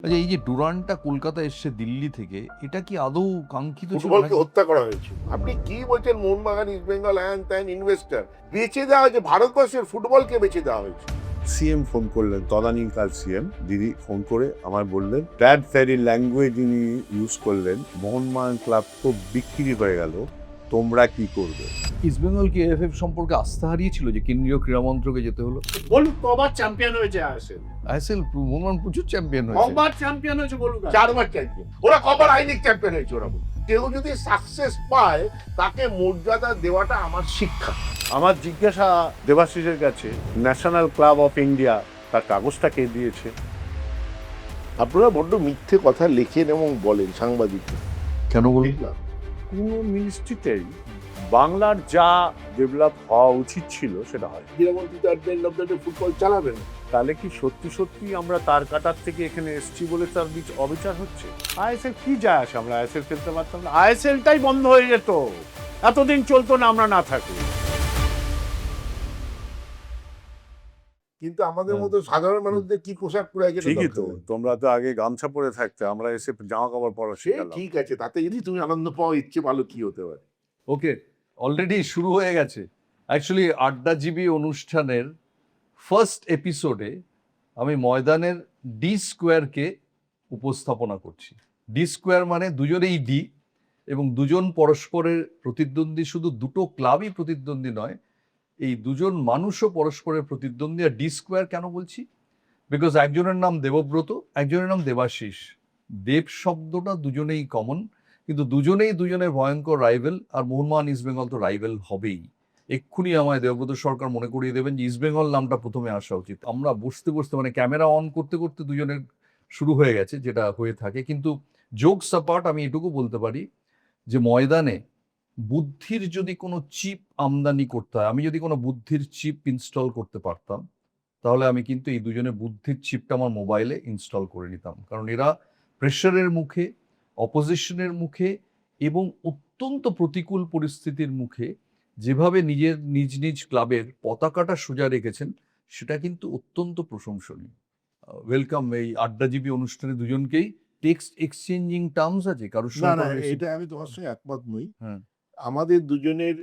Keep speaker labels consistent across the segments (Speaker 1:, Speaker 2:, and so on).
Speaker 1: আচ্ছা, এই যে ডুরান্টটা কলকাতা এসছে দিল্লি থেকে, এটা কি আদৌ কাঙ্ক্ষিত ছিল
Speaker 2: ফুটবলকে
Speaker 1: নাকি?
Speaker 2: হত্যা করা হয়েছে। আপনি কি বলছেন? মোহনবাগান, ইস্ট বেঙ্গল, হ্যান ত্যান ইনভেস্টর বেচে দেওয়া হয়েছে, ভারতবর্ষের ফুটবলকে বেচে দেওয়া হয়েছে।
Speaker 3: সিএম ফোন করলেন, তদানীকাল সিএম দিদি ফোন করে আমায় বললেন, ব্যাড ফেরি ল্যাঙ্গুয়েজ ইনি ইউজ করলেন, মোহনবাগান ক্লাব তো বিক্রি হয়ে গেল, তোমরা কি করবে?
Speaker 1: ইস্টবেঙ্গল কি এফএফ সম্পর্কে আস্থা হারিয়েছিল যে কেন্দ্রীয় ক্রীড়া মন্ত্রকে যেতে হলো?
Speaker 4: বলুক কবার চ্যাম্পিয়ন হয়েছে আইএসএল,
Speaker 1: আইএসএল মোহনবাগান প্রচুর চ্যাম্পিয়ন হয়েছে।
Speaker 4: কবার চ্যাম্পিয়ন হয়েছে বলুক।
Speaker 2: 4 বার চ্যাম্পিয়ন, ওরা কবার আই লিগ চ্যাম্পিয়ন হয়েছে। ওরা বলে কেউ যদি সাকসেস পায় তাকে মর্যাদা দেওয়াটা আমার শিক্ষা।
Speaker 3: আমার জিজ্ঞাসা দেবাশিসের কাছে, ন্যাশনাল ক্লাব অফ ইন্ডিয়া তার কাগজটা কে দিয়েছে?
Speaker 2: আপনারা বড্ড মিথ্যে কথা লেখেন এবং বলেন সাংবাদিকরা।
Speaker 1: কেন বলুন?
Speaker 2: দেখলাম
Speaker 3: কোন মিনিস্ট্রিতেই বাংলার যা ডেভেলপ হওয়া উচিত ছিল সেটা হয়।
Speaker 2: ক্রীড়ামন্ত্রী তো at the end of the day football চালাবেন।
Speaker 3: তাহলে কি সত্যি সত্যি আমরা তার কাটার থেকে এখানে এসছি বলে তার অবিচার হচ্ছে? আইএসএল কি যায় আসে, আমরা আইএসএল খেলতে পারতাম না, আইএসএলটাই বন্ধ হয়ে যেত, এতদিন চলতো না আমরা না থাকলে।
Speaker 2: কিন্তু আমাদের মতো সাধারণ মানুষদের কি পোশাক পরে আছে?
Speaker 3: ঠিকই তো, তোমরা তো আগে গামছা পরে থাকতে, আমরা এসে জামা কাপড় পরা
Speaker 2: সে
Speaker 3: শিখালাম।
Speaker 2: ঠিক আছে, তাতে যদি তুমি আনন্দ পাও, ইচ্ছে ভালো কি হতে পারে।
Speaker 1: ওকে, অলরেডি শুরু হয়ে গেছে। অ্যাকচুয়ালি আড্ডাজীবী অনুষ্ঠানের ফার্স্ট এপিসোডে আমি ময়দানের ডি স্কোয়ারকে উপস্থাপনা করছি। ডি স্কোয়ার মানে দুজনেই ডি, এবং দুজন পরস্পরের প্রতিদ্বন্দ্বী। শুধু দুটো ক্লাবই প্রতিদ্বন্দ্বী নয়, এই দুজন মানুষও পরস্পরের প্রতিদ্বন্দ্বী। আর ডি স্কোয়ার কেন বলছি? বিকজ একজনের নাম দেবব্রত, একজনের নাম দেবাশিস। দেব শব্দটা দুজনেই কমন, কিন্তু দুজনেই দুজনের ভয়ঙ্কর রাইভেল। আর মোহনবাগান ইস্টবেঙ্গল তো রাইভেল হবেই। এক্ষুনি আমায় দেবব্রত সরকার মনে করিয়ে দেবেন যে ইস্টবেঙ্গল নামটা প্রথমে আসা উচিত। আমরা বসতে বসতে মানে ক্যামেরা অন করতে করতে দুজনের শুরু হয়ে গেছে, যেটা হয়ে থাকে। কিন্তু জোকস অ্যাপার্ট, আমি এটুকু বলতে পারি যে ময়দানে বুদ্ধির যদি কোনো চিপ আমদানি করতে হয়, আমি যদি কোনো বুদ্ধির চিপ ইনস্টল করতে পারতাম, তাহলে আমি কিন্তু এই দুজনের বুদ্ধির চিপটা আমার মোবাইলে ইনস্টল করে নিতাম। কারণ এরা প্রেশারের মুখে, অপোজিশনের মুখে এবং অত্যন্ত প্রতিকূল পরিস্থিতির মুখে যেভাবে নিজের নিজ নিজ ক্লাবের পতাকাটা সোজা রেখেছেন, সেটা কিন্তু অত্যন্ত প্রশংসনীয়। ওয়েলকাম এই আড্ডাজীবী অনুষ্ঠানে দুজনকেই। টেক্সট এক্সচেঞ্জিং টার্মস আছে কারোর
Speaker 2: না
Speaker 1: সঙ্গে
Speaker 2: না,
Speaker 1: কোনো?
Speaker 2: এটা আমি তোমার সঙ্গে একমত নই।
Speaker 1: হ্যাঁ,
Speaker 2: আমাদের দুজনের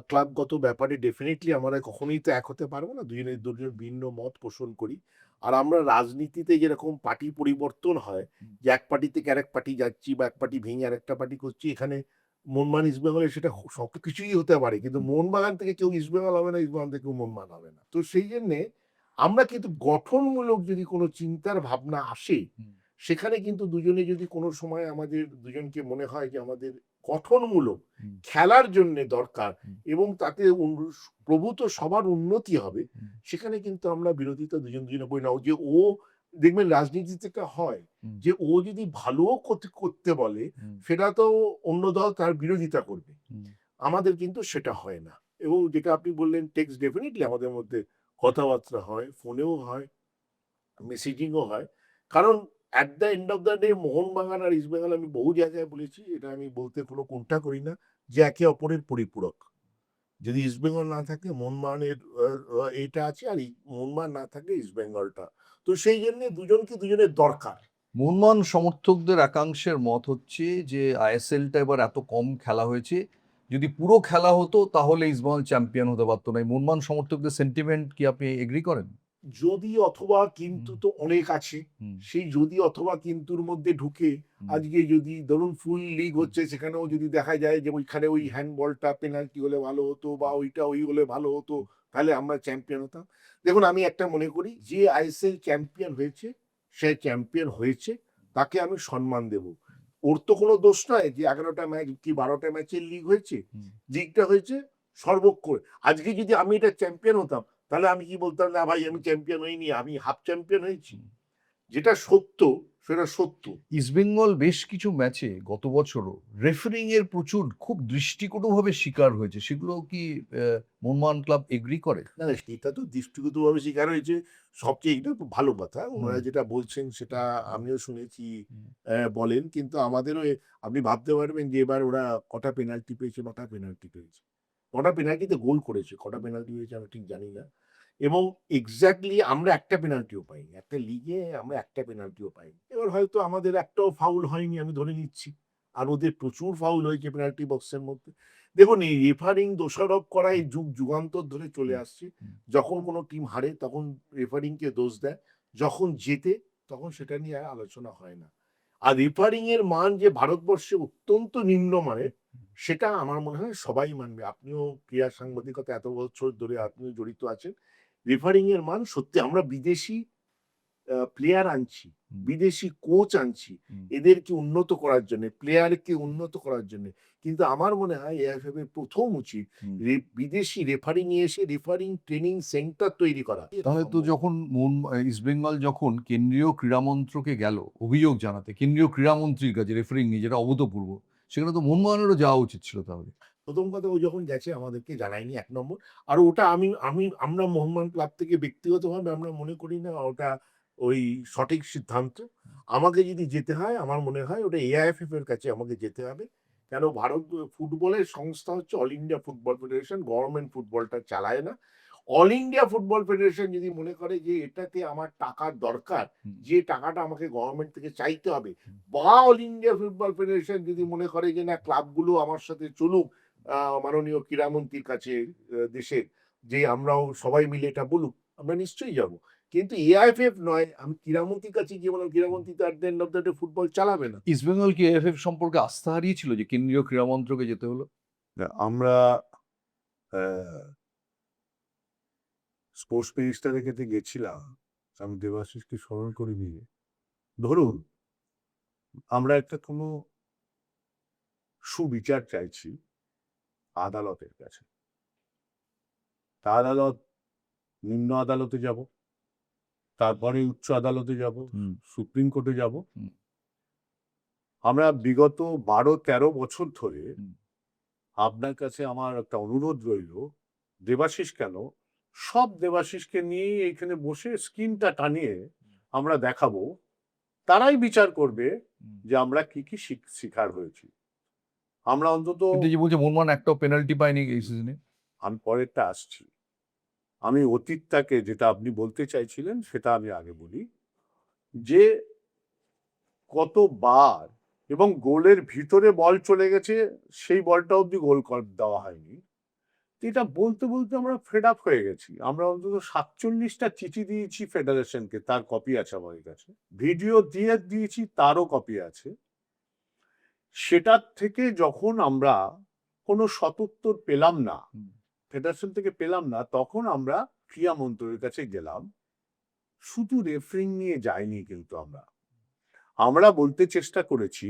Speaker 2: ক্লাবগত ব্যাপারে ডেফিনেটলি আমরা কখনোই তো এক হতে পারবো না। দুজনের ভিন্ন মত পোষণ করি। আর আমরা রাজনীতিতে যেরকম পার্টি পরিবর্তন হয়, যে এক পার্টি থেকে আরেক পার্টি যাচ্ছি বা এক পার্টি ভেঙে আরেকটা পার্টি করছি, এখানে মোহনবাগান ইস্টবেঙ্গলে সেটা সব কিছুই হতে পারে। কিন্তু মোহনবাগান থেকে কেউ ইস্টবেঙ্গল হবে না, ইস্টবেঙ্গল থেকে কেউ মোহনবাগান হবে না। তো সেই জন্যে আমরা কিন্তু গঠনমূলক যদি কোনো চিন্তার ভাবনা আসে,
Speaker 1: হুম।
Speaker 2: সেখানে কিন্তু দুজনে যদি কোনো সময় আমাদের দুজনকে মনে হয় যে আমাদের গঠনমূলক
Speaker 1: হুম।
Speaker 2: খেলার জন্য দরকার
Speaker 1: হুম।
Speaker 2: এবং তাতে প্রভূত সবার উন্নতি হবে,
Speaker 1: হুম।
Speaker 2: সেখানে কিন্তু আমরা বিরোধিতা দুজনে করি না। যে ও দেখবেন রাজনীতি থেকে হয়
Speaker 1: হুম।
Speaker 2: যে ও যদি ভালো করতে বলে,
Speaker 1: হুম।
Speaker 2: সেটা তো অন্য দল তার বিরোধিতা করবে।
Speaker 1: হুম।
Speaker 2: আমাদের কিন্তু সেটা হয় না। এবং যেটা আপনি বললেন টেক্সট, ডেফিনেটলি আমাদের মধ্যে কথাবার্তা হয়, ফোনেও হয়, মেসেজিংও হয়। কারণ at the end of the day Mohun Bagan আর ইস্টবেঙ্গল, আমি বহু জায়গায় বলেছি, এটা আমি বলতে কোনো কুণ্ঠা করি না, যে একে অপরের পরিপূরক। যদি ইস্টবেঙ্গল না থাকে মোহনবাগানের এটা আছে, আর মোহনবাগান না থাকে ইস্টবেঙ্গলটা। তো সেই জন্য দুজনকে দুজনের দরকার।
Speaker 1: মোহনবাগান সমর্থকদের একাংশের মত হচ্ছে যে আইএসএলটা এবার এত কম খেলা হয়েছে, যদি পুরো খেলা হতো তাহলে ইস্টবেঙ্গল চ্যাম্পিয়ন হতে পারতো না। এই মোহনবাগান সমর্থকদের সেন্টিমেন্ট কি আপনি এগ্রি করেন?
Speaker 2: যদি অথবা কিন্তু তো অনেক আছে।
Speaker 1: হুম।
Speaker 2: সেই যদি অথবা কিন্তুর মধ্যে ঢুকে
Speaker 1: হুম।
Speaker 2: আজকে যদি ধরুন ফুল লিগ হচ্ছে, সেখানেও যদি দেখা যায় যে ওইখানে ওই হ্যান্ডবলটা পেনাল্টি হলে ভালো হতো বা ওইটা ওই হলে ভালো হতো, তাহলে আমরা চ্যাম্পিয়ন হতাম। দেখুন, আমি একটা মনে করি, যে আইএসএল চ্যাম্পিয়ন হয়েছে, সে চ্যাম্পিয়ন হয়েছে, তাকে আমি সম্মান দেব। ওর তো কোনো দোষ নয় যে 11টা ম্যাচ কি 12টা ম্যাচের লিগ হয়েছে।
Speaker 1: হুম।
Speaker 2: লিগটা হয়েছে সর্বক্ষণ। আজকে যদি আমি এটা চ্যাম্পিয়ন হতাম, তাহলে আমি কি বলতাম? না ভাই, আমি চ্যাম্পিয়ন হইনি, আমি হাফ চ্যাম্পিয়ন হয়েছি। যেটা সত্য সেটা সত্য।
Speaker 1: ইস্টবেঙ্গল বেশ কিছু ম্যাচে গত বছরও রেফারিং এর প্রচুর খুব দৃষ্টিকটুভাবে শিকার হয়েছে। সেগুলো কি মোহনবাগান ক্লাব এগ্রি করে?
Speaker 2: না না, সেটা তো দৃষ্টিগতভাবে শিকার হয়েছে। সবচেয়ে এটা তো ভালো কথা, ওনারা যেটা বলছেন সেটা আমিও শুনেছি বলেন। কিন্তু আমাদেরও আপনি ভাবতে পারবেন যে এবার ওরা কটা পেনাল্টি পেয়েছে, কটা পেনাল্টিতে গোল করেছে, কটা পেনাল্টি হয়েছে আমি ঠিক জানি না। এবং এক্স্যাক্টলি আমরা একটা পেনাল্টিও পাইনি, একটা লিগে আমরা একটা পেনাল্টিও পাইনি। এবার হয়তো আমাদের একটাও ফাউল হয়নি আমি ধরে নিচ্ছি, আর ওদের প্রচুর ফাউল হয়েছে পেনাল্টি বক্সের মধ্যে। দেখুন, এই রেফারিং দোষারোপ করা এই যুগ যুগান্তর ধরে চলে আসছে। যখন কোনো টিম হারে তখন রেফারিংকে দোষ দেয়, যখন জেতে তখন সেটা নিয়ে আর আলোচনা হয় না। আর রেফারিং এর মান যে ভারতবর্ষে অত্যন্ত নিম্নমানের, সেটা আমার মনে হয় সবাই মানবে। আপনিও ক্রীড়া সাংবাদিকতা এত বছর ধরে আপনিও জড়িত আছেন, রেফারিং এর মান সত্যি। আমরা বিদেশি প্লেয়ার আনছি, বিদেশি কোচ আনছি এদেরকে উন্নত করার জন্য, প্লেয়ারকে উন্নত করার জন্য, কিন্তু আমার মনে হয় এআইএফএফ এর প্রথম উচিত বিদেশি রেফারিং এসে রেফারিং ট্রেনিং সেন্টার তৈরি করা।
Speaker 1: তাহলে তো যখন ইস্টবেঙ্গল যখন কেন্দ্রীয় ক্রীড়ামন্ত্রকে গেল অভিযোগ জানাতে কেন্দ্রীয় ক্রীড়ামন্ত্রীর কাছে রেফারিং নিয়ে, যেটা অভূতপূর্ব, সেখানে তো মোহনবাগানেরও যাওয়া উচিত ছিল তাহলে।
Speaker 2: প্রথম কথা, ও যখন গেছে আমাদেরকে জানায়নি, 1 নম্বর। আর ওটা আমরা মোহনবাগান ক্লাব থেকে ব্যক্তিগতভাবে আমরা মনে করি না ওটা ওই সঠিক সিদ্ধান্ত। আমাকে যদি যেতে হয়, আমার মনে হয় ওটা এআইএফএফ এর কাছে আমাকে যেতে হবে। কেন, ভারত ফুটবলের সংস্থা হচ্ছে all India football federation, government ফুটবলটা চালায় না। অল ইন্ডিয়া ফুটবল ফেডারেশন যদি মনে করে যে এটাতে আমার টাকার দরকার, যে টাকাটা আমাকে গভর্নমেন্ট থেকে চাইতে হবে, বা অল ইন্ডিয়া ফুটবল ফেডারেশন যদি মনে করে যে না, ক্লাবগুলো আমার সাথে চলুক মাননীয় ক্রীড়ামন্ত্রীর কাছে দেশের, যে আমরাও সবাই মিলে এটা বলুক, আমরা নিশ্চয়ই যাব। কিন্তু এআইএফএফ নয়, আমি ক্রীড়ামন্ত্রীর কাছে গিয়ে বললাম, ক্রীড়ামন্ত্রী তো at the end of the day football চালাবে না।
Speaker 1: ইস্টবেঙ্গল কি এএফএফ সম্পর্কে আস্থা হারিয়েছিল যে কেন্দ্রীয় ক্রীড়ামন্ত্রকে যেতে হলো?
Speaker 3: আমরা স্পোর্টস মিনিস্টারের কাছে গেছিলাম, আমি দেবাশিসকে স্মরণ করে দিয়ে, ধরুন আমরা একটা কোনো সুবিচার চাইছি আদালতের কাছে, তা আদালত, নিম্ন আদালতে যাব, তারপরে উচ্চ আদালতে যাব, সুপ্রিম কোর্টে যাব। আমরা বিগত 12-13 বছর ধরে, আপনার কাছে আমার একটা অনুরোধ রইল, দেবাশিস কেন, সব দেবাশিসকে নিয়ে এখানে বসে স্ক্রিনটা টানিয়ে আমরা দেখাবো, তারাই বিচার করবে যে আমরা কি কি শিকার হয়েছি। আমরা অন্তত,
Speaker 1: কিন্তু যে বলছে মোহনবাগান একটাও পেনাল্টি পায়নি এই সিজনে। আমি
Speaker 3: পরেরটা আসছি, আমি অতীতটাকে, যেটা আপনি বলতে চাইছিলেন সেটা আমি আগে বলি, যে কতবার এবং গোলের ভিতরে বল চলে গেছে, সেই বলটা অব্দি গোল দেওয়া হয়নি। এটা বলতে বলতে আমরা ফেড আপ হয়ে গেছি। আমরা অন্তত 47টা চিঠি দিয়েছি ফেডারেশনকে, তার কপি আছে আমাদের কাছে, ভিডিও দিয়েছি, তারও কপি আছে। সেটার থেকে যখন আমরা কোনো সদুত্তর পেলাম না, ফেডারেশন থেকে পেলাম না, তখন আমরা ক্রীড়া মন্ত্রীর কাছে গেলাম। শুধু রেফারিং নিয়ে যাইনি, কিন্তু আমরা বলতে চেষ্টা করেছি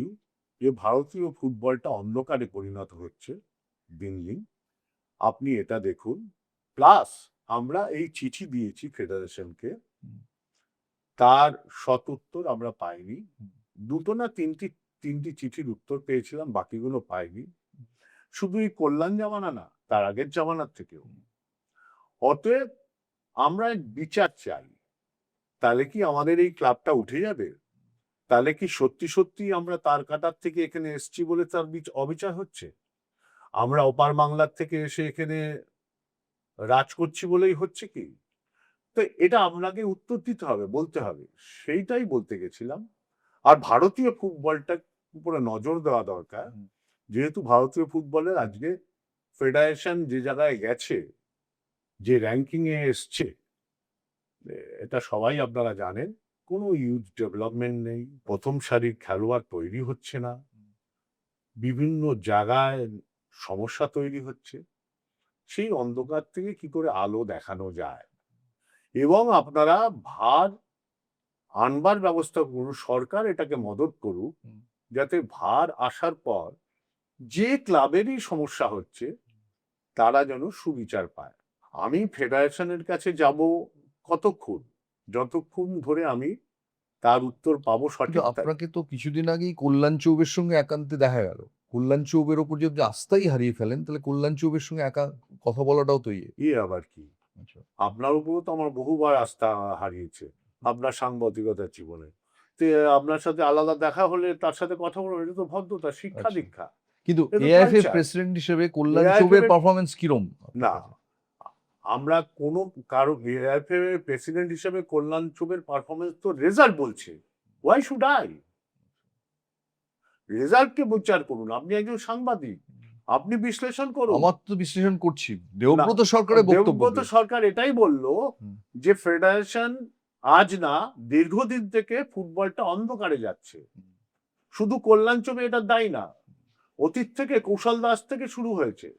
Speaker 3: যে ভারতীয় ফুটবলটা অন্ধকারে পরিণত হচ্ছে দিন দিন, আপনি এটা দেখুন। প্লাস আমরা এই চিঠি দিয়েছি ফেডারেশনকে, তার সদুত্তর আমরা পাইনি। 2 না 3টি চিঠির উত্তর পেয়েছিলাম, বাকিগুলো পাইনি। শুধু এই কল্যাণ জামানা না, তার আগের জামানার থেকেও। অতএব আমরা বিচার চাই। তাহলে কি আমাদের এই ক্লাবটা উঠে যাবে? তাহলে কি সত্যি সত্যি আমরা তার কাটার থেকে এখানে এসছি বলে তার অবিচার হচ্ছে? আমরা ওপার বাংলার থেকে এসে এখানে রাজ করছি বলেই হচ্ছে কি? তো এটা আপনাকে উত্তর দিতে হবে, বলতে হবে, সেইটাই বলতে গেছিলাম। আর ভারতীয় ফুটবলটার উপরে নজর দেওয়া দরকার, যেহেতু ভারতীয় ফুটবলের আজকে ফেডারেশন যে জায়গায় গেছে, যে র্যাঙ্কিং এ এসছে, এটা সবাই আপনারা জানেন। কোনো ইউথ ডেভেলপমেন্ট নেই, প্রথম সারির খেলোয়াড় তৈরি হচ্ছে না, বিভিন্ন জায়গায় সমস্যা তৈরি হচ্ছে। সেই অন্ধকার থেকে কি করে আলো দেখানো যায়, এবং আপনারা ভার আনবার ব্যবস্থা করুন, সরকার এটাকে মদত করুক, যাতে ভার আসার পর যে ক্লাবেরই সমস্যা হচ্ছে তারা যেন সুবিচার পায়। আমি ফেডারেশনের কাছে যাব কতক্ষণ, যতক্ষণ ধরে আমি তার উত্তর পাবো সঠিক।
Speaker 1: আপনাকে তো কিছুদিন আগেই কল্যাণ চৌবের সঙ্গে একান্তে দেখা গেল। কল্যাণ চৌবের ওপর যদি আস্থাই হারিয়ে ফেলেন, তাহলে কল্যাণ চৌবের সঙ্গে একা কথা বলাটাও তো
Speaker 3: আবার কি, আপনার উপরও তো আমার বহুবার আস্থা হারিয়েছে আপনার সাংবাদিকতার জীবনে। আপনার সাথে আলাদা দেখা হলে তার সাথে কথা বলবো, এটা তো ভদ্রতা, শিক্ষা দীক্ষা।
Speaker 1: কিন্তু এআইএফএফ প্রেসিডেন্ট হিসেবে কল্যাণ চৌবের পারফরমেন্স কিরম?
Speaker 3: না, আমরা কোনো কারো এআইএফএ প্রেসিডেন্ট হিসেবে কল্যাণ চুবের পারফরমেন্স তো রেজাল্ট বলছে, ওয়াই শুড আই? রেজাল্টকে বিচার করুন, আপনি একজন সাংবাদিক, আপনি বিশ্লেষণ করুন।
Speaker 1: আমার তো বিশ্লেষণ করছি, দেবব্রত
Speaker 3: না,
Speaker 1: সরকারের বক্তব্য
Speaker 3: দেবব্রত
Speaker 1: কি?
Speaker 3: সরকার এটাই বললো
Speaker 1: হুম।
Speaker 3: যে ফেডারেশন আজ না দীর্ঘদিন থেকে ফুটবলটা অন্ধকারে যাচ্ছে। শুধু কল্যাণ চবে এটা দায়ী না, অতীত থেকে কৌশল দাস থেকে শুরু হয়েছে,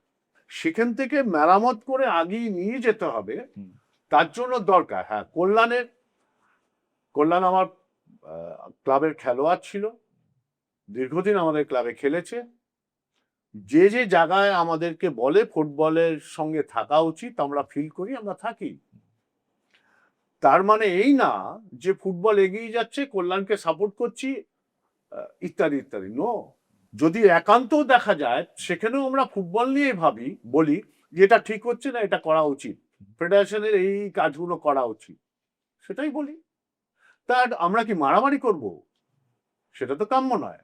Speaker 3: সেখান থেকে মেরামত করে আগিয়ে নিয়ে যেতে হবে।
Speaker 1: হুম।
Speaker 3: তার জন্য দরকার, হ্যাঁ, কল্যাণ আমার ক্লাবের খেলোয়াড় ছিল, দীর্ঘদিন আমাদের ক্লাবে খেলেছে। যে যে জায়গায় আমাদেরকে বলে ফুটবলের সঙ্গে থাকা উচিত আমরা ফিল করি, আমরা থাকি। তার মানে এই না যে ফুটবল এগিয়ে যাচ্ছে কল্যাণকে সাপোর্ট করছি ইত্যাদি ইত্যাদি। নো, যদি একান্ত দেখা যায় সেখানেও আমরা ফুটবল নিয়ে ভাবি, বলি যে এটা ঠিক হচ্ছে না, এটা করা উচিত, ফেডারেশনের এই কাজগুলো করা উচিত, সেটাই বলি। তার আমরা কি মারামারি করব? সেটা তো কাম্য নয়।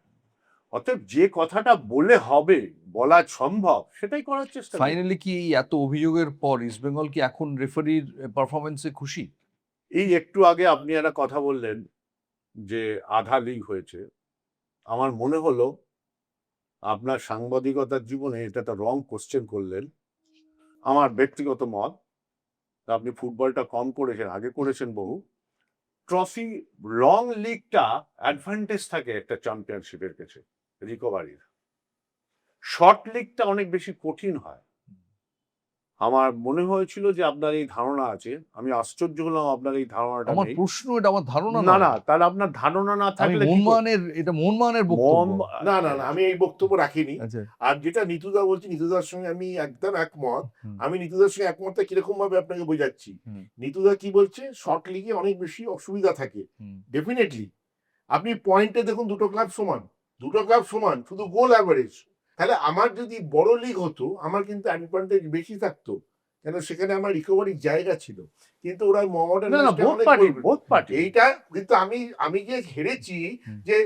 Speaker 3: অতএব যে কথাটা বলে হবে, বলা সম্ভব, সেটাই করার চেষ্টা করি।
Speaker 1: ফাইনালি কি এই এত অভিযোগের পর ইস্টবেঙ্গল কি এখন রেফারির পারফরমেন্সে খুশি?
Speaker 3: এই একটু আগে আপনি একটা কথা বললেন যে আধা লিগ হয়েছে, আমার মনে হলো আপনার সাংবাদিকতার জীবনে এটা একটা রং কোশ্চেন করলেন। আমার ব্যক্তিগত মত, আপনি ফুটবলটা কম করেছেন, আগে করেছেন বহু। ট্রফি লং লিগটা অ্যাডভান্টেজ থাকে একটা চ্যাম্পিয়নশিপের কাছে রিকভারির, শর্ট লিগটা অনেক বেশি কঠিন হয়। আমার মনে হয়েছিল যে আপনার এই ধারণা আছে, আমি আশ্চর্য হলাম আপনার এই ধারণাটা
Speaker 1: আমার
Speaker 3: নেই।
Speaker 1: প্রশ্ন, এটা আমার ধারণা
Speaker 3: না
Speaker 1: নয়।
Speaker 3: না, তাহলে আপনার ধারণা না
Speaker 1: আমি
Speaker 3: থাকলে কি করে?
Speaker 1: এটা মোহনবাগানের বক্তব্য।
Speaker 2: না না না, আমি এই বক্তব্য রাখিনি।
Speaker 1: আচ্ছা।
Speaker 2: আর যেটা নিতুদা বলছি, নিতুদার সঙ্গে আমি একদম একমত।
Speaker 1: হুম।
Speaker 2: আমি নিতুদার সঙ্গে একমতটা কিরকম ভাবে আপনাকে বোঝাচ্ছি।
Speaker 1: হুম।
Speaker 2: নিতুদা কি বলছে, শর্ট লিগে অনেক বেশি অসুবিধা থাকে।
Speaker 1: হুম।
Speaker 2: ডেফিনেটলি আপনি পয়েন্টে দেখুন দুটো ক্লাব সমান, শুধু গোল অ্যাভারেজ। তাহলে আমার যদি বড় লিগ হতো আমার কিন্তু অ্যাডভান্টেজ বেশি থাকতো, কেন সেখানে আমার রিকভারির জায়গা ছিল। কিন্তু ওরা মোহামেডান
Speaker 3: না না,
Speaker 2: ম্যাচটা
Speaker 3: বোথ
Speaker 2: অনেক
Speaker 3: পার্টি,
Speaker 2: গোল।
Speaker 3: Both party.
Speaker 2: এইটা কিন্তু আমি যে হেরেছি,
Speaker 1: হুম।
Speaker 2: যে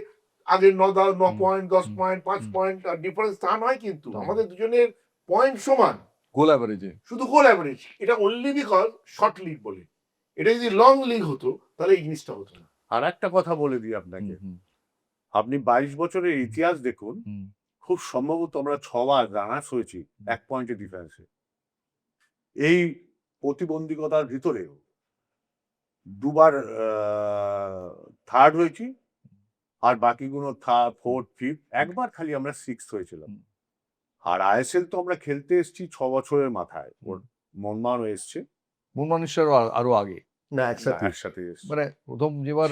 Speaker 2: আগে 9
Speaker 1: হুম।
Speaker 2: পয়েন্ট 10
Speaker 1: হুম।
Speaker 2: পয়েন্ট 5
Speaker 1: হুম।
Speaker 2: পয়েন্ট ডিফারেন্স তা নয়, কিন্তু
Speaker 1: তা নয়।
Speaker 2: আমাদের দুজনের পয়েন্ট সমান,
Speaker 1: গোল অ্যাভারেজে।
Speaker 2: শুধু গোল অ্যাভারেজ। এটা অনলি বিকজ শর্ট লিগ বলে। এটা যদি লং লিগ হতো তাহলে এই জিনিসটা হতো না।
Speaker 3: আর একটা কথা বলে দিই আপনাকে, আপনি 22 বছরের ইতিহাস দেখুন, খুব সম্ভবত আমরা 6 বার রানার্স হয়েছি 1 পয়েন্টের ডিফারেন্সে। এই প্রতিবন্ধকতার ভিতরেও 2 বার থার্ড হয়েছি, আর বাকিগুলো থার্ড, ফোর্থ, ফিফথ, একবার খালি আমরা সিক্সথ হয়েছিলাম। আর আইএসএল তো আমরা খেলতে এসেছি 6 বছরের মাথায়, ওর মনমানও এসছে,
Speaker 1: মোহনবাগানের আরো আগে,
Speaker 2: না,
Speaker 3: একসাথে এসছে।
Speaker 1: মানে প্রথম যেবার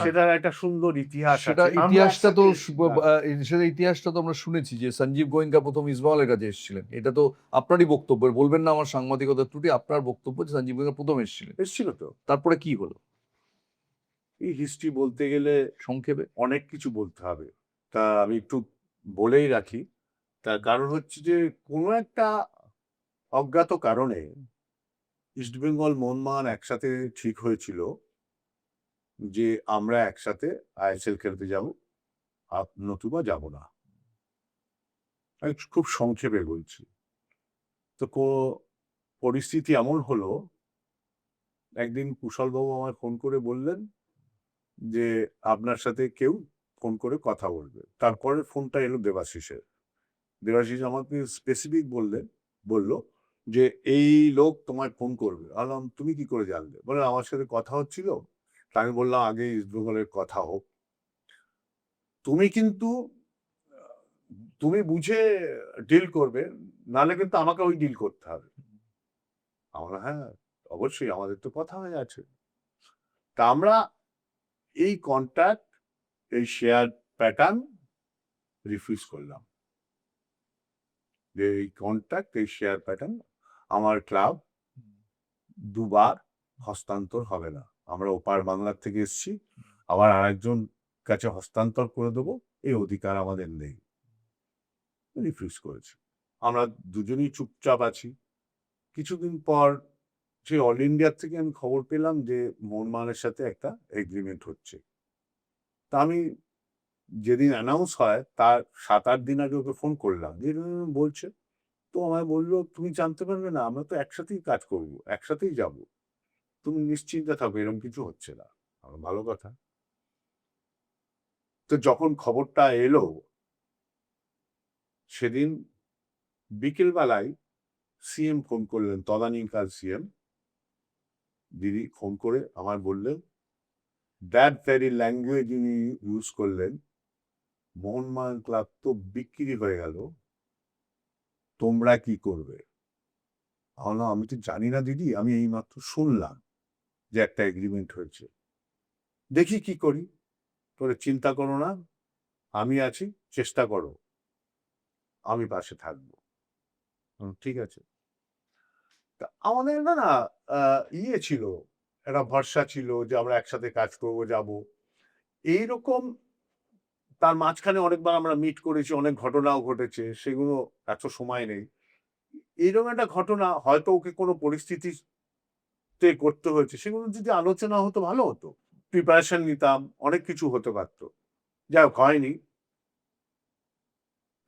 Speaker 3: সেটার একটা সুন্দর ইতিহাস
Speaker 1: সেটা
Speaker 3: আছে।
Speaker 1: ইতিহাসটা তো
Speaker 2: একসাথে
Speaker 1: সেটা ইতিহাসটা তো আমরা শুনেছি যে সঞ্জীব গোয়েঙ্কা প্রথম ইসমাইলের কাছে এসেছিলেন। এটা তো আপনারই বক্তব্য, বলবেন না আমার সাংবাদিকতার ত্রুটি, আপনার বক্তব্য যে সঞ্জীব গোয়েঙ্কা প্রথম এসেছিলেন।
Speaker 3: এসছিল তো।
Speaker 1: তারপরে কি হলো
Speaker 3: এই হিস্ট্রি বলতে গেলে
Speaker 1: সংক্ষেপে?
Speaker 3: অনেক কিছু বলতে হবে, তা আমি একটু বলেই রাখি। তার কারণ হচ্ছে যে কোনো একটা অজ্ঞাত কারণে ইস্টবেঙ্গল মোহনবাগান একসাথে ঠিক হয়েছিল যে আমরা একসাথে আইএসএল খেলতে যাব, নতুবা যাব না। আমি খুব সংক্ষেপে বলছি। তো পরিস্থিতি এমন হলো, একদিন কুশলবাবু আমায় ফোন করে বললেন যে আপনার সাথে কেউ ফোন করে কথা বলবে। তারপরে ফোনটা এলো দেবাশিসের। দেবাশিস আমাকে স্পেসিফিক বলল যে এই লোক তোমায় ফোন করবে। বললাম তুমি কি করে জানলে? বলে আমার সাথে কথা হচ্ছিল। তা আমি বললাম আগে ইস্টবেঙ্গলের কথা হোক, তুমি কিন্তু তুমি বুঝে ডিল করবে, নাহলে কিন্তু আমাকে ওই ডিল করতে হবে। আমরা হ্যাঁ অবশ্যই, আমাদের তো কথা হয়ে আছে। তা আমরা এই কন্ট্রাক্ট, এই শেয়ার প্যাটার্ন রিফিউজ করলাম, যে এই কন্ট্রাক্ট, এই শেয়ার প্যাটার্ন আমার ক্লাব 2 বার হস্তান্তর হবে না। আমরা ওপার বাংলার থেকে এসেছি, আবার আরেকজন কাছে হস্তান্তর করে দেবো, এই অধিকার আমাদের নেই। রিফিউজ করেছি। আমরা দুজনেই চুপচাপ আছি। কিছুদিন পর সেই অল ইন্ডিয়ার থেকে আমি খবর পেলাম যে মোহনবাগানের সাথে একটা এগ্রিমেন্ট হচ্ছে। তা আমি যেদিন অ্যানাউন্স হয় তার 7-8 দিন আগে ওকে ফোন করলাম, যে বলছে। তো আমায় বললো, তুমি জানতে পারবে না, আমরা তো একসাথেই কাজ করব, একসাথেই যাব, তুমি নিশ্চিন্তে থাকো, এরকম কিছু হচ্ছে না। আমার ভালো কথা। তো যখন খবরটা এলো সেদিন বিকেল বেলায় সিএম ফোন করলেন, তদানীকাল সিএম দিদি ফোন করে আমার বললেন, দ্যাট ভেরি ল্যাঙ্গুয়েজ উনি ইউজ করলেন, মোহনবাগান ক্লাব তো বিক্রি হয়ে গেল, তোমরা কি করবে? আমি তো জানি না দিদি, আমি এইমাত্র শুনলাম যে একটা এগ্রিমেন্ট হয়েছে, দেখি কি করি, তোরে চিন্তা করো না, আমি আছি, চেষ্টা করো, আমি পাশে থাকবো। ঠিক আছে। তা আমাদের না না ইয়ে ছিল, একটা ভরসা ছিল যে আমরা একসাথে কাজ করব, যাব এইরকম। তার মাঝখানে অনেকবার আমরা মিট করেছি, অনেক ঘটনাও ঘটেছে, সেগুলো এত সময় নেই। এইরকম একটা ঘটনা হয়তো ওকে কোনো পরিস্থিতিতে করতে হয়েছে, সেগুলো যদি আলোচনা হতো ভালো হতো, প্রিপারেশন নিতাম, অনেক কিছু হতে পারত। যাই হোক, হয়নি।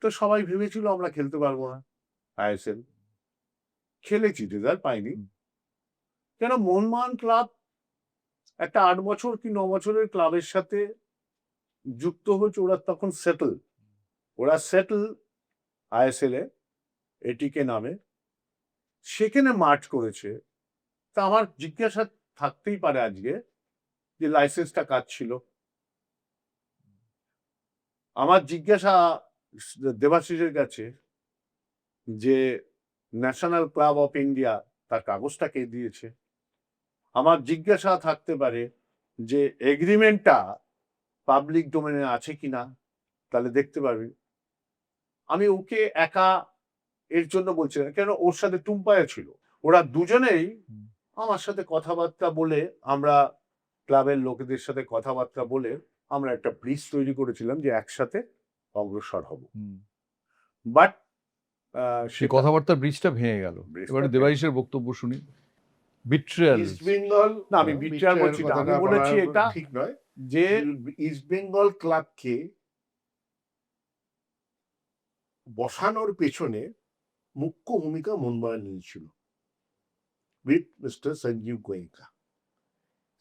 Speaker 3: তো সবাই ভেবেছিল আমরা খেলতে পারবো না আইএসএল। খেলেছি, রেজাল্ট পাইনি। কেন, মোহনবাগান ক্লাব একটা 8 বছর কি 9 বছরের ক্লাবের সাথে যুক্ত হয়েছে, ওরা তখন সেটেল আইএসএল এ, এটিকে নামে, সেখানে মার্চ করেছে। তা আমার জিজ্ঞাসা থাকতেই পারে আজকে যে লাইসেন্সটা কাজ ছিল। আমার জিজ্ঞাসা দেবাশিসের কাছে যে ন্যাশনাল ক্লাব অফ ইন্ডিয়া তার কাগজটা কে দিয়েছে। আমার জিজ্ঞাসা থাকতে পারে যে এগ্রিমেন্টটা পাবলিক ডোমেনে আছে কিনা, তাহলে দেখতে পারবি। আমি ওকে একা এর জন্য বলছি না, কেন ওর সাথে টুম্পায়া ছিল, ওরা দুজনেই আমার সাথে কথাবার্তা বলে, আমরা ক্লাবের লোকেদের সাথে কথাবার্তা বলে আমরা একটা ব্রিজ তৈরি করেছিলাম যে একসাথে অগ্রসর হব। বাট
Speaker 1: সেই কথাবার্তার ব্রিজটা ভেঙে গেল। এবারে দেবাশিসের বক্তব্য শুনি। বিট্রিয়াল।
Speaker 2: ইস্ট বেঙ্গল,
Speaker 3: না, আমি বিট্রিয়াল বলছি না, আমি বলেছি এটা
Speaker 2: ঠিক নয়
Speaker 3: যে
Speaker 2: ইস্ট বেঙ্গল ক্লাবকে বসানোর পেছনে মুখ্য ভূমিকা মোহনবাগান নিয়েছিল উইথ মিস্টার সঞ্জীব গোয়েঙ্কা।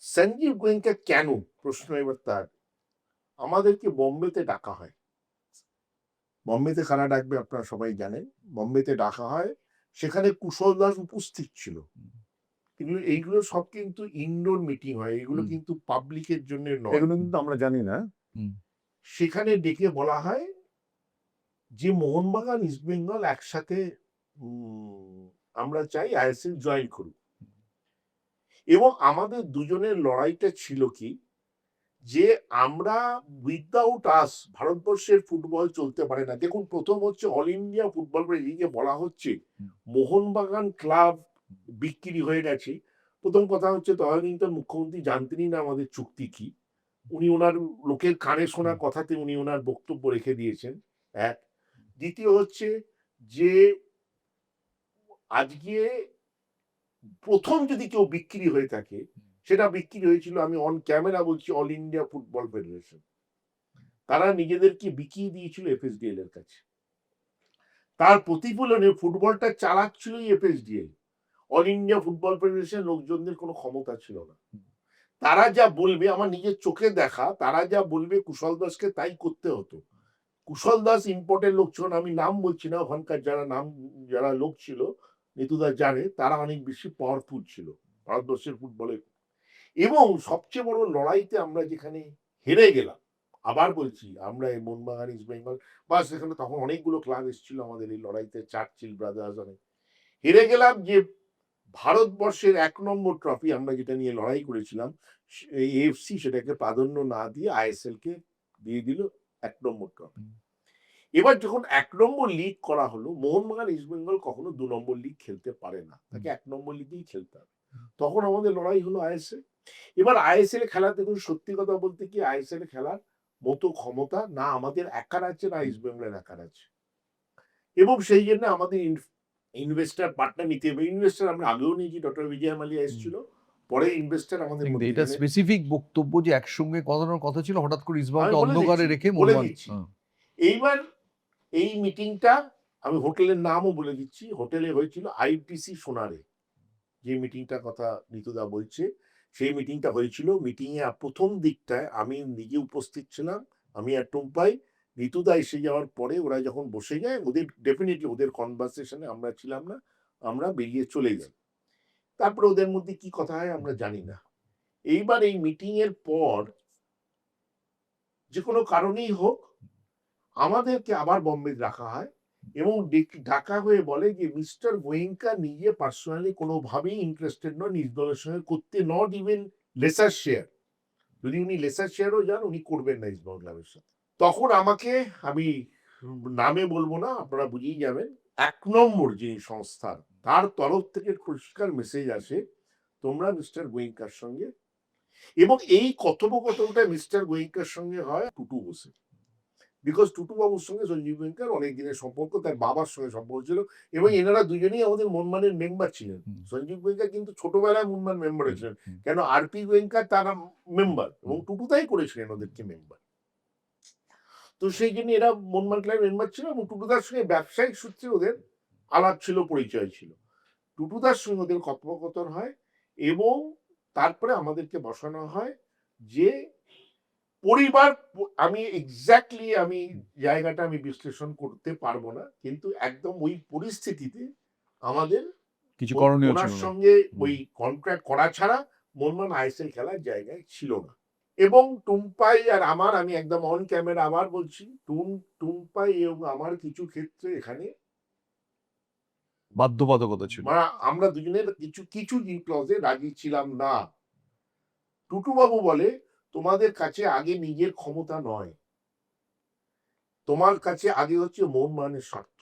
Speaker 2: সঞ্জীব গোয়েঙ্কা কেন, প্রশ্ন এবার তার। আমাদেরকে বোম্বেতে ডাকা হয়, বোম্বেতে কারা ডাকবে আপনারা সবাই জানেন, বোম্বেতে ডাকা হয়, সেখানে কুশল দাস উপস্থিত ছিল। এগুলো এইগুলো সব কিন্তু ইনডোর মিটিং হয়, এগুলো কিন্তু পাবলিকের জন্য নয়,
Speaker 3: এগুলো কিন্তু আমরা জানি না।
Speaker 2: সেখানে ডেকে বলা হয় যে মোহনবাগান ইস্ট বেঙ্গল একসাথে আমরা চাই আইএসএল জয়েন করুক। এবং আমাদের দুজনের লড়াইটা ছিল কি, যে আমরা উইদাউট আস ভারতবর্ষের ফুটবল চলতে পারে না। দেখুন, প্রথম হচ্ছে অল ইন্ডিয়া ফুটবল লিগে বলা হচ্ছে মোহনবাগান ক্লাব বিক্রি হয়ে গেছে। প্রথম কথা হচ্ছে তদানীন্তন মুখ্যমন্ত্রী জানতেনই না আমাদের চুক্তি কি, উনি ওনার লোকের কানে শোনা কথাতে উনি ওনার বক্তব্য রেখে দিয়েছেন, এক। দ্বিতীয় হচ্ছে যে আজকে প্রথম যদি কেউ বিক্রি হয়ে থাকে, সেটা বিক্রি হয়েছিল, আমি অন ক্যামেরা বলছি, অল ইন্ডিয়া ফুটবল ফেডারেশন। তারা নিজেদেরকে বিকিয়ে দিয়েছিল এফএসডিএল এর কাছে। তার প্রতিফলনে ফুটবলটা চালাচ্ছিল FSDL. All India football federation লোকজনদের কোনো ক্ষমতা ছিল না। তারা যা বলবে, আমার নিজের চোখে দেখা, তারা যা বলবে কুশল দাসকে তাই করতে হতো। কুশল দাস ইম্পোর্টের লোক ছিল, আমি নাম বলছি না, ওখানকার যারা লোক ছিল, নিতুদা জানে, তারা অনেক বেশি পাওয়ারফুল ছিল ভারতবর্ষের ফুটবলে। এবং সবচেয়ে বড় লড়াইতে আমরা যেখানে হেরে গেলাম, আবার বলছি, আমরা এই মোহনবাগান ইস্ট বেঙ্গল বা সেখানে তখন অনেকগুলো ক্লাব এসেছিল আমাদের এই লড়াইতে, চার্চিল ব্রাদার্স, অনেক হেরে গেলাম। যে ভারতবর্ষের 1 নম্বর ট্রফি আমরা যেটা নিয়ে লড়াই করেছিলাম, এএফসি সেটাকে প্রাধান্য না দিয়ে আইএসএল কে দিয়ে দিল 1 নম্বর ট্রফি। এবার যখন 1 নম্বর লিগ করা হলো, মোহনবাগান ইস্ট বেঙ্গল কখনো 2 নম্বর লিগ খেলতে পারে না, তাকে 1 নম্বর লিগেই খেলতে হবে। তখন আমাদের লড়াই হলো আইএসএল। এবার আইএসএল খেলা, দেখুন সত্যি কথা বলতে কি, আইএসএল খেলার মতো ক্ষমতা না আমাদের একার আছে, না ইস্ট বেঙ্গলের একার আছে। এবং সেই জন্য আমাদের ইনভেস্টার পার্টনার নিতে হবে। ইনভেস্টার আমরা আগেও নিয়েছি, ডক্টর বিজয় মালিয়া এসেছিল, পরে ইনভেস্টার আমাদের মধ্যে।
Speaker 1: এটা স্পেসিফিক বক্তব্য যে একসঙ্গে কথা ছিল, হঠাৎ করে ইস্টবেঙ্গলকে
Speaker 2: আমি বলে
Speaker 1: অন্ধকারে
Speaker 2: দিচ্ছি,
Speaker 1: রেখে
Speaker 2: বলে দিচ্ছি। এইবার এই মিটিংটা আমি হোটেলের নামও বলে দিচ্ছি, হোটেলে হয়েছিল আইপিসি সোনারে, যে মিটিংটার কথা নিতুদা বলছে, সেই মিটিংটা হয়েছিল। মিটিংয়ে প্রথম দিকটায় আমি নিজে উপস্থিত ছিলাম, আমি আর টুম্পাই। নিতুদা এসে যাওয়ার পরে ওরা যখন বসে যায়, ওদের ডেফিনেটলি ওদের কনভারসেশনে আমরা ছিলাম না, আমরা বেরিয়ে চলে যাই। তারপরে ওদের মধ্যে কি কথা হয় আমরা জানি না। এইবার এই মিটিং এর পর যে কোনো কারণেই হোক আমাদেরকে আবার বম্বে রাখা হয় এবং ঢাকা হয়ে বলে যে মিস্টার গোয়েঙ্কা নিজে পার্সোনালি কোনোভাবেই ইন্টারেস্টেড নয় নিজ দলের সঙ্গে করতে, নট ইভেন লেসার শেয়ার। যদি উনি লেসার শেয়ারও যান উনি করবেন না ইস্টবেঙ্গল ক্লাবের সাথে। তখন আমাকে, আমি নামে বলবো না, আপনারা বুঝেই যাবেন, 1 নম্বর যে সংস্থা তার তরফ থেকে পরিষ্কার মেসেজ আসে, তোমরা মিস্টার গোয়েঙ্কার সঙ্গে, এবং এই কথোপকথনটা মিস্টার গোয়েঙ্কার সঙ্গে হয় টুটু বসে, বিকজ টুটু বাবুর সঙ্গে সঞ্জীব গোয়েঙ্কার অনেক দিনের সম্পর্ক, তার বাবার সঙ্গে সম্পর্ক ছিল, এবং এনারা দুজনেই আমাদের মনমানের মেম্বার ছিলেন। সঞ্জীব গোয়েঙ্কার কিন্তু ছোটবেলায় মনমান মেম্বার হয়েছিলেন, কেন আরপি গোয়েঙ্কার তারা মেম্বার এবং টুটুতাই করেছিলেন ওদেরকে মেম্বার। তো সেই জন্য এরা মনমান ক্লাবের মেম্বার ছিল এবং টুটুদার সঙ্গে ব্যবসায়িক সূত্রে ওদের আলাপ ছিল, পরিচয় ছিল। টুটুদার সঙ্গে ওদের কথোপকথন হয় এবং তারপরে আমাদেরকে বসানো হয় যে পরিবার, আমি এক্স্যাক্টলি আমি জায়গাটা আমি বিশ্লেষণ করতে পারবো না, কিন্তু একদম ওই পরিস্থিতিতে আমাদের
Speaker 1: কিছু করণীয়
Speaker 2: ওনার
Speaker 1: ছিল না।
Speaker 2: সঙ্গে ওই কন্ট্রাক্ট করা ছাড়া মনমান আইএসএল খেলার জায়গায় ছিল না। এবং টুম্পাই আর আমার, আমি একদম অন ক্যামেরা আবার বলছি, টুম্পাই এবং আমার কিছু ক্ষেত্রে এখানে
Speaker 1: বাধ্যবাধকতা ছিল।
Speaker 2: আমরা দুজনের কিছু কিছু ক্লজে রাজি ছিলাম না। টুটুবাবু বলে, তোমাদের কাছে আগে নিজের ক্ষমতা নয়, তোমার কাছে আগে হচ্ছে মোহনবাগানের স্বার্থ।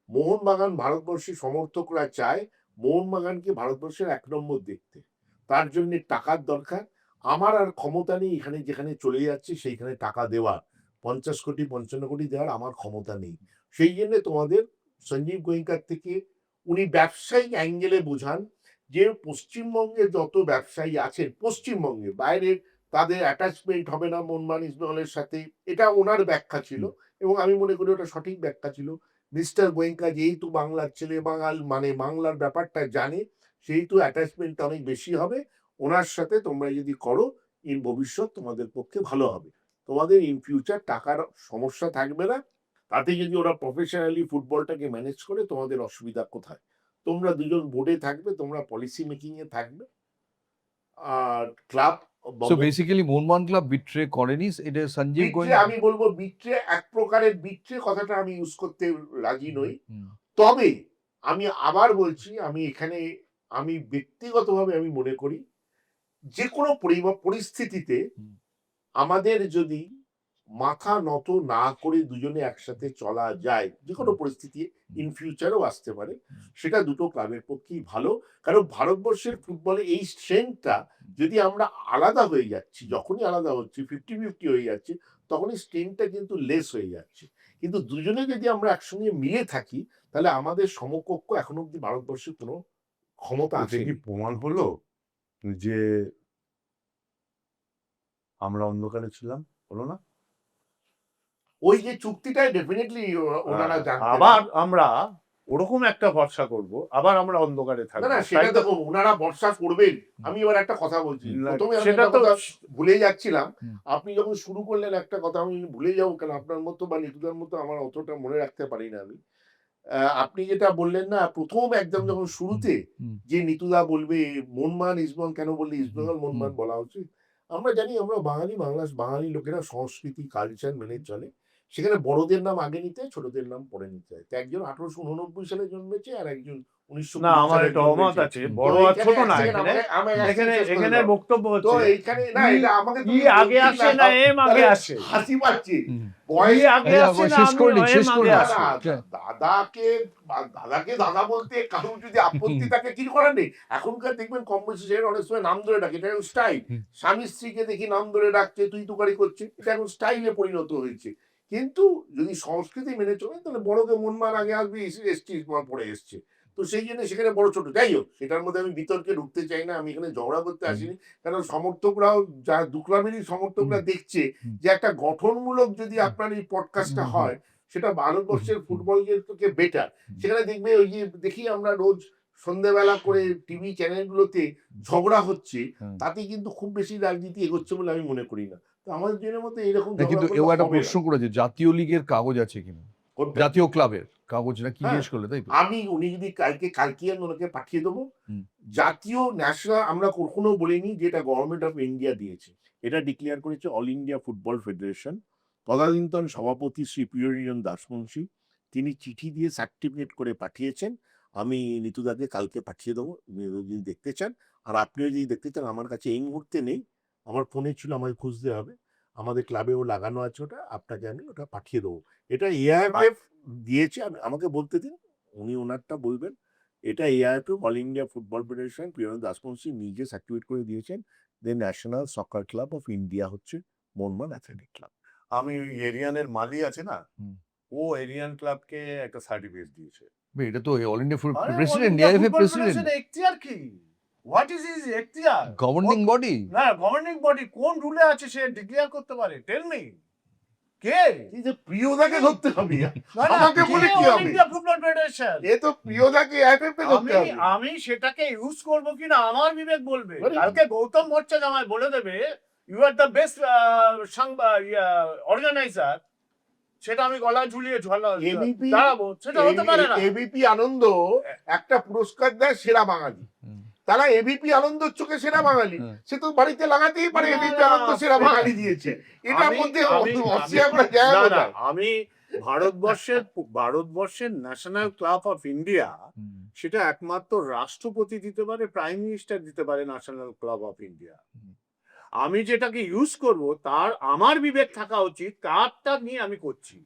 Speaker 2: মোহনবাগান ভারতবর্ষের সমর্থকরা চায় মোহনবাগানকে ভারতবর্ষের 1 নম্বর দেখতে, তার জন্য টাকার দরকার। আমার আর ক্ষমতা নেই এখানে যেখানে চলে যাচ্ছে সেইখানে টাকা দেওয়ার, 50 কোটি 55 কোটি দেওয়ার আমার ক্ষমতা নেই। সেই জন্য তোমাদের সঞ্জীব গোয়েঙ্কার থেকে উনি ব্যবসায়িক অ্যাঙ্গেলে বোঝান যে পশ্চিমবঙ্গে যত ব্যবসায়ী আছেন, পশ্চিমবঙ্গে বাইরে তাদের অ্যাটাচমেন্ট হবে না মোহনবাগান ইস্টবেঙ্গলের সাথে, এটা ওনার ব্যাখ্যা ছিল এবং আমি মনে করি ওটা সঠিক ব্যাখ্যা ছিল। মিস্টার গোয়েঙ্কা যেহেতু বাংলার ছেলে, বাঙাল মানে বাংলার ব্যাপারটা জানে, সেহেতু অ্যাটাচমেন্টটা অনেক বেশি হবে ওনার সাথে। তোমরা যদি করো ইন ভবিষ্যৎ তোমাদের পক্ষে ভালো হবে, তোমাদের ইন ফিউচার টাকার সমস্যা থাকবে না। তাতে যদি ওরা প্রফেশনালি ফুটবলটাকে ম্যানেজ করে, তোমাদের অসুবিধা কোথায়? তোমরা দুজন বোর্ডে থাকবে, তোমরা পলিসি মেকিং এ থাকবে, আর club
Speaker 1: so basically Mohun Bagan club betray করেনি, এটা সঞ্জীব
Speaker 2: বিট্রে,
Speaker 1: গোয়েঙ্কা।
Speaker 2: আমি বলবো বিট্রে এক প্রকারের, বিট্রে কথাটা আমি ইউজ করতে রাজি নই। তবে আমি আবার বলছি, আমি এখানে আমি ব্যক্তিগতভাবে আমি মনে করি যে কোনো পরিস্থিতিতে আমাদের যদি মাথা নত না করে দুজনে একসাথে চলা যায়, যে কোনো পরিস্থিতি ইন ফিউচারও আসতে পারে, সেটা দুটো ক্লাবের পক্ষেই ভালো। কারণ ভারতবর্ষের ফুটবলে এই স্ট্রেংথটা, যদি আমরা আলাদা হয়ে যাচ্ছি, যখনই আলাদা হচ্ছে 50-50 হয়ে যাচ্ছে, তখনই স্ট্রেংথটা কিন্তু লেস হয়ে যাচ্ছে। কিন্তু দুজনে যদি আমরা একসঙ্গে মিলে থাকি, তাহলে আমাদের সমকক্ষ এখন অব্দি ভারতবর্ষের কোনো ক্ষমতা
Speaker 3: এটা
Speaker 2: আছে
Speaker 3: কি প্রমাণ হলো যে আমরা অন্ধকারে ছিলাম? হলো না?
Speaker 2: ওই যে চুক্তিটাই ডেফিনেটলি ওনারা জানতেন।
Speaker 3: আবার আমরা ওরকম একটা ভরসা করব, আবার আমরা অন্ধকারে
Speaker 2: না
Speaker 3: থাকবো,
Speaker 2: না,
Speaker 3: তাই
Speaker 2: সেটা
Speaker 3: তো?
Speaker 2: দেখুন ওনারা ভরসা করবেন। আমি এবার একটা কথা বলছি,
Speaker 3: না,
Speaker 2: প্রথমে আমি
Speaker 3: সেটা
Speaker 2: একটা
Speaker 3: তো
Speaker 2: কথা ভুলে যাচ্ছিলাম। আপনি যখন শুরু করলেন একটা কথা আমি ভুলে যাবো কেন, আপনার মতো বা নিতুদার মতো আমার অতটা মনে রাখতে পারি না আমি। আপনি যেটা বললেন না প্রথম একদম যখন শুরুতে, যে নিতুদা বলবে মোহনবাগান ইস্টবেঙ্গল কেন বললে ইস্টবেঙ্গল মোহনবাগান বলা উচিত। আমরা জানি আমরা বাঙালি, বাঙালি লোকেরা সংস্কৃতি কালচার মেনে চলে, সেখানে বড়দের নাম আগে নিতে হয়, ছোটদের নাম পরে নিতে হয়। তো একজন 1889 সালে জন্মেছে আর একজন 1920
Speaker 3: না, আমার
Speaker 2: সালে
Speaker 3: একটা অমত
Speaker 2: জন্মেছে।
Speaker 3: আছে,
Speaker 2: তো
Speaker 3: বড় আর
Speaker 2: এইখানে
Speaker 3: ছোট
Speaker 2: এক
Speaker 3: না,
Speaker 2: সেকেন্ড
Speaker 3: এখানে এখানে
Speaker 2: শেষ করে
Speaker 3: এখানে
Speaker 2: দাও।
Speaker 3: বক্তব্য
Speaker 2: তো
Speaker 3: হচ্ছে
Speaker 2: এইখানে না, এটা আমাকে
Speaker 3: ই আগে আসে না এম আগে আসে,
Speaker 2: হাসি পাচ্ছে।
Speaker 3: ই
Speaker 2: বয়স
Speaker 3: আগে আসে না
Speaker 1: শেষ করে নিক, শেষ
Speaker 3: এম
Speaker 1: করে
Speaker 3: আগে
Speaker 1: নিক।
Speaker 3: আসে।
Speaker 2: দাদাকে দাদা বলতে কারোর যদি আপত্তি থাকে কি করার নেই। এখনকার দেখবেন কম্পোজিশন অনেক সময় নাম ধরে ডাকে, এটা এখন স্টাইল। স্বামী স্ত্রীকে দেখি নাম ধরে ডাকছে, তুই তুকারি করছে, এটা এখন স্টাইলে পরিণত হয়েছে। কিন্তু যদি সংস্কৃতি মেনে চলে তাহলে বড়কে মনমান আগে আসবে, এসছি পরে এসছে। তো সেই জন্য সেখানে বড় ছোট যাই হোক, সেটার মধ্যে আমি বিতর্কে ঢুকতে চাই না, আমি এখানে ঝগড়া করতে আসিনি। কারণ সমর্থকরাও, যারা দু ক্লাবেরই সমর্থকরা দেখছে যে একটা গঠনমূলক যদি আপনার এই পডকাস্টটা হয়, সেটা ভারতবর্ষের ফুটবল থেকে বেটার। সেখানে দেখবে ওই যে দেখি আমরা রোজ সন্ধ্যেবেলা করে টিভি চ্যানেলগুলোতে ঝগড়া হচ্ছে,
Speaker 1: হুম।
Speaker 2: তাতে কিন্তু খুব বেশি রাজনীতি এগোচ্ছে বলে আমি মনে করি না। তো আমাদের জনের মধ্যে এরকম
Speaker 1: না, কিন্তু
Speaker 2: ঝগড়া
Speaker 1: এও
Speaker 2: করলে
Speaker 1: একটা
Speaker 2: হবে না।
Speaker 1: প্রশ্ন করেছে, জাতীয় লিগের কাগজ আছে কিনা,
Speaker 2: কোনটা?
Speaker 1: জাতীয় ক্লাবের কাগজ না কি
Speaker 2: হ্যাঁ।
Speaker 1: জিজ্ঞেস করলে, তাই তো?
Speaker 2: উনি যদি কালকে আমি ওনাকে পাঠিয়ে দেবো।
Speaker 1: হুম।
Speaker 2: জাতীয় ন্যাশনাল আমরা কখনো বলিনি যে এটা গভর্নমেন্ট অফ ইন্ডিয়া দিয়েছে, এটা ডিক্লেয়ার করেছে অল ইন্ডিয়া ফুটবল ফেডারেশন। তদানীন্তন সভাপতি শ্রী প্রিয়রঞ্জন দাসমুন্সী তিনি চিঠি দিয়ে সার্টিফিকেট করে পাঠিয়েছেন। আমি নিতুদাকে কালকে পাঠিয়ে দেবো যদি দেখতে চান। আর আপনিও যদি দেখতে চান, আমার কাছে এই মুহূর্তে নেই, আমার ফোনে ছিল, আমাকে খুঁজতে হবে। আমাদের ক্লাবেও লাগানো আছে ওটা, আপনাকে আমি ওটা পাঠিয়ে দেবো। এটা এআইএফএফ দিয়েছে, আমাকে বলতে দিন, উনি ওনারটা বলবেন। এটা AIFF all India football federation Priyaranjan Dasmunshi নিজে সার্টিফিকেট করে দিয়েছেন। Then national soccer club of India হচ্ছে মোহনবাগান অ্যাথলেটিক ক্লাব।
Speaker 3: আমি ওই এরিয়ানের মালি আছে না,
Speaker 1: হুম।
Speaker 3: ও এরিয়ান ক্লাবকে একটা সার্টিফিকেট দিয়েছে।
Speaker 1: বে, এটা তো অল ইন্ডিয়া
Speaker 3: আরে
Speaker 1: president,
Speaker 3: all India
Speaker 1: AIFA
Speaker 3: football
Speaker 1: president,
Speaker 3: federation এখতিয়ার কি? What is his এখতিয়ার?
Speaker 1: Governing body.
Speaker 3: না, গভর্নিং বডি কোন রুলে আছে সে ডিক্লেয়ার করতে পারে? Tell me. কে?
Speaker 2: এই যে প্রিয়দাকে ধরতে হবে,
Speaker 3: না, না,
Speaker 2: আমাকে বলে কি
Speaker 3: কে
Speaker 2: হবে?
Speaker 3: All India football federation?
Speaker 2: এ তো প্রিয়দাকে এআইএফএফ কে ধরতে হবে।
Speaker 3: আমি সেটাকে ইউজ করব কিনা আমার বিবেক বলবে।
Speaker 2: আরে।
Speaker 3: কালকে গৌতম ভট্টাচার্য আমায় বলে দেবে you are the best organiser, সেটা আমি গলা ঝুলিয়ে
Speaker 2: এবিপি
Speaker 3: দাঁড়াবো, সেটা হতে পারে না।
Speaker 2: এবিপি আনন্দ একটা পুরস্কার দেয় সেরা বাঙালি। তারা এবিপি আনন্দর চোখে সেরা বাঙালি,
Speaker 1: হুম।
Speaker 2: সে তো বাড়িতে লাগাতেই পারে।
Speaker 3: না,
Speaker 2: এবিপি
Speaker 3: না,
Speaker 2: আনন্দ সেরা
Speaker 3: না।
Speaker 2: বাঙালি দিয়েছে, এটার
Speaker 3: আমি-
Speaker 2: মধ্যে
Speaker 3: আমি-
Speaker 2: অস্বীকার
Speaker 3: আমি-
Speaker 2: করার জায়গা
Speaker 3: না, না,
Speaker 2: কোথায়?
Speaker 3: আমি ভারতবর্ষের ন্যাশনাল ক্লাব অফ ইন্ডিয়া, সেটা একমাত্র রাষ্ট্রপতি দিতে পারে, প্রাইম মিনিস্টার দিতে পারে ন্যাশনাল ক্লাব অফ ইন্ডিয়া। আমি যেটাকে ইউজ করব তার আমার বিবেক থাকা উচিত, তারটা নিয়ে আমি করছি।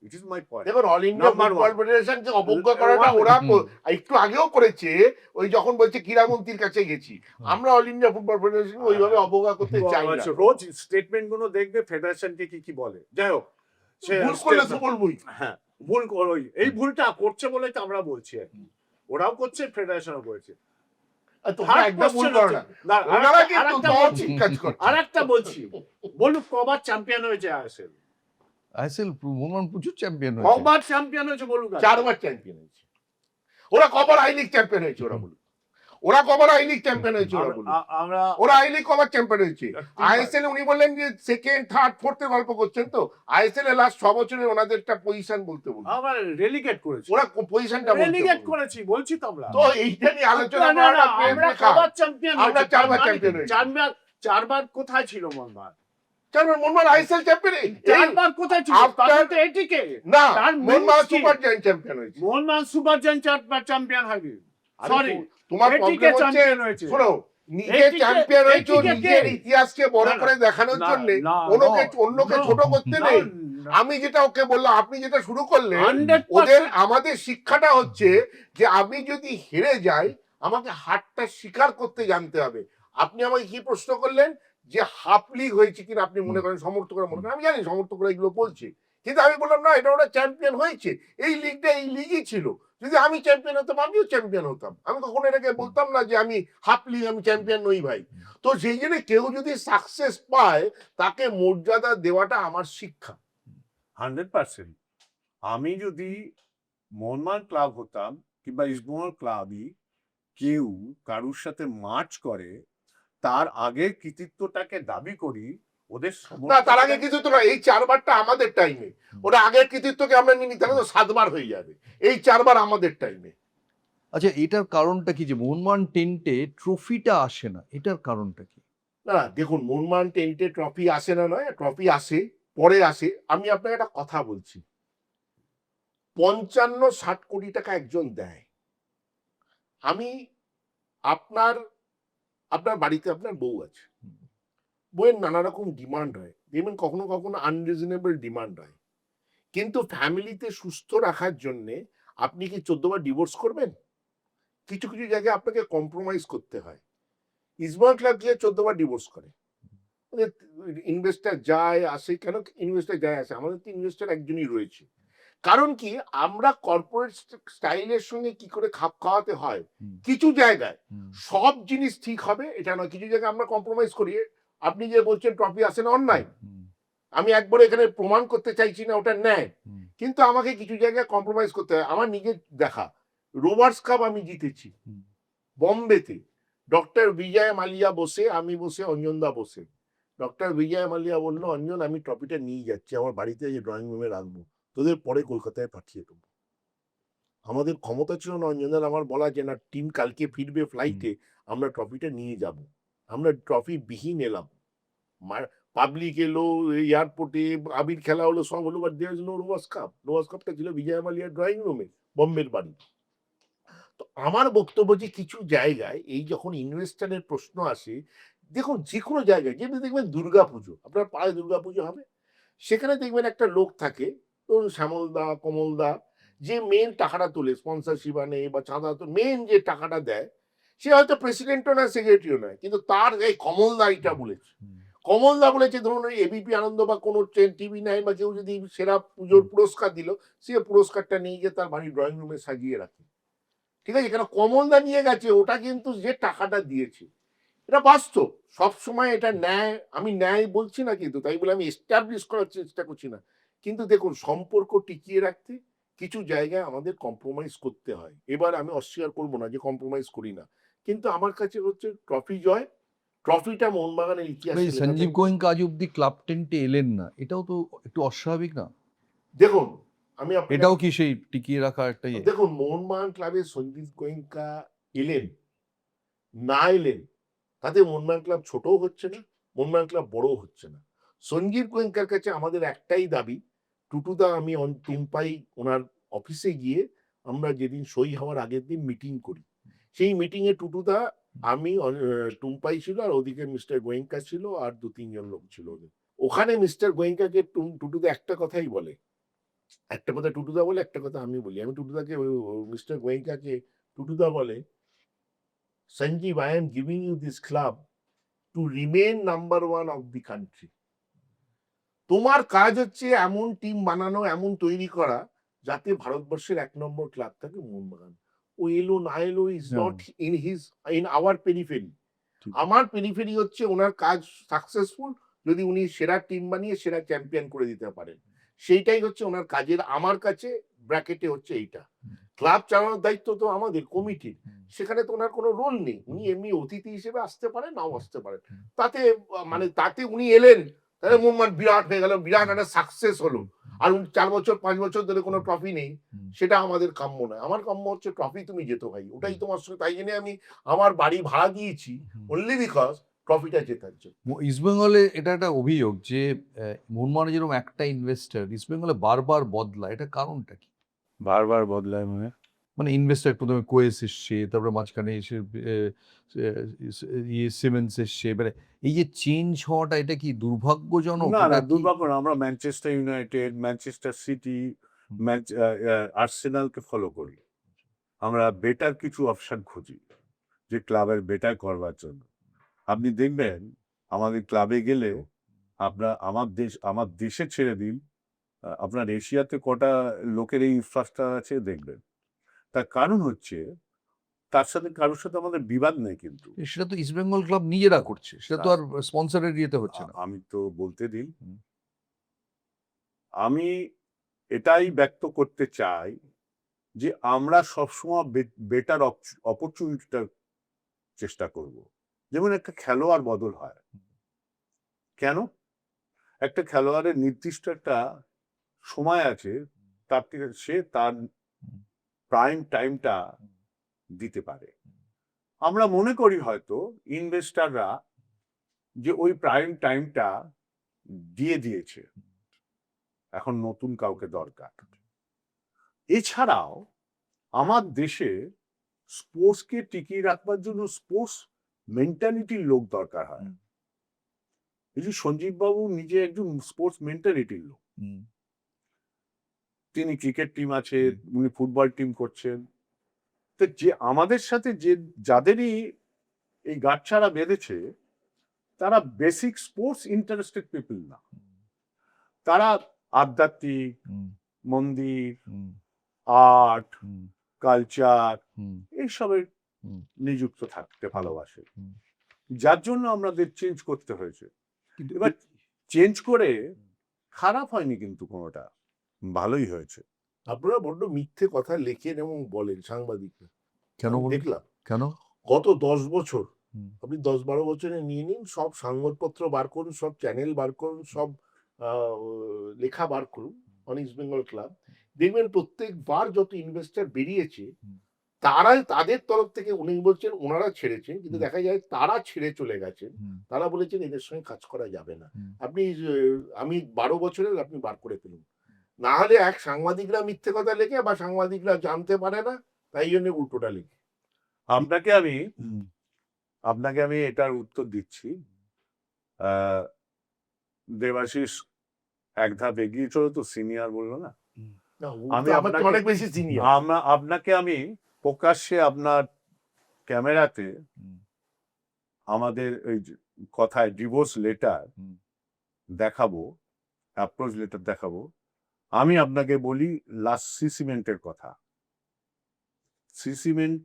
Speaker 3: It is my point.
Speaker 2: দেখুন, all India
Speaker 3: Number
Speaker 2: football
Speaker 3: one.
Speaker 2: ফেডারেশনকে অবজ্ঞা করাটা ওরা
Speaker 1: হুম।
Speaker 2: একটু আগেও করেছে, ওই যখন বলছে ক্রীড়ামন্ত্রীর কাছে গেছি। আমরা অল ইন্ডিয়া ফুটবল ফেডারেশন ওইভাবে অবজ্ঞা করতে চাই না।
Speaker 3: রোজ স্টেটমেন্ট গুলো দেখবে ফেডারেশনকে কি কি বলে। যাই হোক, সে
Speaker 2: ভুল করলে তো
Speaker 3: statement-
Speaker 2: বলবই।
Speaker 3: হ্যাঁ, ভুল ওই এই ভুলটা করছে বলে তো আমরা বলছি আর কি। ওরাও করছে, ফেডারেশনও করেছে।
Speaker 2: আর তোমরা একদম ভুল করো না। ওনারা কিন্তু দল ঠিক কাজ করছে।
Speaker 3: আরেকটা বলছি, বলুক কবার চ্যাম্পিয়ন হয়েছে আইএসএল?
Speaker 1: আইএসএল মোহনবাগান প্রচুর চ্যাম্পিয়ন হয়েছে।
Speaker 3: কবার চ্যাম্পিয়ন হয়েছে বলুক।
Speaker 2: 4 বার চ্যাম্পিয়ন হয়েছে। ওরা কবার আই লিগ চ্যাম্পিয়ন হয়েছে ওরা বলুক। ওরা কবার আই লিগ চ্যাম্পিয়ন হয়েছে ওরা বলুক।
Speaker 3: আমরা
Speaker 2: ওরা আই লিগ কবার চ্যাম্পিয়ন হয়েছে? আইএসএল উনি বললেন যে সেকেন্ড থার্ড ফোর্থ এর গল্প করছেন, তো আইএসএল এর লাস্ট 6 বছরে ওনাদেরটা পজিশন বলতে বলুন।
Speaker 3: আমরা রেলিগেট করেছি,
Speaker 2: ওরা পজিশনটা বলতে
Speaker 3: রেলিগেট
Speaker 2: বলুন।
Speaker 3: করেছি বলছি তো আমরা।
Speaker 2: তো এইটা নিয়ে আলোচনা
Speaker 3: না, না,
Speaker 2: করাটা
Speaker 3: না,
Speaker 2: প্রেম
Speaker 3: আমরা
Speaker 2: রেখা।
Speaker 3: কবার চ্যাম্পিয়ন
Speaker 2: আমরা
Speaker 3: হয়েছি?
Speaker 2: 4 বার চ্যাম্পিয়ন হয়েছি।
Speaker 3: চারবার কোথায় ছিল মোহনবাগান?
Speaker 2: 4 বার মোহনবাগান আইএসএল চ্যাম্পিয়ন।
Speaker 3: চারবার কোথায় ছিল?
Speaker 2: After-
Speaker 3: তাহলে তো এটিকে
Speaker 2: না,
Speaker 3: তার
Speaker 2: মোহনবাগান
Speaker 3: means কি?
Speaker 2: সুপার জায়ান্ট চ্যাম্পিয়ন হয়েছে।
Speaker 3: মোহনবাগান সুপার জায়ান্ট চারবার চ্যাম্পিয়ন হয়নি।
Speaker 2: আরে
Speaker 3: সরি,
Speaker 2: তোমার
Speaker 3: এটিকে
Speaker 2: প্রবলেম হচ্ছে,
Speaker 3: চ্যাম্পিয়ন হয়েছে।
Speaker 2: শোনো, নিজে
Speaker 3: এটিকে-
Speaker 2: চ্যাম্পিয়ন হয়েছে
Speaker 3: এটিকে কে?
Speaker 2: নিজের ইতিহাসকে বড়
Speaker 3: না, না,
Speaker 2: করে দেখানোর
Speaker 3: না,
Speaker 2: জন্য,
Speaker 3: না,
Speaker 2: অন্যকে
Speaker 3: no,
Speaker 2: ছোট করতে
Speaker 3: না,
Speaker 2: নেই।
Speaker 3: না,
Speaker 2: আমি যেটা ওকে বললাম, আপনি যেটা শুরু করলেন,
Speaker 3: 100%
Speaker 2: আমাদের শিক্ষাটা হচ্ছে যে আমি যদি হেরে যাই, আমাকে হারটা স্বীকার করতে জানতে হবে। আপনি আমাকে কি প্রশ্ন করলেন যে হাফ লিগ হয়েছে কিনা আপনি মনে করেন, সমর্থকরা মনে করেন, আমি জানি সমর্থকরা এগুলো বলছে, কিন্তু আমি বললাম না, এটা ওরা চ্যাম্পিয়ন হয়েছে, এই লিগটা এই লিগই ছিল। যদি আমি চ্যাম্পিয়ন হতাম, আমিও চ্যাম্পিয়ন হতাম। আমি কখনো এটাকে বলতাম না যে আমি হাফ লিগ, আমি চ্যাম্পিয়ন নই ভাই। তো সেই জন্য কেউ যদি সাকসেস পায়, তাকে মর্যাদা দেওয়াটা আমার শিক্ষা।
Speaker 3: 100%। আমি যদি মোহনবাগান ক্লাব হতাম কিংবা ইস্টবেঙ্গল ক্লাবই, কেউ কারুর সাথে মার্চ করে, তার আগের কৃতিত্বটাকে দাবি করি, ওদের
Speaker 2: না, তার আগে কিছু তো না, এই 4 বারটা আমাদের টাইমে। ওরা আগের কৃতিত্বকে আমরা নিয়ে নিই, তাহলে তো 7 বার হয়ে যাবে। এই 4 বার আমাদের টাইমে।
Speaker 1: আচ্ছা, এটার কারণটা কি যে মোহনবাগান টেন্টে ট্রফিটা আসে না, এটার কারণটা কি?
Speaker 2: না, দেখুন, মোহনবাগান টেন্টে ট্রফি আসে না নয়, ট্রফি আসে, পরে আসে। আমি আপনাকে একটা কথা বলছি, 55-60 কোটি টাকা একজন দেয়। আমি আপনার বাড়িতে আপনার বউ আছে, বউয়ের নানা রকম ডিমান্ড হয়, দেখবেন কখনো কখনো আনরিজনেবল ডিমান্ড হয়, কিন্তু ফ্যামিলিতে সুস্থ রাখার জন্য আপনি কি 14 বার ডিভোর্স করবেন? কিছু কিছু জায়গায় আপনাকে কম্প্রোমাইজ করতে হয়। ইস্টবেঙ্গল ক্লাব গিয়ে 14 বার ডিভোর্স করে। ইনভেস্টার যায় আসে, কেন ইনভেস্টার যায় আসে? আমাদের তো ইনভেস্টার একজনই রয়েছে। কারণ কি, আমরা কর্পোরেট স্টাইলের সঙ্গে কি করে খাপ খাওয়াতে হয়। কিছু জায়গায় সব জিনিস ঠিক হবে এটা নয়, কিছু জায়গায় আমরা কম্প্রোমাইজ করি। আপনি যে বলছেন ট্রফি আসে না, অন্যায়। আমি একবার এখানে প্রমাণ করতে চাইছি না ওটা ন্যায়,
Speaker 1: হুম।
Speaker 2: কিন্তু আমাকে কিছু জায়গায় কম্প্রোমাইজ করতে হয়। আমার নিজের দেখা রোভার্স কাপ আমি জিতেছি
Speaker 1: হুম।
Speaker 2: বম্বেতে, ডক্টর বিজয় মালিয়া বসে, আমি বসে, অঞ্জনদা বসে। ডক্টর বিজয় মালিয়া বললো, অঞ্জন আমি ট্রফিটা নিয়ে যাচ্ছি, আমার বাড়িতে যে ড্রয়িং রুমে রাখবো, তোদের পরে কলকাতায় পাঠিয়ে দেবো। আমাদের ক্ষমতা ছিল না অঞ্জনদার আমার বলা যে না টিম কালকে ফিরবে ফ্লাইটে, আমরা ট্রফিটা নিয়ে যাব। আমরা ট্রফি বিহীন এলাম, পাবলিক এলো, এয়ারপোর্টে আবির খেলা হলো, সব হলো, but there is no Rovers Cup. Rovers কাপটা ছিল বিজয় মালিয়ার ড্রয়িং রুমে, বম্বের বাড়ি। তো আমার বক্তব্য যে কিছু জায়গায় এই যখন ইনভেস্টারের প্রশ্ন আসে, দেখুন যে কোনো জায়গায় যেমনি দেখবেন দুর্গাপুজো, আপনার পাড়ায় দুর্গাপুজো হবে, সেখানে দেখবেন একটা লোক থাকে, ধরুন শ্যামলদা, কমলদা, যে মেন টাকাটা তোলে, স্পন্সরশিপ আনে বা চাঁদা তো মেন যে টাকাটা দেয়, সে হয়তো প্রেসিডেন্টও নয়, সেক্রেটারিও নয়, কিন্তু তার এই কমলদা এটা বলেছে, কমলদা বলেছে, ধরুন ওই এবিপি আনন্দ বা কোনো টিভি নাইন বা কেউ যদি সেরা পুজোর পুরস্কার দিল, সে পুরস্কারটা নিয়ে গিয়ে তার বাড়ির ড্রয়িং রুমে সাজিয়ে রাখে। ঠিক আছে, কেন কমলদা নিয়ে গেছে, ওটা কিন্তু যে টাকাটা দিয়েছে, এটা বাস্তব। সবসময় এটা ন্যায়, আমি ন্যায় বলছি না, কিন্তু তাই বলে আমি এস্টাবলিশ করার চেষ্টা করছি না, কিন্তু দেখুন সম্পর্ক টিকিয়ে রাখতে কিছু জায়গায় আমাদের কম্প্রোমাইজ করতে হয়। এবার আমি অস্বীকার করব না যে কম্প্রোমাইজ করি না, কিন্তু আমার কাছে হচ্ছে ট্রফি জয়, ট্রফিটা মোহনবাগানের ইতিহাসে
Speaker 1: এই
Speaker 2: লেখা
Speaker 1: সঞ্জীব
Speaker 2: থাকবে।
Speaker 1: গোয়েঙ্কা আজ অব্দি ক্লাব টেন্টে এলেন না, এটাও তো একটু অস্বাভাবিক না?
Speaker 2: দেখুন আমি আপনাকে
Speaker 1: এটাও কি সেই টিকিয়ে রাখা একটা ইয়ে?
Speaker 2: দেখুন মোহনবাগান ক্লাবে সঞ্জীব গোয়েঙ্কা এলেন না এলেন, তাতে মোহনবাগান ক্লাব ছোটও হচ্ছে না, মোহনবাগান ক্লাব বড়ও হচ্ছে না। সঞ্জীব গোয়েঙ্কার কাছে আমাদের একটাই দাবি, টুটুদা আমি টুম্পাই ওনার অফিসে গিয়ে আমরা যেদিন সই হওয়ার আগের দিন মিটিং করি, সেই মিটিংয়ে টুটুদা, আমি, টুম্পাই ছিল, আর ওদিকে মিস্টার গোয়েঙ্কা ছিল, আর 2-3 জন লোক ছিল ওদের। ওখানে মিস্টার গোয়েঙ্কাকে টুটুদা একটা কথাই বলে, একটা কথা টুটুদা বলে, একটা কথা আমি বলি। আমি টুটুদাকে, মিস্টার গোয়েঙ্কাকে টুটুদা বলে, Sanjeev, I am giving you this club to remain number 1 of the country. তোমার কাজ হচ্ছে এমন টিম বানানো, এমন তৈরি করা, যাতে ভারতবর্ষের 1 নম্বর ক্লাব থাকে মোহনবাগান। ও এলো না এলো ইজ
Speaker 1: হ্যাঁ।
Speaker 2: Not in our periphery.
Speaker 1: ঠিক।
Speaker 2: আমার পেরিফেরি হচ্ছে ওনার কাজ সাকসেসফুল, যদি উনি সেরা টিম বানিয়ে সেরা চ্যাম্পিয়ন করে দিতে পারেন, সেইটাই হচ্ছে ওনার কাজের। আমার কাছে ব্র্যাকেটে হচ্ছে এইটা। ক্লাব চালানোর দায়িত্ব তো আমাদের কমিটির, সেখানে তো ওনার কোনো রোল নেই। উনি এমনি অতিথি হিসেবে আসতে পারেন, নাও আসতে পারেন। তাতে মানে তাতে উনি এলেন, তাহলে মোহনবাগান বিরাট হয়ে গেল, বিরাট একটা সাকসেস হলো। আর উনি 4 বছর 5 বছর ধরে কোনো ট্রফি নেই, সেটা আমাদের কাম্য নয়। আমার কাম্য হচ্ছে ট্রফি তুমি যেত ভাই, ওটাই তোমার সঙ্গে। তাই জন্য আমি আমার বাড়ি ভাড়া দিয়েছি, অনলি বিকজ ট্রফিটা জেতার জন্য।
Speaker 1: ইস্ট বেঙ্গলে এটা একটা অভিযোগ যে মোহনবাগানে যেরকম একটা ইনভেস্টার ইস্ট বেঙ্গলে বারবার বদলায়, এটা কারণটা কি?
Speaker 3: বারবার বদলায়
Speaker 1: মানে ইনভেস্টার প্রথমে কোয়েস এসছে, তারপরে মাঝখানে এসে সিমেন্স এসছে, এবারে এই যে চেঞ্জ হওয়াটা, এটা কি দুর্ভাগ্যজনক?
Speaker 3: না না,
Speaker 1: এটা কি?
Speaker 3: দুর্ভাগ্য না। আমরা ম্যানচেস্টার ইউনাইটেড, ম্যানচেস্টার সিটি, আর্সেনালকে ফলো করি। আমরা বেটার কিছু অপশন খুঁজি যে ক্লাবের বেটার করবার জন্য। আপনি দেখবেন আমাদের ক্লাবে গেলে আমার দেশে ছেড়ে দিন, আপনার এশিয়াতে কটা লোকের এই ইনফ্রাস্ট্রাকচার আছে দেখবেন। তার কারণ হচ্ছে তার সাথে কারোর সাথে আমাদের বিবাদ নেই, কিন্তু
Speaker 1: সেটা তো ইস্ট বেঙ্গল ক্লাব নিজেরা করছে, সেটা তো আর স্পন্সরের ইয়েতে হচ্ছে না।
Speaker 3: আমি তো বলতে দিন,
Speaker 1: হুম।
Speaker 3: আমি এটাই ব্যক্ত করতে চাই যে আমরা সবসময় বেটার অপরচুনিটিটা চেষ্টা করব। যেমন একটা খেলোয়াড় বদল হয় কেন, একটা খেলোয়াড়ের নির্দিষ্ট একটা সময় আছে, তার থেকে সে তার প্রাইম টাইমটা দিতে পারে। আমরা মনে করি হয়তো ইনভেস্টাররা যে ওই প্রাইম টাইমটা দিয়ে দিয়েছে, এখন নতুন কাউকে দরকার। এছাড়াও আমার দেশে স্পোর্টসকে টিকিয়ে রাখবার জন্য স্পোর্টস মেন্টালিটির লোক দরকার হয়। এই যে সঞ্জীব বাবু নিজে একজন স্পোর্টস মেন্টালিটির লোক, তিনি ক্রিকেট টিম আছে, উনি ফুটবল টিম করছেন। তো যে আমাদের সাথে যে যাদেরই এই গাঁটছড়া বেঁধেছে, তারা বেসিক স্পোর্টস ইন্টারেস্টেড পিপল না, তারা আধ্যাত্মিক, মন্দির, আর্ট, কালচার এইসবে নিযুক্ত থাকতে ভালোবাসে, যার জন্য আমাদের চেঞ্জ করতে হয়েছে। এবার চেঞ্জ করে খারাপ হয়নি কিন্তু কোনোটা, ভালোই হয়েছে।
Speaker 2: আপনারা বড্ড মিথ্যে কথা লেখেন এবং বলেন সাংবাদিকরা।
Speaker 1: কেন
Speaker 2: আমি
Speaker 1: বলুন?
Speaker 2: দেখলাম
Speaker 1: কেন?
Speaker 2: গত 10 বছর,
Speaker 1: হুম।
Speaker 2: আপনি 10-12 বছরে নিয়ে নিন, সব সংবাদপত্র বার করুন, সব চ্যানেল বার করুন, সব লেখা বার করুন অন ইস্ট বেঙ্গল ক্লাব, দেখবেন প্রত্যেকবার যত ইনভেস্টর বেরিয়েছে
Speaker 1: হুম।
Speaker 2: তাদের তরফ থেকে উনি বলছেন ওনারা ছেড়েছেন, কিন্তু
Speaker 1: হুম।
Speaker 2: দেখা যায় তারা ছেড়ে চলে গেছেন।
Speaker 1: হুম।
Speaker 2: তারা বলেছেন এদের সঙ্গে কাজ করা যাবে না।
Speaker 1: হুম।
Speaker 2: আপনি আমি 12 বছরের আপনি বার করে ফেলুন। না হলে এক সাংবাদিকরা মিথ্যে কথা লেখে বা সাংবাদিকরা জানতে পারে না, তাই জন্য উল্টোটা লেখে।
Speaker 3: আপনাকে আমি
Speaker 1: হুম।
Speaker 3: এটার উত্তর দিচ্ছি। দেবাশিস এক ধাপ এগিয়ে চলো তো, সিনিয়র বললো না।
Speaker 2: না, ও
Speaker 3: আমি
Speaker 2: তো আমার থেকে
Speaker 3: আপনাকে-
Speaker 2: অনেক বেশি সিনিয়র।
Speaker 3: আপনাকে আমি প্রকাশ্যে আপনার ক্যামেরাতে
Speaker 1: হুম।
Speaker 3: আমাদের ওই যে কথায় ডিভোর্স লেটার
Speaker 1: হুম।
Speaker 3: দেখাবো, অ্যাপ্রোচ লেটার দেখাবো। আমি আপনাকে বলি লাস্সি সিমেন্টের কথা। সি সিমেন্ট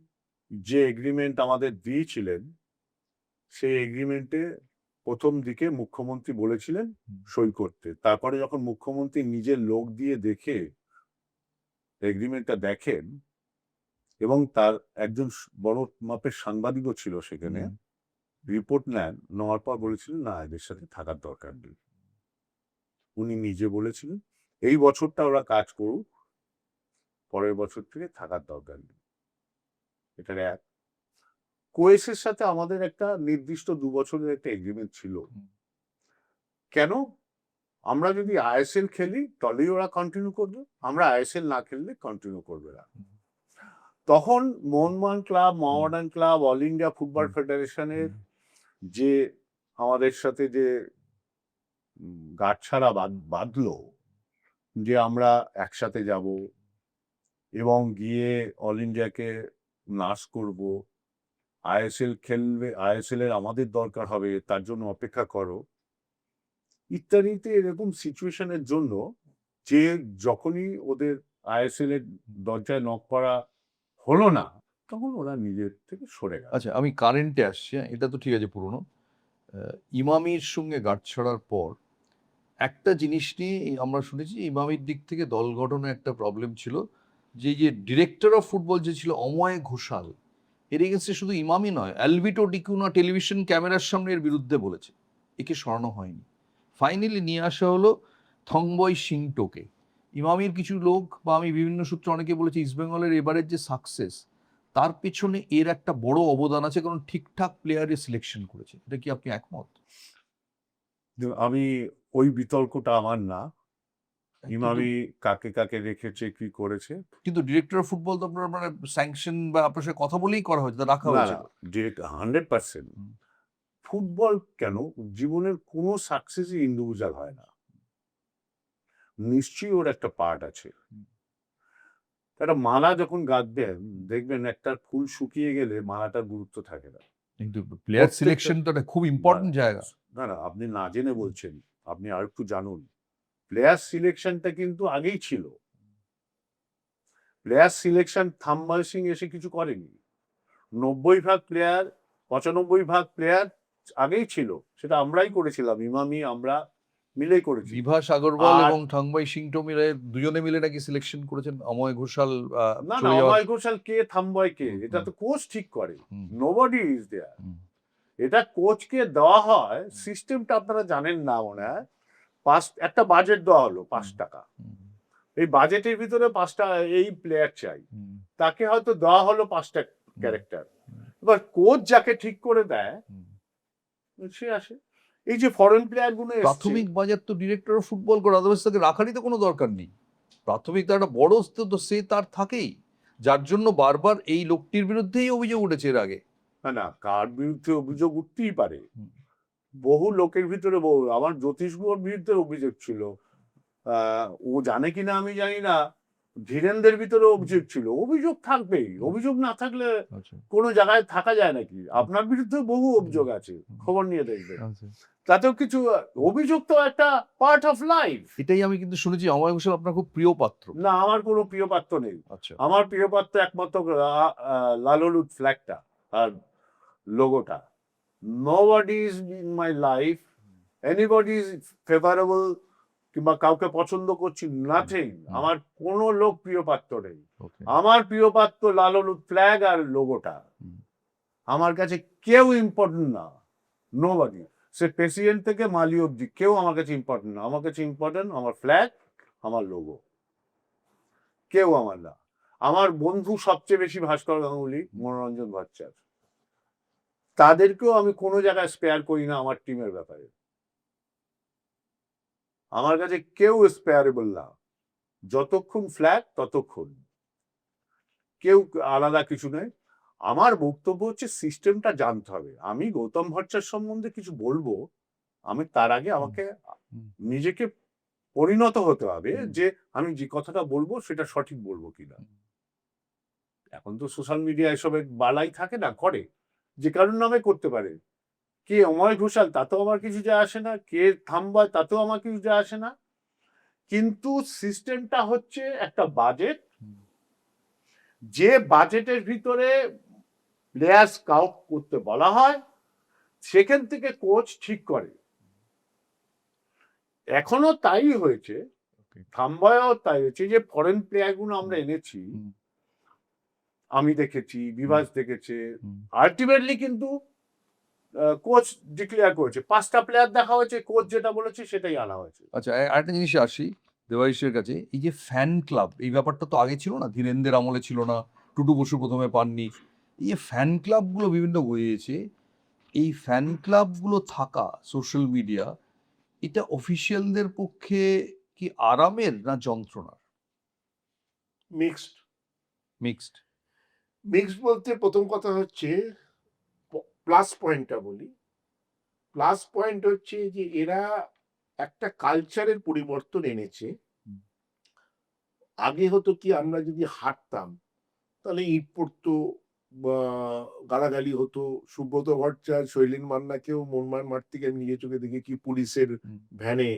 Speaker 3: যে এগ্রিমেন্ট আমাদের দিয়েছিলেন, সেই এগ্রিমেন্টে প্রথম দিকে মুখ্যমন্ত্রী বলেছিলেন সই করতে। তারপরে যখন মুখ্যমন্ত্রী নিজের লোক দিয়ে দেখে এগ্রিমেন্টটা দেখেন, এবং তার একজন বড় মাপের সাংবাদিকও ছিল সেখানে,
Speaker 1: হুম।
Speaker 3: রিপোর্ট নেওয়ার পর বলেছিলেন না, এদের সাথে থাকার দরকার নেই। উনি নিজে বলেছিলেন এই বছরটা ওরা কাজ করুক, পরের বছর থেকে থাকার দরকার নেই। এটার এক। কোয়েসের সাথে আমাদের একটা নির্দিষ্ট 2 বছরের একটা এগ্রিমেন্ট ছিল। কেন? আমরা যদি আইএসএল খেলি তাহলেই ওরা কন্টিনিউ করবে, আমরা আইএসএল না খেললে কন্টিনিউ করবে না। তখন Mohun Bagan club, Mohammedan club, all India football ফেডারেশনের যে আমাদের সাথে যে গাঁটছড়া বাঁধলো, যে আমরা একসাথে যাব এবং গিয়ে অল ইন্ডিয়াকে নাশ করব, আইএসএল খেলবে, আইএসএল এর আমাদের দরকার হবে, তার জন্য অপেক্ষা করো ইত্যাদিতে, এরকম সিচুয়েশনের জন্য যে যখনই ওদের আইএসএল এর দরজায় নক করা হলো না, তখন ওরা নিজের থেকে সরে গেল।
Speaker 1: আচ্ছা, আমি কারেন্টে আসছি। এটা তো ঠিক আছে পুরনো। ইমামির সঙ্গে গাঁটছড়ার পর একটা জিনিস নিয়ে আমরা শুনেছি, ইমামির দিক থেকে দল গঠনে একটা প্রবলেম ছিল, যে ডিরেক্টর অফ ফুটবল যে ছিল অময় ঘোষাল, এর এগেন্সে শুধু ইমামি নয়, অ্যালভিটো ডিকুনা টেলিভিশন ক্যামেরার সামনে এর বিরুদ্ধে বলেছে, একে সরানো হয়নি। ফাইনালি নিয়ে আসা হলো থংবই সিংটোকে। ইমামির কিছু লোক বা আমি বিভিন্ন সূত্রে অনেকে বলেছি ইস্টবেঙ্গলের এবারের যে সাকসেস, তার পেছনে এর একটা বড় অবদান আছে, কারণ ঠিকঠাক প্লেয়ারের সিলেকশন করেছে। এটা কি আপনি একমত?
Speaker 3: আমি ওই বিতর্কটা আমার না, ইমামি কাকে কাকে রেখেছে, কি করেছে।
Speaker 1: কিন্তু ডিরেক্টর অফ ফুটবল তো আপনার মানে স্যাংশন বা আপনার সাথে কথা বলেই করা হয়েছে, রাখা
Speaker 3: না
Speaker 1: হয়েছে।
Speaker 3: না, ডিরেক্ট 100%। ফুটবল কেন, জীবনের কোনো সাকসেসই ইন্ডিভিজুয়াল হয় না, নিশ্চয়ই ওর একটা পার্ট আছে। একটা মালা যখন গাঁথবেন, দেখবেন একটা ফুল শুকিয়ে গেলে মালাটার গুরুত্ব থাকে না।
Speaker 1: কিন্তু প্লেয়ার
Speaker 3: প্রত্যেকটা-
Speaker 1: সিলেকশন তো একটা খুব ইম্পর্টেন্ট জায়গা।
Speaker 3: না না, আপনি না জেনে বলছেন, আপনি আর একটু জানুন। প্লেয়ার সিলেকশনটা কিন্তু আগেই ছিল। প্লেয়ার সিলেকশন থাম্বাল সিং এসে কিছু করেনি। 90% প্লেয়ার, 95% প্লেয়ার আগেই ছিল, সেটা আমরাই করেছিলাম, ইমামি আমরা মিলেই করেছি।
Speaker 1: বিভাস আগরওয়াল
Speaker 3: আর-
Speaker 1: এবং থাংবাই সিংটো মিলে দুজনে মিলে নাকি সিলেকশন করেছেন। অময় ঘোষাল
Speaker 3: না না,
Speaker 1: চলে যাওয়ার-
Speaker 3: অময় ঘোষাল কে, থাম্বয় কে,
Speaker 1: হুম,
Speaker 3: এটা তো কোচ ঠিক করে।
Speaker 1: হুম,
Speaker 3: নোবডি ইজ দেয়ার।
Speaker 1: হুম,
Speaker 3: এটা কোচকে দেওয়া হয়, সিস্টেমটা আপনারা জানেন না মনে হয়। একটা বাজেট দেওয়া হলো 5 টাকা,
Speaker 1: হুম,
Speaker 3: এই বাজেটের ভিতরে 5টা এই প্লেয়ার চাই,
Speaker 1: হুম,
Speaker 3: তাকে হয়তো দেওয়া হলো 5টা ক্যারেক্টার। এবার কোচ যাকে ঠিক করে দেয়
Speaker 1: হুম।
Speaker 3: সে আসে। এই যে ফরেন প্লেয়ার গুলো এসছে,
Speaker 1: প্রাথমিক বাজার তো ডিরেক্টর অফ ফুটবল করে, আদারওয়াইজ তাকে রাখারই তো কোনো দরকার নেই। প্রাথমিক তো একটা বড় তো সে তার থাকেই, যার জন্য বারবার এই লোকটির বিরুদ্ধেই অভিযোগ উঠেছে এর আগে।
Speaker 3: না না, কার বিরুদ্ধে অভিযোগ উঠতেই পারে,
Speaker 1: হুম।
Speaker 3: বহু লোকের ভিতরে আমার জ্যোতিষ গুহর বিরুদ্ধে অভিযোগ ছিল, ও জানে কিনা আমি জানি না, ধীরেনদের ভিতরে অভিযোগ ছিল। অভিযোগ থাকবেই, অভিযোগ না থাকলে
Speaker 1: আচ্ছা,
Speaker 3: কোনো জায়গায় থাকা যায় নাকি? আপনার বিরুদ্ধে বহু অভিযোগ আছে, খবর নিয়ে দেখবেন,
Speaker 1: আচ্ছা।
Speaker 3: তাতেও কিছু। অভিযোগ তো একটা পার্ট অফ লাইফ।
Speaker 1: এটাই আমি কিন্তু শুনেছি অময় ঘোষাল আপনার খুব প্রিয় পাত্র।
Speaker 3: না, আমার কোনো প্রিয় পাত্র নেই।
Speaker 1: আচ্ছা,
Speaker 3: আমার প্রিয় পাত্র একমাত্র লাল হলুদ ফ্ল্যাগটা আর লোগোটা। Nobody is in my life. Anybody is favorable কিংবা কাউকে পছন্দ করছি, নাথিং। আমার কোনো লোক প্রিয় পাত্র নেই।
Speaker 1: ওকে
Speaker 3: আমার প্রিয় পাত্র লাল হলুদ ফ্ল্যাগ আর লোগোটা। আমার কাছে কেউ ইম্পর্টেন্ট না, নোবডি। সে প্রেসিডেন্ট থেকে মালি অব্দি কেউ আমার কাছে ইম্পর্টেন্ট না। আমার কাছে ইম্পর্টেন্ট আমার ফ্ল্যাগ, আমার লোগো, কেউ আমার না। আমার বন্ধু সবচেয়ে বেশি ভাস্কর গাঙ্গুলি, মনোরঞ্জন ভট্টাচার্য, তাদেরকেও আমি কোনো জায়গায় স্পেয়ার করি না আমার টিমের ব্যাপারে। আমার কাছে কেউ স্পেয়ারেবল না, যতক্ষণ ফ্ল্যাগ ততক্ষণ, কেউ আলাদা কিছু নেই। আমার বক্তব্য হচ্ছে সিস্টেমটা জানতে হবে। আমি গৌতম ভট্টাচার্য সম্বন্ধে কিছু বলবো, আমি তার আগে আমাকে নিজেকে পরিণত হতে হবে যে আমি যে কথাটা বলবো সেটা সঠিক বলবো কিনা। এখন তো সোশ্যাল মিডিয়া এসবে বালাই থাকে না, করে যে কারোর নামে করতে পারে। কে অময় ঘোষাল তাতেও আমার কিছু যায় আসে না, কে থাম্বা তাতেও আমার কিছু যায় আসে না। কিন্তু সিস্টেমটা হচ্ছে একটা বাজেট, যে বাজেটের ভিতরে প্লেয়ার স্কাউট করতে বলা হয়, সেখান থেকে কোচ ঠিক করে। এখনো তাই হয়েছে, থাম্বায়ও তাই হয়েছে, যে ফরেন প্লেয়ার গুলো আমরা এনেছি, আমি দেখেছি, বিভাস দেখেছে, আলটিমেটলি কিন্তু কোচ ডিক্লেয়ার করেছে। 5টা প্লেয়ার দেখা হয়েছে, কোচ যেটা বলেছে সেটাই আনা হয়েছে।
Speaker 1: আচ্ছা আরেকটা জিনিসে আসি দেবাশিসের কাছে, এই যে ফ্যান ক্লাব, এই ব্যাপারটা তো আগে ছিল না, ধীরেন্দ্রের আমলে ছিল না, টুটু বসু প্রথমে পাননি। এই যে ফ্যান ক্লাবগুলো বিভিন্ন হয়েছে, এই ফ্যান ক্লাবগুলো থাকা সোশ্যাল মিডিয়া, এটা অফিসিয়ালদের পক্ষে কি আরামের না যন্ত্রণার?
Speaker 2: মিক্সড।
Speaker 1: মিক্সড।
Speaker 2: মিক্সড বলতে প্রথম কথা হচ্ছে, প্লাস পয়েন্টটা বলি। প্লাস পয়েন্ট হচ্ছে যে এরা একটা কালচারের পরিবর্তন এনেছে। আগে হতো কি, আমরা যদি হাঁটতাম তাহলে ইট পড়তো, বা গালাগালি হতো। সুব্রত ভট্টাচার্য, শৈলীন মান্নাকেও মনমান মাঠ থেকে আমি নিজের চোখে দেখেছি পুলিশের ভ্যানে,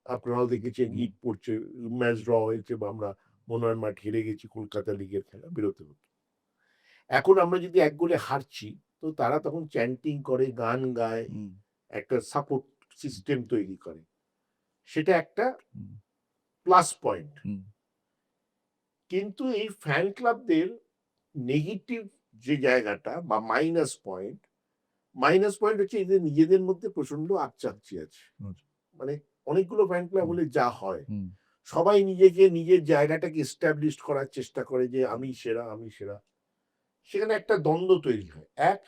Speaker 2: আপনারাও দেখেছেন, ইট পড়ছে, ম্যাচ ড্র হয়েছে বা আমরা মনোনয়ন মাঠ হেরে গেছি, কলকাতা লিগের খেলা বেরোতে হতো। এখন আমরা যদি এক গোলে হারছি তো তারা তখন চ্যান্টিং করে, গান গায়, একটা সাপোর্ট সিস্টেম তৈরি করে। সেটা একটা প্লাস পয়েন্ট। কিন্তু এই ফ্যান ক্লাবদের নেগেটিভ যে জায়গাটা বা মাইনাস পয়েন্ট হচ্ছে এদের নিজেদের মধ্যে প্রচন্ড আকচাকচি আছে। মানে অনেকগুলো ফ্যান ক্লাব হলে যা হয়, সবাই নিজেকে নিজের জায়গাটাকে এস্টাবলিশ করার চেষ্টা করে যে আমি সেরা, আমি সেরা। সেখানে একটা দ্বন্দ্ব তৈরি হয়। এক,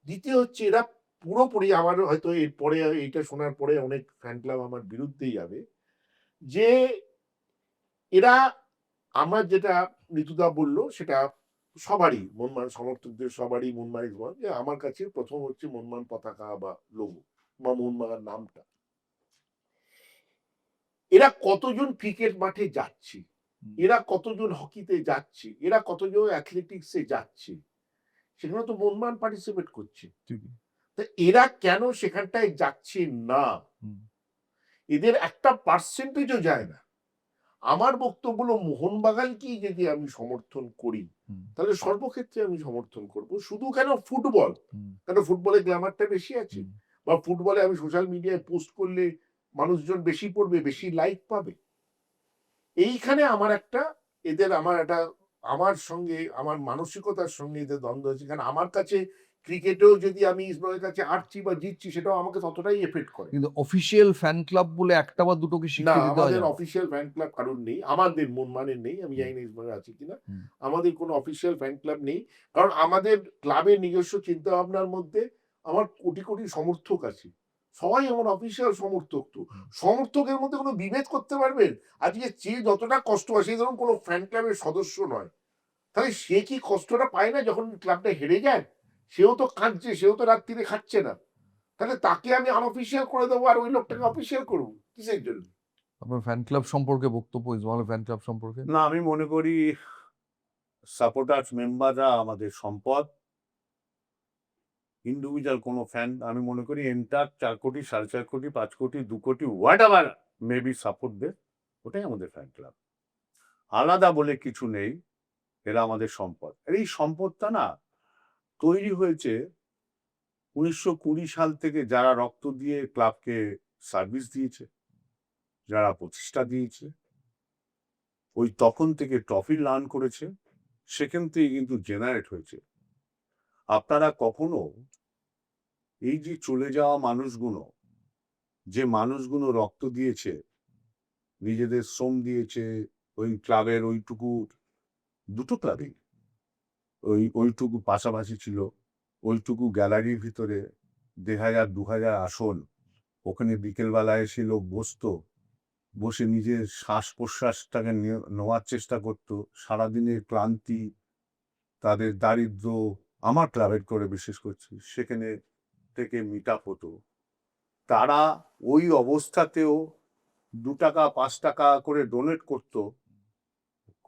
Speaker 2: দ্বিতীয় হচ্ছে এরা পুরোপুরি, আমার হয়তো এরপরে এইটা শোনার পরে অনেক ফ্যান ক্লাব আমার বিরুদ্ধেই যাবে, যে এরা, আমার যেটা ঋতুদা বললো সেটা সবারই, মনমান সমর্থকদের সবারই মনমানি, যে আমার কাছে প্রথম হচ্ছে মনমান পতাকা বা লোগো বা মোহনবাগান নামটা। এরা কতজন ক্রিকেট মাঠে যাচ্ছে, এরা কতজন হকিতে যাচ্ছে, এরা কতজন অ্যাথলেটিক্সে যাচ্ছে, সেখানে তো মনমান পার্টিসিপেট করছে। তা এরা কেন সেখানটায় যাচ্ছে না? এদের একটা পার্সেন্টেজও যায় না। আমার বক্তব্য হলো, মোহনবাগানকেই যদি আমি সমর্থন করি তাহলে সর্বক্ষেত্রে আমি সমর্থন করব। শুধু কেন ফুটবল, কেন ফুটবলে গ্ল্যামারটা বেশি আছে, বা ফুটবলে আমি সোশ্যাল মিডিয়ায় পোস্ট করলে মানুষজন বেশি পড়বে, বেশি লাইক পাবে। এইখানে আমার একটা, এদের আমার সঙ্গে, আমার মানসিকতার সঙ্গে এদের দ্বন্দ্ব আছে। কারণ আমার কাছে ক্রিকেটেও যদি আমি ইসমাইলের কাছে হারছি বা জিতছি, সেটাও আমাকে ততটাই এফেক্ট করে।
Speaker 1: কিন্তু অফিসিয়াল ফ্যান ক্লাব বলে একটা বা দুটোকে
Speaker 2: না,
Speaker 1: স্বীকৃতি দেওয়া
Speaker 2: আমাদের
Speaker 1: যায় না?
Speaker 2: অফিসিয়াল ফ্যান ক্লাব কারণ নেই, আমাদের মনমানের নেই, আমি জানি না ইসমাইলের আছে কিনা। আমাদের কোনো অফিসিয়াল ফ্যান ক্লাব নেই, কারণ আমাদের ক্লাবের নিজস্ব চিন্তা ভাবনার মধ্যে আমার কোটি কোটি সমর্থক আছে, সবাই আমার অফিসিয়াল সমর্থক। তো সমর্থকের মধ্যে কোনো বিভেদ করতে পারবেন? আজকে যে যতটা কষ্ট হয়, সেই ধরুন কোনো ফ্যান ক্লাবের সদস্য নয়, তাহলে সে কি কষ্টটা পায় না যখন ক্লাবটা হেরে যায়? সেও তো কাঁদছে, সেও তো রাত্রিরে খাচ্ছে না। তাহলে তাকে আমি আনঅফিসিয়াল করে দেবো আর ওই লোকটাকে অফিসিয়াল করবো কিসের জন্য?
Speaker 1: আপনার ফ্যান ক্লাব সম্পর্কে বক্তব্য, ইসমাইল ফ্যান ক্লাব সম্পর্কে?
Speaker 3: না, আমি মনে করি সাপোর্টার্স মেম্বাররা আমাদের সম্পদ। ইন্ডিভিজুয়াল কোনো ফ্যান, আমি মনে করি এন্টার 4 কোটি, 4.5 কোটি, 5 কোটি, 2 কোটি, হোয়াট এভার মেবি সাপোর্ট দেয়, ওটাই আমাদের ফ্যান ক্লাব। আলাদা বলে কিছু নেই, এরা আমাদের সম্পদ। আর এই সম্পদটা না তৈরি হয়েছে 1920 সাল থেকে, যারা রক্ত দিয়ে ক্লাবকে সার্ভিস দিয়েছে, যারা প্রতিষ্ঠা দিয়েছে, ওই তখন থেকে ট্রফি লার্ন করেছে, সেখান থেকে কিন্তু জেনারেট হয়েছে। আপনারা কখনো এই যে চলে যাওয়া মানুষগুলো, যে মানুষগুলো রক্ত দিয়েছে, নিজেদের শ্রম দিয়েছে, ওই ক্লাবের ওইটুকু, দুটো ক্লাবেই ওইটুকু পাশাপাশি ছিল, ওইটুকু গ্যালারির ভিতরে 1000-2000 আসন, ওখানে বিকেলবেলা এসে লোক বসতো, বসে নিজের শ্বাস প্রশ্বাসটাকে নেওয়ার চেষ্টা করতো, সারাদিনের ক্লান্তি, তাদের দারিদ্র, আমার ক্লাবের করে বিশেষ করছি, সেখানে থেকে মিট আপ হতো। তারা ওই অবস্থাতেও 2 টাকা 5 টাকা করে ডোনেট করতো,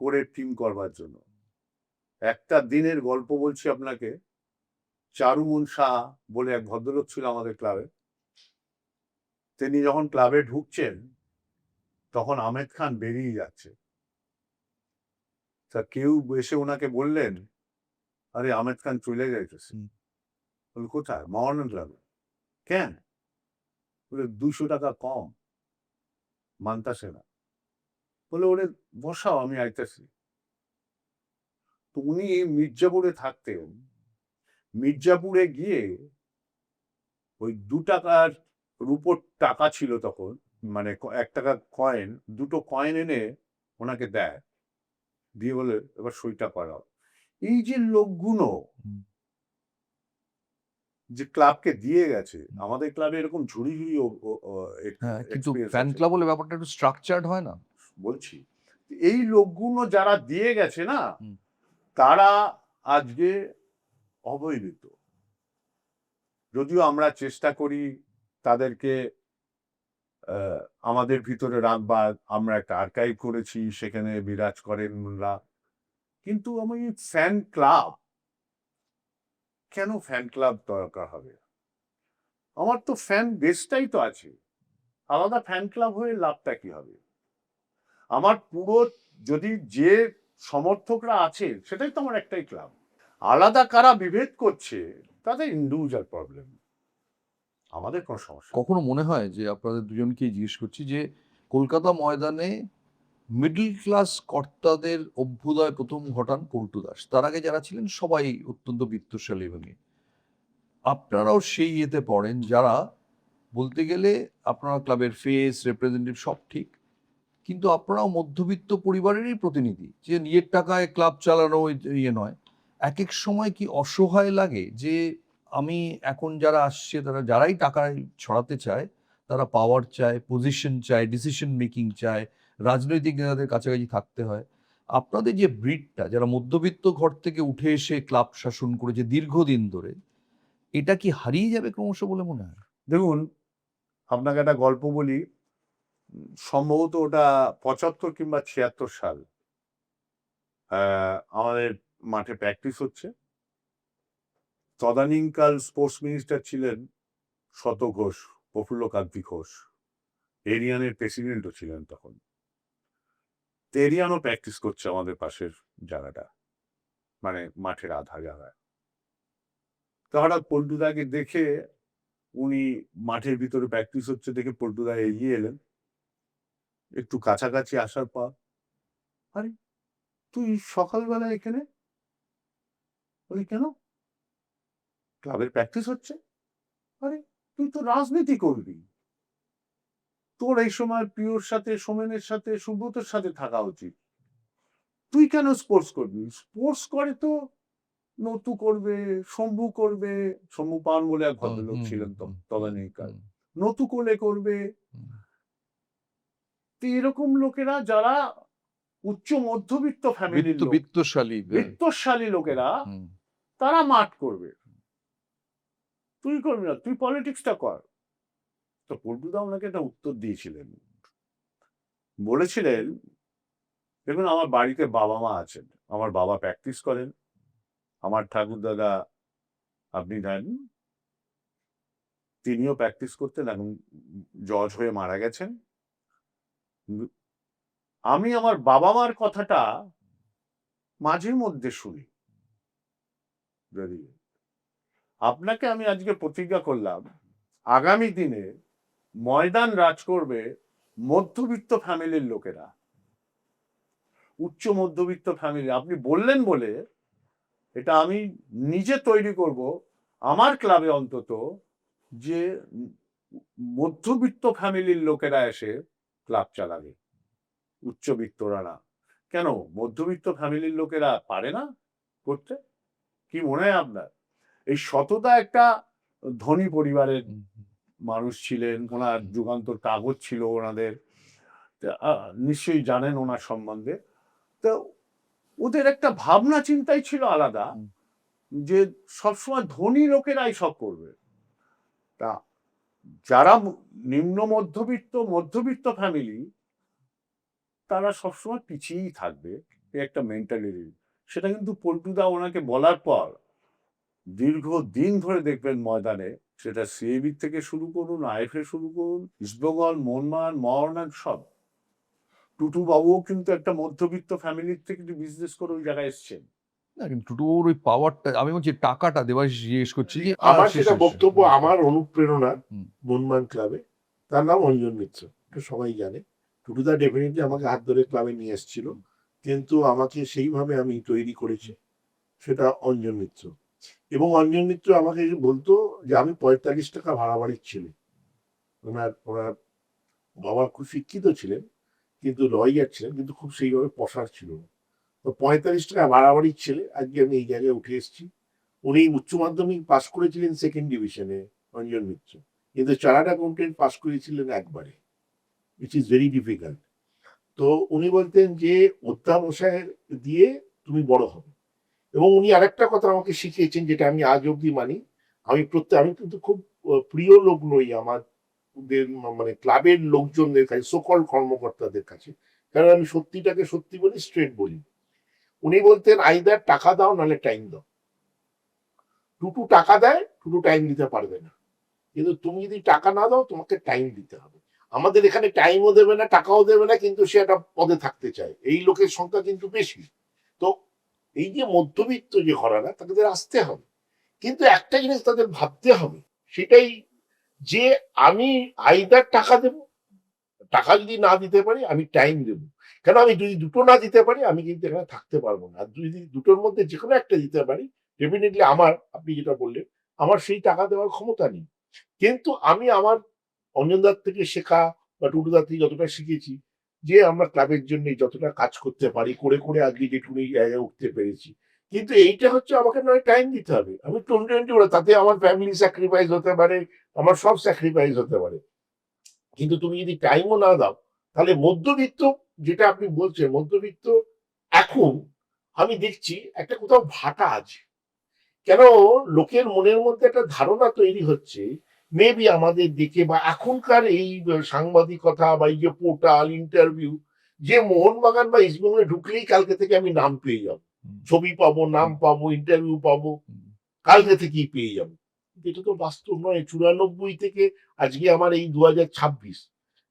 Speaker 3: করে টিম করবার জন্য। একটা দিনের গল্প বলছি আপনাকে। চারুমন শাহ বলে এক ভদ্রলোক ছিল আমাদের ক্লাবে। তিনি যখন ক্লাবে ঢুকছেন, তখন আহমেদ খান বেরিয়ে যাচ্ছে। তা কেউ এসে ওনাকে বললেন, আরে আহমেদ খান চলে যাইতেছে। বলে কোথায়? মহানন্দ ক্লাবে। কেন? বলে 200 টাকা কম, মানতাসে না। বলে ওরে বসাও, আমি আইতেছি। তো উনি মির্জাপুরে থাকতেন। মির্জাপুরে গিয়ে ওই 2 টাকার রুপোর টাকা ছিল তখন, মানে 1 টাকা কয়েন, 2টো কয়েন এনে ওনাকে দেয়, দিয়ে বলে এবার সইটা করাও। এই যে লোকগুলো যে ক্লাবকে দিয়ে গেছে, আমাদের ক্লাবে এরকম ঝুড়ি ঝুড়ি
Speaker 1: হ্যাঁ, কিন্তু
Speaker 3: experience
Speaker 1: ফ্যান
Speaker 3: আছে।
Speaker 1: ক্লাব বলে ব্যাপারটা একটু স্ট্রাকচার্ড হয় না?
Speaker 3: বলছি, এই লোকগুলো যারা দিয়ে গেছে না,
Speaker 1: হুম।
Speaker 3: তারা আজকে অবহেলিত। যদিও আমরা চেষ্টা করি তাদেরকে আমাদের ভিতরে রাখবার, আমরা একটা আর্কাইভ করেছি, সেখানে বিরাজ করেন ওনারা। কিন্তু আমি ফ্যান ক্লাব, কেন ফ্যান ক্লাব দরকার হবে? আমার তো ফ্যান বেসটাই তো আছে, আলাদা ফ্যান ক্লাব হয়ে লাভটা কি হবে? আমার পুরো, যদি যে সমর্থকরা আছে সেটাই তো আমার একটাই ক্লাব। আলাদা কারা বিভেদ করছে, তাদের ইন্ডিভিজুয়াল প্রবলেম, আমাদের কোনো সমস্যা নেই।
Speaker 1: কখনো মনে হয় যে আপনাদের দুজনকেই জিজ্ঞেস করছি যে কলকাতা ময়দানে মিডল ক্লাস কর্তাদের অভ্যুদয় প্রথম ঘটান পল্টু দাস, তার আগে যারা ছিলেন সবাই অত্যন্ত বিত্তশালী ভেঙে, আপনারাও সেই ইয়েতে পড়েন যারা বলতে গেলে আপনারা ক্লাবের ফেস রিপ্রেজেন্টেটিভ সব ঠিক, কিন্তু আপনারাও মধ্যবিত্ত পরিবারেরই প্রতিনিধি, যে নিজের টাকায় ক্লাব চালানো ইয়ে নয়। এক এক সময় কি অসহায় লাগে যে আমি এখন যারা আসছে তারা যারাই টাকায় ছড়াতে চায়, তারা পাওয়ার চায়, পজিশন চায়, ডিসিশন মেকিং চায়, রাজনৈতিক নেতাদের কাছাকাছি থাকতে হয়। আপনাদের যে ব্রিডটা, যারা মধ্যবিত্ত ঘর থেকে উঠে এসে ক্লাব শাসন করেছে দীর্ঘদিন ধরে, এটা কি হারিয়ে যাবে ক্রমশ বলে মনে হয়?
Speaker 3: দেখুন, আপনাকে একটা গল্প বলি। সম্ভবত ওটা 75 কিংবা 76 সাল। আমাদের মাঠে প্র্যাকটিস হচ্ছে। তদানীংকাল স্পোর্টস মিনিস্টার ছিলেন শত ঘোষ, প্রফুল্ল কান্তি ঘোষ। এরিয়ানের প্রেসিডেন্টও ছিলেন তখন। এরিয়ানও প্র্যাকটিস করছে আমাদের পাশের জায়গাটা, মানে মাঠের আধা জায়গায়। তো হঠাৎ পল্টুদাকে দেখে, উনি মাঠের ভিতরে প্র্যাকটিস হচ্ছে দেখে পল্টুদা এগিয়ে এলেন। একটু কাছাকাছি আসার পর, আরে তুই সকালবেলা এখানে? বলি কেন? ক্লাবের প্র্যাকটিস হচ্ছে। আরে তুই তো রাজনীতি করবি, তোর এই সময় প্রিয়র সাথে, সোমেনের সাথে, সুব্রতর সাথে থাকা উচিত। তুই কেন স্পোর্টস করবি? স্পোর্টস করে তো নতু করবে, শম্ভু করবে, শম্ভু পান বলে এক ভদ্রলোক ছিলেন তদানীকাল, নতু কোলে করবে। তো এরকম লোকেরা যারা উচ্চ মধ্যবিত্ত ফ্যামিলির লোক,
Speaker 1: বিত্তশালী
Speaker 3: বিত্তশালী লোকেরা, তারা মাঠ করবে। তুই করবি না, তুই পলিটিক্সটা কর। তো পল্টুদা ওনাকে একটা উত্তর দিয়েছিলেন, বলেছিলেন, দেখুন আমার বাড়িতে বাবা মা আছেন, আমার বাবা প্র্যাকটিস করেন, আমার ঠাকুর দাদা আপনি জানেন তিনিও প্র্যাকটিস করতেন, এখন জজ হয়ে মারা গেছেন। আমি আমার বাবা মার কথাটা মাঝে মধ্যে শুনি। আপনাকে আমি আজকে প্রতিজ্ঞা করলাম, আগামী দিনে ময়দান রাজ করবে মধ্যবিত্ত ফ্যামিলির লোকেরা, উচ্চ মধ্যবিত্ত ফ্যামিলি, আপনি বললেন বলে এটা আমি নিজে তৈরি করব আমার ক্লাবে অন্তত, যে মধ্যবিত্ত ফ্যামিলির লোকেরা এসে ক্লাব চালাবে, উচ্চবিত্তরা না। কেন মধ্যবিত্ত ফ্যামিলির লোকেরা পারে না করতে? কি মনে হয় আপনার? এই শতদা একটা ধনী পরিবারের মানুষ ছিলেন, ওনার যুগান্তর কাগজ ছিল ওনাদের, নিশ্চয়ই জানেন ওনার সম্বন্ধে। তো ওদের একটা ভাবনা চিন্তাই ছিল আলাদা, যে সবসময় ধনী লোকেরাই সব করবে। তা যারা নিম্ন মধ্যবিত্ত ফ্যামিলি, তারা সবসময় পিছিয়েই থাকবে, একটা মেন্টালিটি। সেটা কিন্তু পল্টুদা ওনাকে বলার পর দীর্ঘদিন ধরে দেখবেন ময়দানে, সেটা সিএবি থেকে শুরু করুন, আইএফএ শুরু করুন, ইস্টবেঙ্গল, মোহনবাগান সব, টুটু বাবুও কিন্তু একটা মধ্যবিত্ত ফ্যামিলির থেকে বিজনেস করে ওই জায়গায় এসছেন।
Speaker 1: না কিন্তু টুটুর ওই পাওয়ারটা, আমি বলছি টাকাটা দেবাশিস জিজ্ঞেস করছি যে
Speaker 2: আমার
Speaker 1: শেষ
Speaker 2: সেটা
Speaker 1: শেষ।
Speaker 2: বক্তব্য, আমার অনুপ্রেরণা
Speaker 1: হুম।
Speaker 2: মোহনবাগান ক্লাবে, তার নাম অঞ্জন মিত্র, এটা সবাই জানে। টুটুদা ডেফিনেটলি আমাকে হাত ধরে ক্লাবে নিয়ে এসেছিল, কিন্তু আমাকে সেইভাবে আমি তৈরি করেছি সেটা অঞ্জন মিত্র। এবং অঞ্জন মিত্র আমাকে বলতো যে আমি 45 টাকা ভাড়া বাড়ির ছেলে। ওনার বাবা খুব শিক্ষিত ছিলেন, কিন্তু লয়ার ছিলেন, কিন্তু খুব সেইভাবে পসার ছিল না। তো 45 টাকা ভাড়া বাড়ির ছেলে আজকে আমি এই জায়গায় উঠে এসেছি। উনি উচ্চ মাধ্যমিক পাশ করেছিলেন সেকেন্ড ডিভিশনে, অঞ্জন মিত্র, কিন্তু চার্টার্ড অ্যাকাউন্টেন্ট পাশ করেছিলেন একবারে, উইচ ইজ ভেরি ডিফিকাল্ট। তো উনি বলতেন যে অধ্যাবসায়ের দিয়ে তুমি বড় হবে। এবং উনি আরেকটা কথা আমাকে শিখিয়েছেন, যেটা আমি আজ অব্দি মানি। আমি কিন্তু খুব প্রিয় লোক নই আমাদের, মানে ক্লাবের লোকজনদের কাছে, সকল কর্মকর্তাদের কাছে, কারণ আমি সত্যিটাকে সত্যি বলি, স্ট্রেট বলি। উনি বলতেন আইদার টাকা দাও নাহলে টাইম দাও। টুটু টাকা দেয়, টুটু টাইম দিতে পারবে না, কিন্তু তুমি যদি টাকা না দাও তোমাকে টাইম দিতে হবে। আমাদের এখানে টাইমও দেবে না, টাকাও দেবে না, কিন্তু সে একটা পদে থাকতে চায়, এই লোকের সংখ্যা কিন্তু বেশি। তো এই যে মধ্যবিত্ত যে ঘরানা, তাদের আসতে হবে, কিন্তু একটা জিনিস তাদের ভাবতে হবে, সেটাই যে আমি আইদার টাকা দেব, টাকা যদি না দিতে পারি আমি টাইম দেব। কেন, আমি যদি দুটো না দিতে পারি আমি কিন্তু এখানে থাকতে পারবো না। আর যদি দুটোর মধ্যে যে কোনো একটা দিতে পারি, ডেফিনেটলি আপনি যেটা বললেন, আমার সেই টাকা দেওয়ার ক্ষমতা নেই। কিন্তু আমি আমার অঞ্জনদার থেকে শেখা বা টুটুদার থেকে যতটা শিখেছি, যে আমরা ক্লাবের জন্য যতটা কাজ করতে পারি, করে করে আজকে যেটুকু এই জায়গায় উঠতে পেরেছি। কিন্তু এইটা হচ্ছে আমাকে নয় টাইম দিতে হবে। আমি 20 তাতে আমার ফ্যামিলি স্যাক্রিফাইস হতে পারে, আমার সব স্যাক্রিফাইস হতে পারে, কিন্তু তুমি যদি টাইমও না দাও, তাহলে মধ্যবিত্ত, যেটা আপনি বলছেন মধ্যবিত্ত, এখন আমি দেখছি একটা কোথাও ভাটা আছে। কেন, লোকের মনের মধ্যে একটা ধারণা তৈরি হচ্ছে, মেবি আমাদের দেখে বা এখনকার এই সাংবাদিকতা বা এই যে পোর্টাল ইন্টারভিউ, যে মোহনবাগান বা ইস্টবেঙ্গলে ঢুকলেই কালকে থেকে আমি নাম পেয়ে যাবো, ছবি পাবো, নাম পাবো, ইন্টারভিউ পাবো, কালকে থেকেই পেয়ে যাবো। এটা তো বাস্তব নয়। 94 থেকে আজকে আমার এই 2026,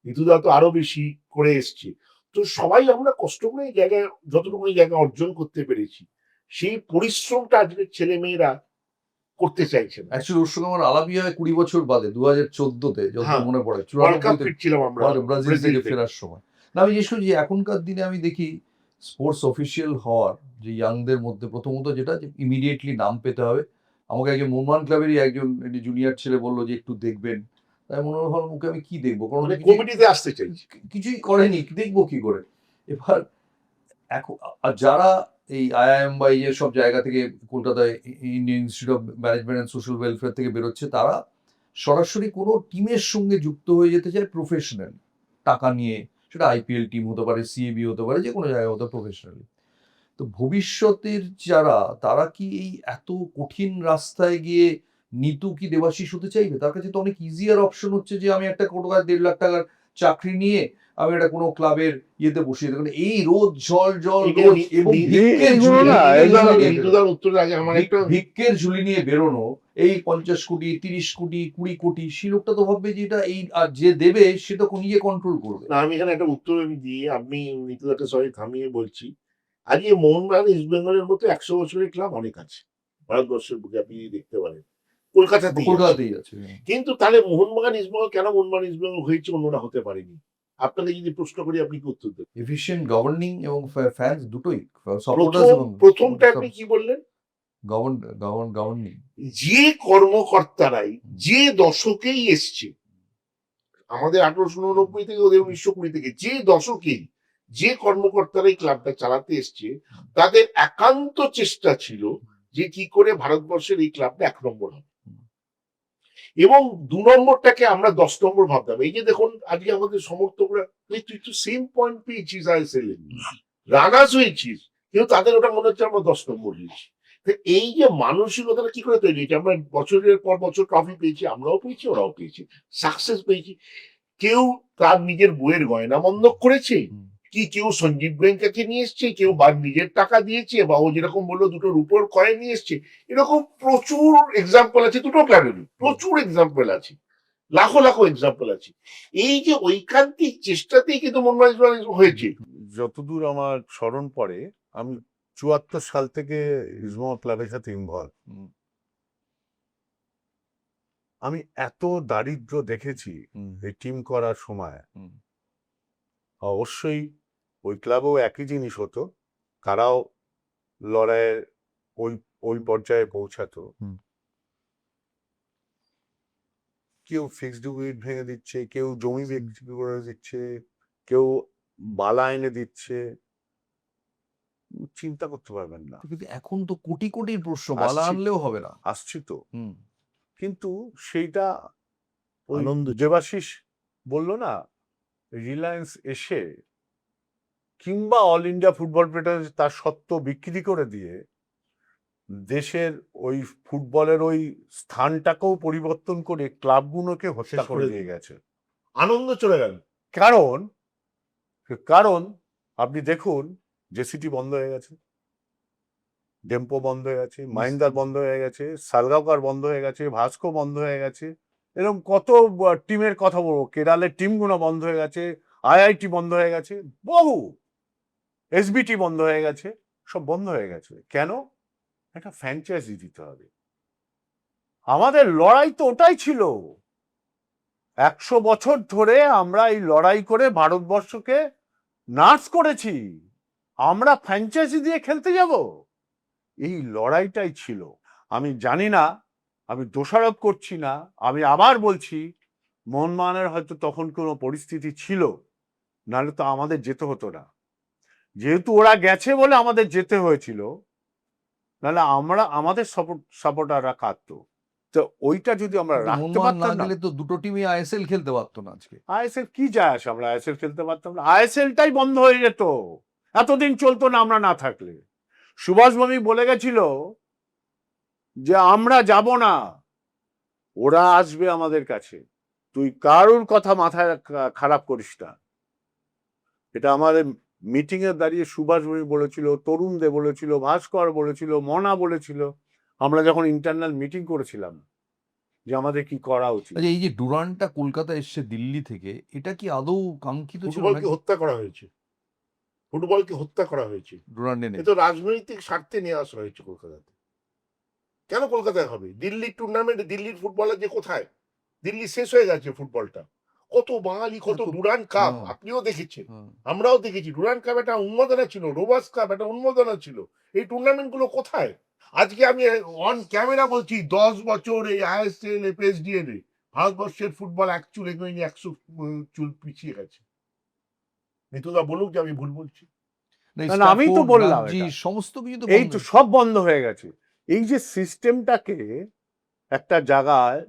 Speaker 2: ঋতুদা তো আরো বেশি করে এসছে। তো সবাই আমরা কষ্ট করে এই জায়গায়, যতটুকু এই জায়গায় অর্জন করতে পেরেছি, সেই পরিশ্রমটা আজকের ছেলে মেয়েরা করতে চাইছে না।
Speaker 1: অ্যাকচুয়ালি ওর সঙ্গে আমার আলাপই হয় 20 বছর বাদে, 2014-তে যত
Speaker 2: হ্যাঁ,
Speaker 1: মনে পড়ে,
Speaker 2: ওয়ার্ল্ড কাপ
Speaker 1: 94-তে
Speaker 2: ফিরছিলাম আমরা
Speaker 1: ব্রাজিল থেকে ফেরার সময়। না আমি জিজ্ঞেস করছি, এখনকার দিনে আমি দেখি স্পোর্টস অফিসিয়াল হওয়ার যে ইয়াংদের মধ্যে প্রথমত যেটা, যে ইমিডিয়েটলি নাম পেতে হবে। আমাকে একজন মোহনবাগান ক্লাবেরই একজন জুনিয়র ছেলে বললো যে একটু দেখবেন, তাই মনে হলো মুখে আমি কি দেখবো, কারণ
Speaker 2: মানে কমিটিতে আসতে চাইছি।
Speaker 1: কিছুই করেনি, দেখবো কি করে। এবার এখন আর যারা এই আইআইএম বা এই সব জায়গা থেকে, কলকাতায় Indian institute of management and social welfare থেকে বেরোচ্ছে, তারা সরাসরি কোনো টিমের সঙ্গে যুক্ত হয়ে যেতে চায় প্রফেশনাল টাকা নিয়ে। সেটা আইপিএল টিম হতে পারে, সিএবি হতে পারে, যে কোনো জায়গায় হতে প্রফেশনালি। তো ভবিষ্যতের যারা, তারা কি এই এত কঠিন রাস্তায় গিয়ে নিতু কি দেবাশিস হতে চাইবে? তার কাছে তো অনেক ইজিয়ার অপশন হচ্ছে যে আমি একটা কোটি 1.5 লাখ টাকার চাকরি নিয়ে আমি একটা কোনো ক্লাবের ইয়েতে বসিয়ে দেবো। এই রোদ ঝড় রোজ এবং
Speaker 2: উত্তরের আগে আমার একটা
Speaker 1: ভিক্ষের ঝুলি নিয়ে বেরোনো, এই 50 কোটি 30 কোটি 20 কোটি, সেই লোকটা তো ভাববে যে এটা এই, আর যে দেবে সে তো নিজে কন্ট্রোল করবে।
Speaker 2: না, আমি এখানে একটা উত্তর আমি দিই, আপনি নিতুদাকে সবাই থামিয়ে বলছি। আজকে মোহনবাগান ইস্ট বেঙ্গলের মতো 100 বছরের ক্লাব অনেক আছে ভারতবর্ষের বুকে, আপনি দেখতে পারেন কলকাতাতেই আছে।
Speaker 1: কলকাতাতেই আছে।
Speaker 2: কিন্তু তাহলে মোহনবাগান ইস্ট বেঙ্গল কেন মোহনবাগান ইস্ট বেঙ্গল হয়েছে, অন্যরা হতে পারেনি? আপনাকে যদি প্রশ্ন করি আপনি কি উত্তর দেবেন?
Speaker 1: এফিশিয়েন্ট গভর্নিং এবং ফ্যান্স দুটোই,
Speaker 2: প্রথম
Speaker 1: সাপোর্টার্স এবং
Speaker 2: প্রথমটা আপনি কি বললেন?
Speaker 1: গভর্নিং।
Speaker 2: যে কর্মকর্তারাই যে দশকেই এসছে, আমাদের 1889 থেকে ওদের 1920 থেকে, যে দশকেই যে কর্মকর্তারাই ক্লাবটা চালাতে এসছে, তাদের একান্ত চেষ্টা ছিল যে কি করে ভারতবর্ষের এই ক্লাবটা 1 নম্বর হবে এবং 2 নম্বরটাকে আমরা 10 নম্বর ভাবতাম। এই যে দেখুন আজকে আমাদের সমর্থকরা, তুই তো সেম পয়েন্ট পেয়েছিস আইএসএল এ, রানার্স হয়েছিস, কিন্তু তাদের ওটা মনে হচ্ছে আমরা 10 নম্বর হয়েছি। তো এই যে মানসিকতাটা কি করে তৈরি হয়েছে? আমরা বছরের পর বছর ট্রফি পেয়েছি, আমরাও পেয়েছি, ওরাও পেয়েছি, সাকসেস পেয়েছি। কেউ তার নিজের বইয়ের গয়না বন্ধক করেছে, কি কেউ সঞ্জীব ব্যাংকে নিয়ে এসছে, কেউ বা নিজের টাকা দিয়েছে, বা ও যেরকম বললো দুটো রূপোর কয়েন নিয়ে এসছে। এরকম প্রচুর এক্সাম্পল আছে, দুটো ক্লাবেরই প্রচুর এক্সাম্পল আছে, লাখো লাখো এক্সাম্পল আছে। এই যে ঐকান্তিক চেষ্টাতেই কিন্তু মোহনবাগান হয়েছে।
Speaker 3: যতদূর আমার স্মরণ পড়ে, আমি 74 সাল থেকে ইস্টবেঙ্গল ক্লাবের সাথে ইনভলভ। আমি এত দারিদ্র দেখেছি এই টিম করার সময়। অবশ্যই ওই ক্লাবেও একই জিনিস হতো, তারাও লড়াইয়ের ওই ওই পর্যায়ে পৌঁছাতো। কেউ ফিক্সড ডিপোজিট ভেঙে দিচ্ছে, কেউ জমি বিক্রি করে দিচ্ছে, কেউ বালা এনে দিচ্ছে, চিন্তা করতে পারবেন না।
Speaker 1: কিন্তু এখন তো কোটি কোটির প্রশ্ন, বালা
Speaker 3: আসছি।
Speaker 1: আনলেও হবে না।
Speaker 3: আসছি তো, কিন্তু সেইটা ওই
Speaker 2: আনন্দ।
Speaker 3: দেবাশিস বলল না, রিলায়েন্স এসে কিংবা অল ইন্ডিয়া ফুটবল ফেডারেশন তার সত্ত্ব বিক্রি করে দিয়ে দেশের ওই ফুটবলের ওই স্থানটাকেও পরিবর্তন করে ক্লাবগুলোকে হত্যা
Speaker 2: শেষ
Speaker 3: করে
Speaker 2: করে
Speaker 3: দিয়ে গেছে।
Speaker 2: আনন্দ চলে গেল।
Speaker 3: কারণ কারণ আপনি দেখুন, জেসিটি বন্ধ হয়ে গেছে, ডেম্পো বন্ধ হয়ে গেছে, মাহিন্দার বন্ধ হয়ে গেছে, সালগাঁওকার বন্ধ হয়ে গেছে, ভাস্কো বন্ধ হয়ে গেছে, এরকম কত টিমের কথা বলবো, কেরালের টিমগুলো বন্ধ হয়ে গেছে, আইআইটি বন্ধ হয়ে গেছে, বহু এসবিটি বন্ধ হয়ে গেছে, সব বন্ধ হয়ে গেছে। কেন? একটা ফ্র্যাঞ্চাইজি দিতে হবে। আমাদের লড়াই তো ওটাই ছিল। 100 বছর ধরে আমরা এই লড়াই করে ভারতবর্ষকে নার্স করেছি। আমরা ফ্র্যাঞ্চাইজি দিয়ে খেলতে যাব? এই লড়াইটাই ছিল। আমি জানি না, আমি দোষারোপ করছি না, আমি আবার বলছি, মোহনবাগানের হয়তো তখন কোনো পরিস্থিতি ছিল, নাহলে তো আমাদের যেতে হতো না। যেহেতু ওরা গেছে বলে আমাদের যেতে হয়েছিল, নাহলে আমাদের সাপোর্টাররা কাঁদতো। তো ওইটা যদি আমরা রাখতে
Speaker 1: মোহনবাগান না
Speaker 3: পারতাম না,
Speaker 1: গেলে তো দুটো টিমই আইএসএল খেলতে পারতো না আজকে।
Speaker 3: আইএসএল কি যায় আসে, আমরা আইএসএল খেলতে পারতাম না, আইএসএলটাই বন্ধ হয়ে যেত, এতদিন চলতো না আমরা না থাকলে। সুভাষ ভৌমিক বলে গেছিল যে আমরা যাব না, ওরা আসবে আমাদের কাছে, তুই কারোর কথা মাথায় খারাপ করিস না। এটা আমাদের মিটিং এ দাঁড়িয়ে সুভাষ ভৌমিক বলেছিল, তরুণ দে বলেছিল, ভাস্কর বলেছিল, মনা বলেছিল, আমরা যখন ইন্টারনাল মিটিং করেছিলাম যে আমাদের কি করা উচিত।
Speaker 1: আচ্ছা, এই যে ডুরান্টটা কলকাতা এসছে দিল্লি থেকে, এটা কি আদৌ কাঙ্ক্ষিত ছিল
Speaker 2: ফুটবলকে
Speaker 1: নাকি?
Speaker 2: হত্যা করা হয়েছে, ফুটবলকে হত্যা করা হয়েছে।
Speaker 1: ডুরান্ট
Speaker 2: এ
Speaker 1: এনে
Speaker 2: তো রাজনৈতিক স্বার্থে নিয়ে আসা হয়েছে কলকাতাতে। কেন কলকাতায় হবে? দিল্লির টুর্নামেন্টে দিল্লির ফুটবলার যে কোথায়? দিল্লি শেষ হয়ে গেছে ফুটবলটা। কত বাঙালি, কত ডুরান্ট কাপ আপনিও দেখেছেন, আমরাও দেখেছি। ডুরান্ট কাপ একটা উন্মাদনা ছিল, রোবাস কাপ একটা উন্মাদনা ছিল। এই টুর্নামেন্ট গুলো কোথায়? আজকে আমি অন ক্যামেরা বলছি, 10 বছর এই আইএসএল এফএসডিএল এ ভারতবর্ষের ফুটবল 1 চুল এগোয়নি, 100 চুল পিছিয়ে গেছে। মিতুদা বলুক যে আমি ভুল বলছি।
Speaker 3: না, আমি তো বললাম এটা।
Speaker 1: সমস্ত কিছু তো
Speaker 3: এই তো সব বন্ধ হয়ে গেছে। এই যে সিস্টেমটাকে একটা জায়গায়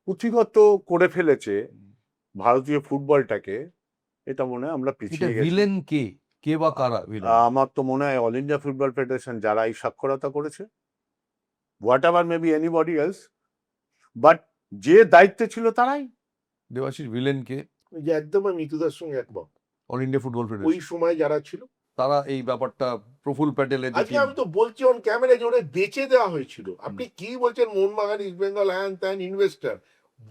Speaker 3: পুঁথিগত করে ফেলেছে ভারতীয় ফুটবলটাকে, এটা মনে হয় আমরা পিছিয়ে গেছি।
Speaker 1: ভিলেন কে, কে বা কারা ভিলেন?
Speaker 3: আমার তো মনে হয় অল ইন্ডিয়া ফুটবল ফেডারেশন, যারা এই সাক্ষরতা করেছে, what ever may be anybody else, but যে দায়িত্বে ছিল তারাই।
Speaker 1: দেবাশিস, ভিলেন কে?
Speaker 2: এই যে একদম আমি মিতুদার সঙ্গে একমত।
Speaker 1: অল ইন্ডিয়া ফুটবল
Speaker 2: ওই
Speaker 1: ফেডারেশন,
Speaker 2: সময় যারা ছিল,
Speaker 1: তারা এই ব্যাপারটা প্রফুল প্যাটেলের যে
Speaker 2: আজকে
Speaker 1: team,
Speaker 2: আমি তো বলছি অন ক্যামেরা যে ওরা বেচে দেওয়া হয়েছিল। আপনি কি বলছেন? মোহনবাগান, ইস্ট বেঙ্গল, হ্যান ত্যান ইনভেস্টার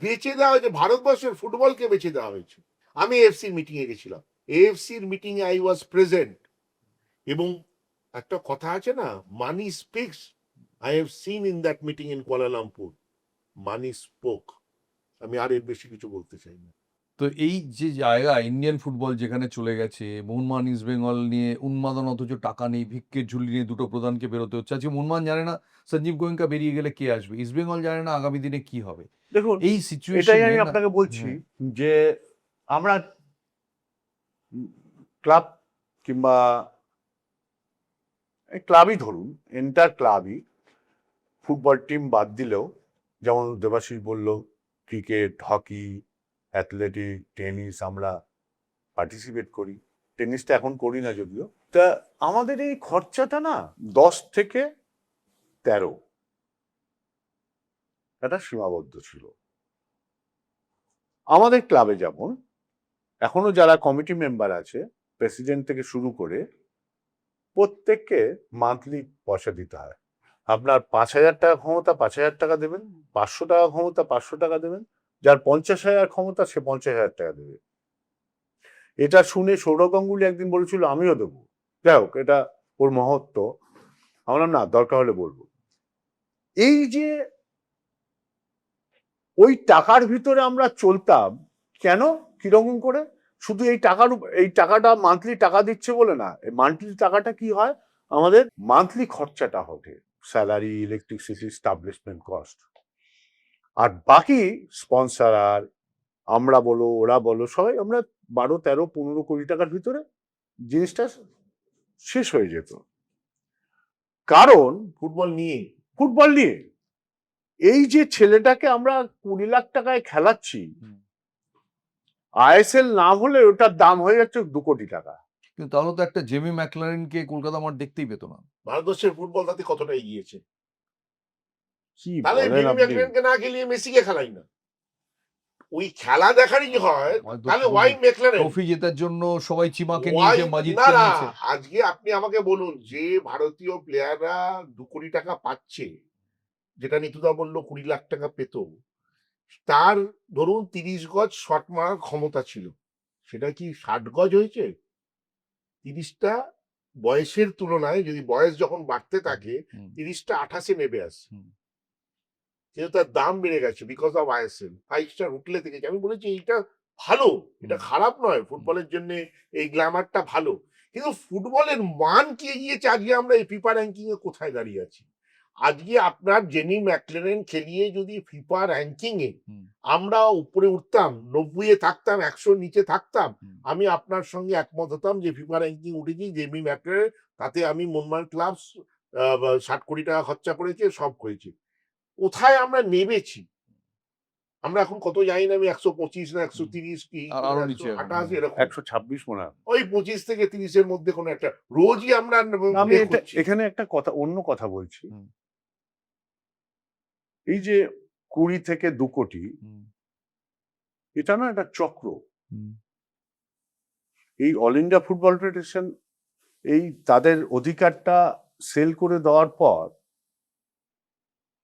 Speaker 2: বেচে দেওয়া হয়েছে, ভারতবর্ষের ফুটবলকে বেচে দেওয়া হয়েছে। আমি এএফসির মিটিং এ গেছিলাম, এএফসির মিটিং এ আই ওয়াজ প্রেজেন্ট, এবং একটা কথা আছে না, money speaks. I have seen in that meeting in Kuala Lumpur, money spoke. আমি আর এর বেশি কিছু বলতে চাই না।
Speaker 1: তো এই যে জায়গা ইন্ডিয়ান ফুটবল যেখানে চলে গেছে, মোহনবাগান ইস্ট বেঙ্গল নিয়ে উন্মাদন, অথচ টাকা নেই, ভিক্ষের ঝুলি নিয়ে দুটো প্রধানকে বেরোতে হচ্ছে। আজকে মোহনবাগান জানে না সঞ্জীব গোয়েঙ্কা বেরিয়ে গেলে কে আসবে, ইস্ট বেঙ্গল জানে না আগামী দিনে কি হবে।
Speaker 3: দেখুন,
Speaker 1: এই
Speaker 3: এটাই
Speaker 1: সিচুয়েশনে
Speaker 3: আমি
Speaker 1: না,
Speaker 3: আপনাকে বলছি
Speaker 1: হ্যাঁ,
Speaker 3: যে আমরা ক্লাব কিংবা ক্লাবই ধরুন, এন্টার ক্লাবই, ফুটবল টিম বাদ দিলেও, যেমন দেবাশিস বলল, ক্রিকেট, হকি, অ্যাথলেটিক, টেনিস আমরা পার্টিসিপেট করি। টেনিসটা এখন করি না যদিও। তা আমাদের এই খরচাটা না 10 থেকে 13 এটা সীমাবদ্ধ ছিল। আমাদের ক্লাবে যেমন এখনো যারা কমিটি মেম্বার আছে, প্রেসিডেন্ট থেকে শুরু করে, প্রত্যেককে মান্থলি পয়সা দিতে হয়। আপনার 5,000 টাকা ক্ষমতা 5,000 টাকা দেবেন, 500 টাকা ক্ষমতা 500 টাকা দেবেন, যার 50,000 ক্ষমতা সে 50,000 টাকা দেবে। এটা শুনে সৌরভ গাঙ্গুলি একদিন বলেছিল আমিও দেবো। যাই হোক, এটা ওর মহত্ব। আমরা না, দরকার হলে বলবো। এই যে ওই টাকার ভিতরে আমরা চলতাম কেন, কিরকম করে, শুধু এই টাকাটা মান্থলি টাকা দিচ্ছে বলে না। এই মান্থলি টাকাটা কি হয়, আমাদের মান্থলি খরচাটা হবে, স্যালারি, ইলেকট্রিসিটি, স্টাবলিশমেন্ট কস্ট, আর বাকি স্পন্সর, আর আমরা বলো ওরা বলো সবাই আমরা 12, 13, 15 কোটি টাকার ভিতরে জিনিসটা শেষ হয়ে যেত। কারণ
Speaker 2: ফুটবল নিয়ে
Speaker 3: ফুটবল নিয়ে এই যে ছেলেটাকে আমরা 20 লাখ টাকায় খেলাচ্ছি, আইএসএল নাম হলে ওটার দাম হয়ে যাচ্ছে 2 কোটি টাকা।
Speaker 1: কিন্তু তাহলে তো একটা জেমি ম্যাকলারেনকে কলকাতা মাঠ দেখতেই পেতো না।
Speaker 2: ভারতবর্ষের ফুটবল তাতে কতটা এগিয়েছে?
Speaker 3: কি
Speaker 2: তাহলে
Speaker 3: বলেন
Speaker 2: ভিভি
Speaker 3: আপনি?
Speaker 2: ম্যাকলেনকে না খেলিয়ে মেসিকে খেলাই না। ওই খেলা দেখারই হয়,
Speaker 1: হয়তো
Speaker 2: তাহলে ওয়াই ম্যাকলেন?
Speaker 1: ট্রফি জেতার জন্য সবাই চিমাকে
Speaker 2: ওয়াই
Speaker 1: নিয়েছে,
Speaker 2: না
Speaker 1: মাজিদকে
Speaker 2: না,
Speaker 1: নিয়েছে।
Speaker 2: আজকে আপনি আমাকে বলুন যে ভারতীয় প্লেয়াররা 2 কোটি টাকা পাচ্ছে, যেটা নিতুদা বললো 20 লাখ টাকা পেত, তার ধরুন 30 গজ শট মারার ক্ষমতা ছিল, সেটা কি 60 গজ হয়েছে? 30টা বয়সের তুলনায়, যদি বয়স যখন বাড়তে থাকে, 30টা 28-এ নেমে আসে। যেহেতু তার দাম বেড়ে গেছে বিকজ অফ আইএসএল, 5 স্টার হোটেলে থেকে। আমি বলেছি এইটা ভালো, এটা খারাপ নয়, ফুটবলের জন্য এই গ্ল্যামারটা ভালো, কিন্তু ফুটবলের মান কি এগিয়েছে? আজকে আমরা এই ফিফা র্যাঙ্কিং এ কোথায় দাঁড়িয়ে আছি? আজকে আপনার জেনি ম্যাকলেরেন খেলিয়ে যদি ফিফা র্যাঙ্কিং এ আমরা উপরে উঠতাম, 90-এ থাকতাম, 100 নিচে থাকতাম, আমি আপনার সঙ্গে একমত হতাম যে ফিফা র্যাঙ্কিং উঠেছি জেমি ম্যাকলেরেন, তাতে আমি মোহনবাগান ক্লাব 60 কোটি টাকা খরচা করেছে, সব করেছি। কোথায় আমরা নেমেছি? আমরা এখন কত জানি না, আমি 125 না 130 কি
Speaker 1: আরো নিচে এখন,
Speaker 2: 128 এরকম,
Speaker 3: 126 মনে হয়।
Speaker 2: ওই 25 থেকে 30-এর মধ্যে কোনো একটা, রোজই আমরা
Speaker 3: আমি এখানে একটা কথা, অন্য কথা বলছি। এই যে 20 থেকে 2 কোটি, এটা না একটা চক্র। এই অল ইন্ডিয়া ফুটবল ফেডারেশন এই তাদের অধিকারটা সেল করে দেওয়ার পর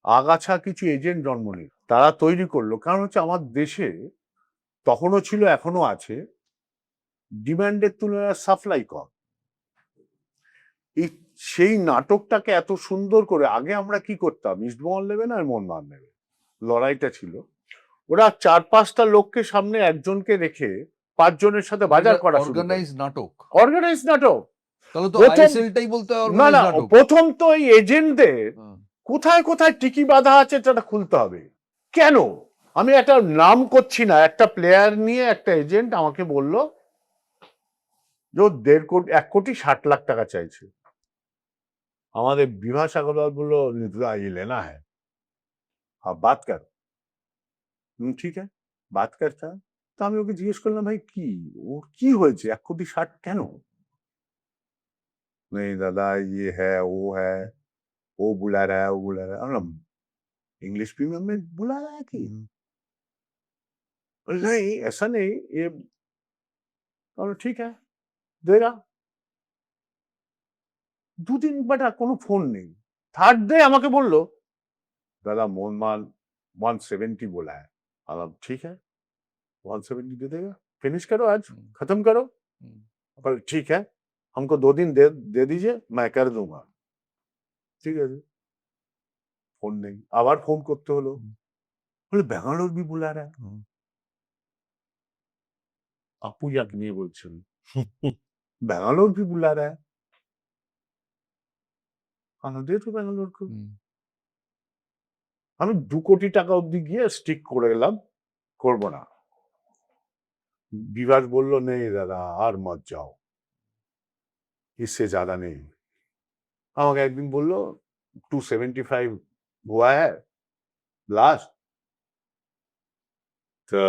Speaker 3: আগাছা কিছু এজেন্ট জন্ম নিল, তারা তৈরি করলো। কারণ হচ্ছে আমার দেশে তখনও ছিল, এখনো আছে, ডিমান্ডের তুলনায় সাপ্লাই কম। এই সেই নাটকটাকে এত সুন্দর করে, আগে আমরা কি করতাম, ইস্টবেঙ্গল নেবে না মোহনবাগান নেবে, লড়াইটা ছিল। ওরা 4-5টা লোককে সামনে একজনকে রেখে 5 জনের সাথে বাজার করা শুরু করে।
Speaker 1: অর্গানাইজ নাটক।
Speaker 3: অর্গানাইজ নাটক।
Speaker 1: তাহলে তো
Speaker 3: প্রথম-
Speaker 1: আইএসএলটাই বলতে
Speaker 3: না
Speaker 1: অর্গানাইজ
Speaker 3: না,
Speaker 1: নাটক।
Speaker 3: প্রথম তো এই এজেন্টদের কোথায় কোথায় টিকি বাঁধা আছে সেটা খুলতে হবে। কেন? আমি একটা নাম করছি না, একটা প্লেয়ার নিয়ে একটা এজেন্ট আমাকে বলল যে 1 কোটি 60 লাখ টাকা চাইছে। আমাদের বিভা সাগরওয়াল বললো ये लेना है, हाँ बात कर। ঠিক আছে, বাত করতে। তো আমি ওকে জিজ্ঞেস করলাম, ভাই কি ওর কি হয়েছে, 1 কোটি 60 কেন? नहीं दादा ये है वो है, वो बुला रहा है वो बुला रहा है। इंग्लिश प्रीमियम में बुला रहा है कि नहीं ऐसा नहीं, ये ठीक है देगा। 2 दिन বাটা কোনো ফোন নেই। থার্ড ডে আমাকে বললো दादा मोहनबागान 170 बोला है। ठीक है 170 दे देगा, फिनिश करो आज, खत्म करो। पर ठीक है हमको 2 दिन दे दीजिए, मैं कर दूंगा। ঠিক আছে, ফোন নেই, আবার ফোন করতে হলো। বলে ব্যাঙ্গালোর भी बुला रहा है
Speaker 1: হুম।
Speaker 3: আপু যাকে নিয়ে বলছেন ব্যাঙ্গালোর भी बुला रहा है আমাদের তো ব্যাঙ্গালোর খুব
Speaker 1: হুম।
Speaker 3: আমি 2 কোটি টাকা অব্দি গিয়ে স্টিক করে গেলাম করবো না বিভাস বললো নেই দাদা আর মত যাও इससे ज्यादा नहीं আমাকে একদিন বললো 275 हुआ है लास्ट तो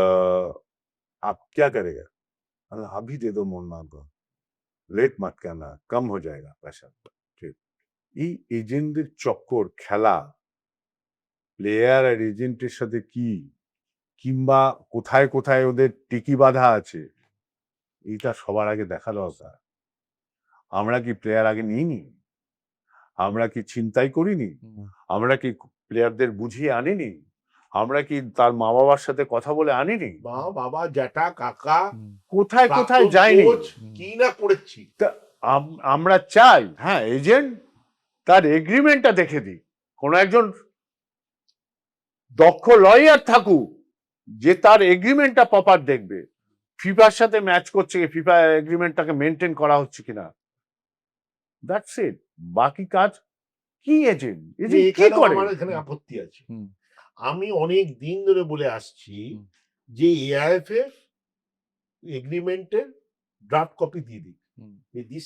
Speaker 3: आप क्या करेगा अभी दे दो मोहन को लेट मत करना कम हो जाएगा पैसा ठीक এই এজেন্টদের চক্কর খেলা প্লেয়ার আর এজেন্টের সাথে কি কিংবা কোথায় কোথায় ওদের টিকি বাঁধা আছে এইটা সবার আগে দেখা দরকার আমরা কি প্লেয়ার আগে নিইনি আমরা কি ছিনতাই করিনি আমরা কি প্লেয়ারদের বুঝিয়ে আনিনি আমরা কি তার মা বাবার সাথে কথা বলে আনিনি
Speaker 2: মা বাবা জ্যাঠা কাকা
Speaker 3: কোথায় কোথায়
Speaker 2: প্রাক্তন
Speaker 3: যায়নি
Speaker 2: কোচ, কি না করেছি।
Speaker 3: তা আমরা চাই হ্যাঁ এজেন্ট তার এগ্রিমেন্টটা দেখে দিই কোন একজন দক্ষ লয়ার থাকুক যে তার এগ্রিমেন্টটা প্রপার দেখবে ফিফার সাথে ম্যাচ করছে কি ফিফা এগ্রিমেন্টটাকে মেনটেন করা হচ্ছে কিনা দ্যাটস ইট বাকি কাজ কি এজেন্ট
Speaker 2: যে
Speaker 3: কি
Speaker 2: এখানেও
Speaker 3: করে
Speaker 2: আমার এখানে আপত্তি আছে।
Speaker 1: হুম।
Speaker 2: আমি অনেক দিন ধরে বলে আসছি
Speaker 1: হুম।
Speaker 2: যে এআইএফএফ এগ্রিমেন্টের ড্রাফট কপি দিয়ে দিই,
Speaker 1: হুম।
Speaker 2: This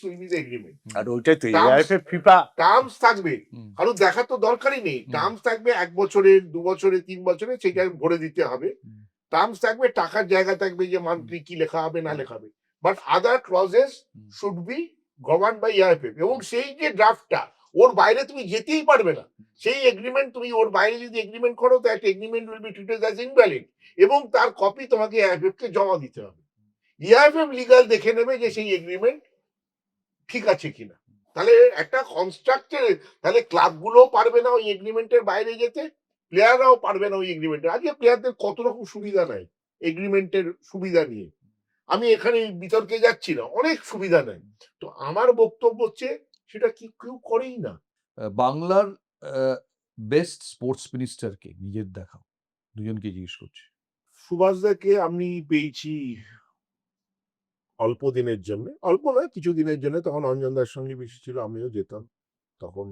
Speaker 2: will be the agreement.
Speaker 3: আর ওইটাই তো
Speaker 2: Terms-
Speaker 3: এআইএফএ ফিফা
Speaker 2: টার্মস থাকবে,
Speaker 1: হুম।
Speaker 2: কারণ দেখার তো দরকারই নেই।
Speaker 1: হুম।
Speaker 2: টার্মস থাকবে 1 বছরের 2 বছরের 3 বছরের, সেটা ভরে দিতে হবে।
Speaker 1: হুম।
Speaker 2: টার্মস থাকবে, টাকার জায়গা থাকবে যে মান্থলি কি লেখা হবে না লেখা হবে, but other clauses
Speaker 1: hmm.
Speaker 2: Should be govern by AIFF. এবং সেই যে ড্রাফটটা ওর বাইরে তুমি যেতেই পারবে না। সেই এগ্রিমেন্ট তুমি ওর বাইরে যদি এগ্রিমেন্ট করো তো একটা agreement will be treated as invalid, এবং তার কপি তোমাকে এআইএফএফ কে জমা দিতে হবে। এআইএফএফ লিগাল দেখে নেবে যে সেই এগ্রিমেন্ট ঠিক আছে কিনা। তাহলে একটা কনস্ট্রাকচার, তাহলে ক্লাবগুলোও পারবে না ওই এগ্রিমেন্টের বাইরে যেতে, প্লেয়াররাও পারবে না ওই এগ্রিমেন্টে। আজকে প্লেয়ারদের কত রকম সুবিধা নেয় এগ্রিমেন্টের সুবিধা নিয়ে, আমি এখানে বিতর্কে যাচ্ছি না, অনেক সুবিধা নেয়। তো আমার বক্তব্য হচ্ছে সেটা কি কেউ করেই না।
Speaker 1: বাংলার বেস্ট স্পোর্টস মিনিস্টারকে নিজের দেখাও, দুজনকে জিজ্ঞেস করছি।
Speaker 2: সুভাষদাকে আমি পেয়েছি অল্প দিনের জন্য, অল্প নয় কিছু দিনের জন্য, তখন অঞ্জনদার সঙ্গে বেশি ছিল, আমিও যেতাম তখন।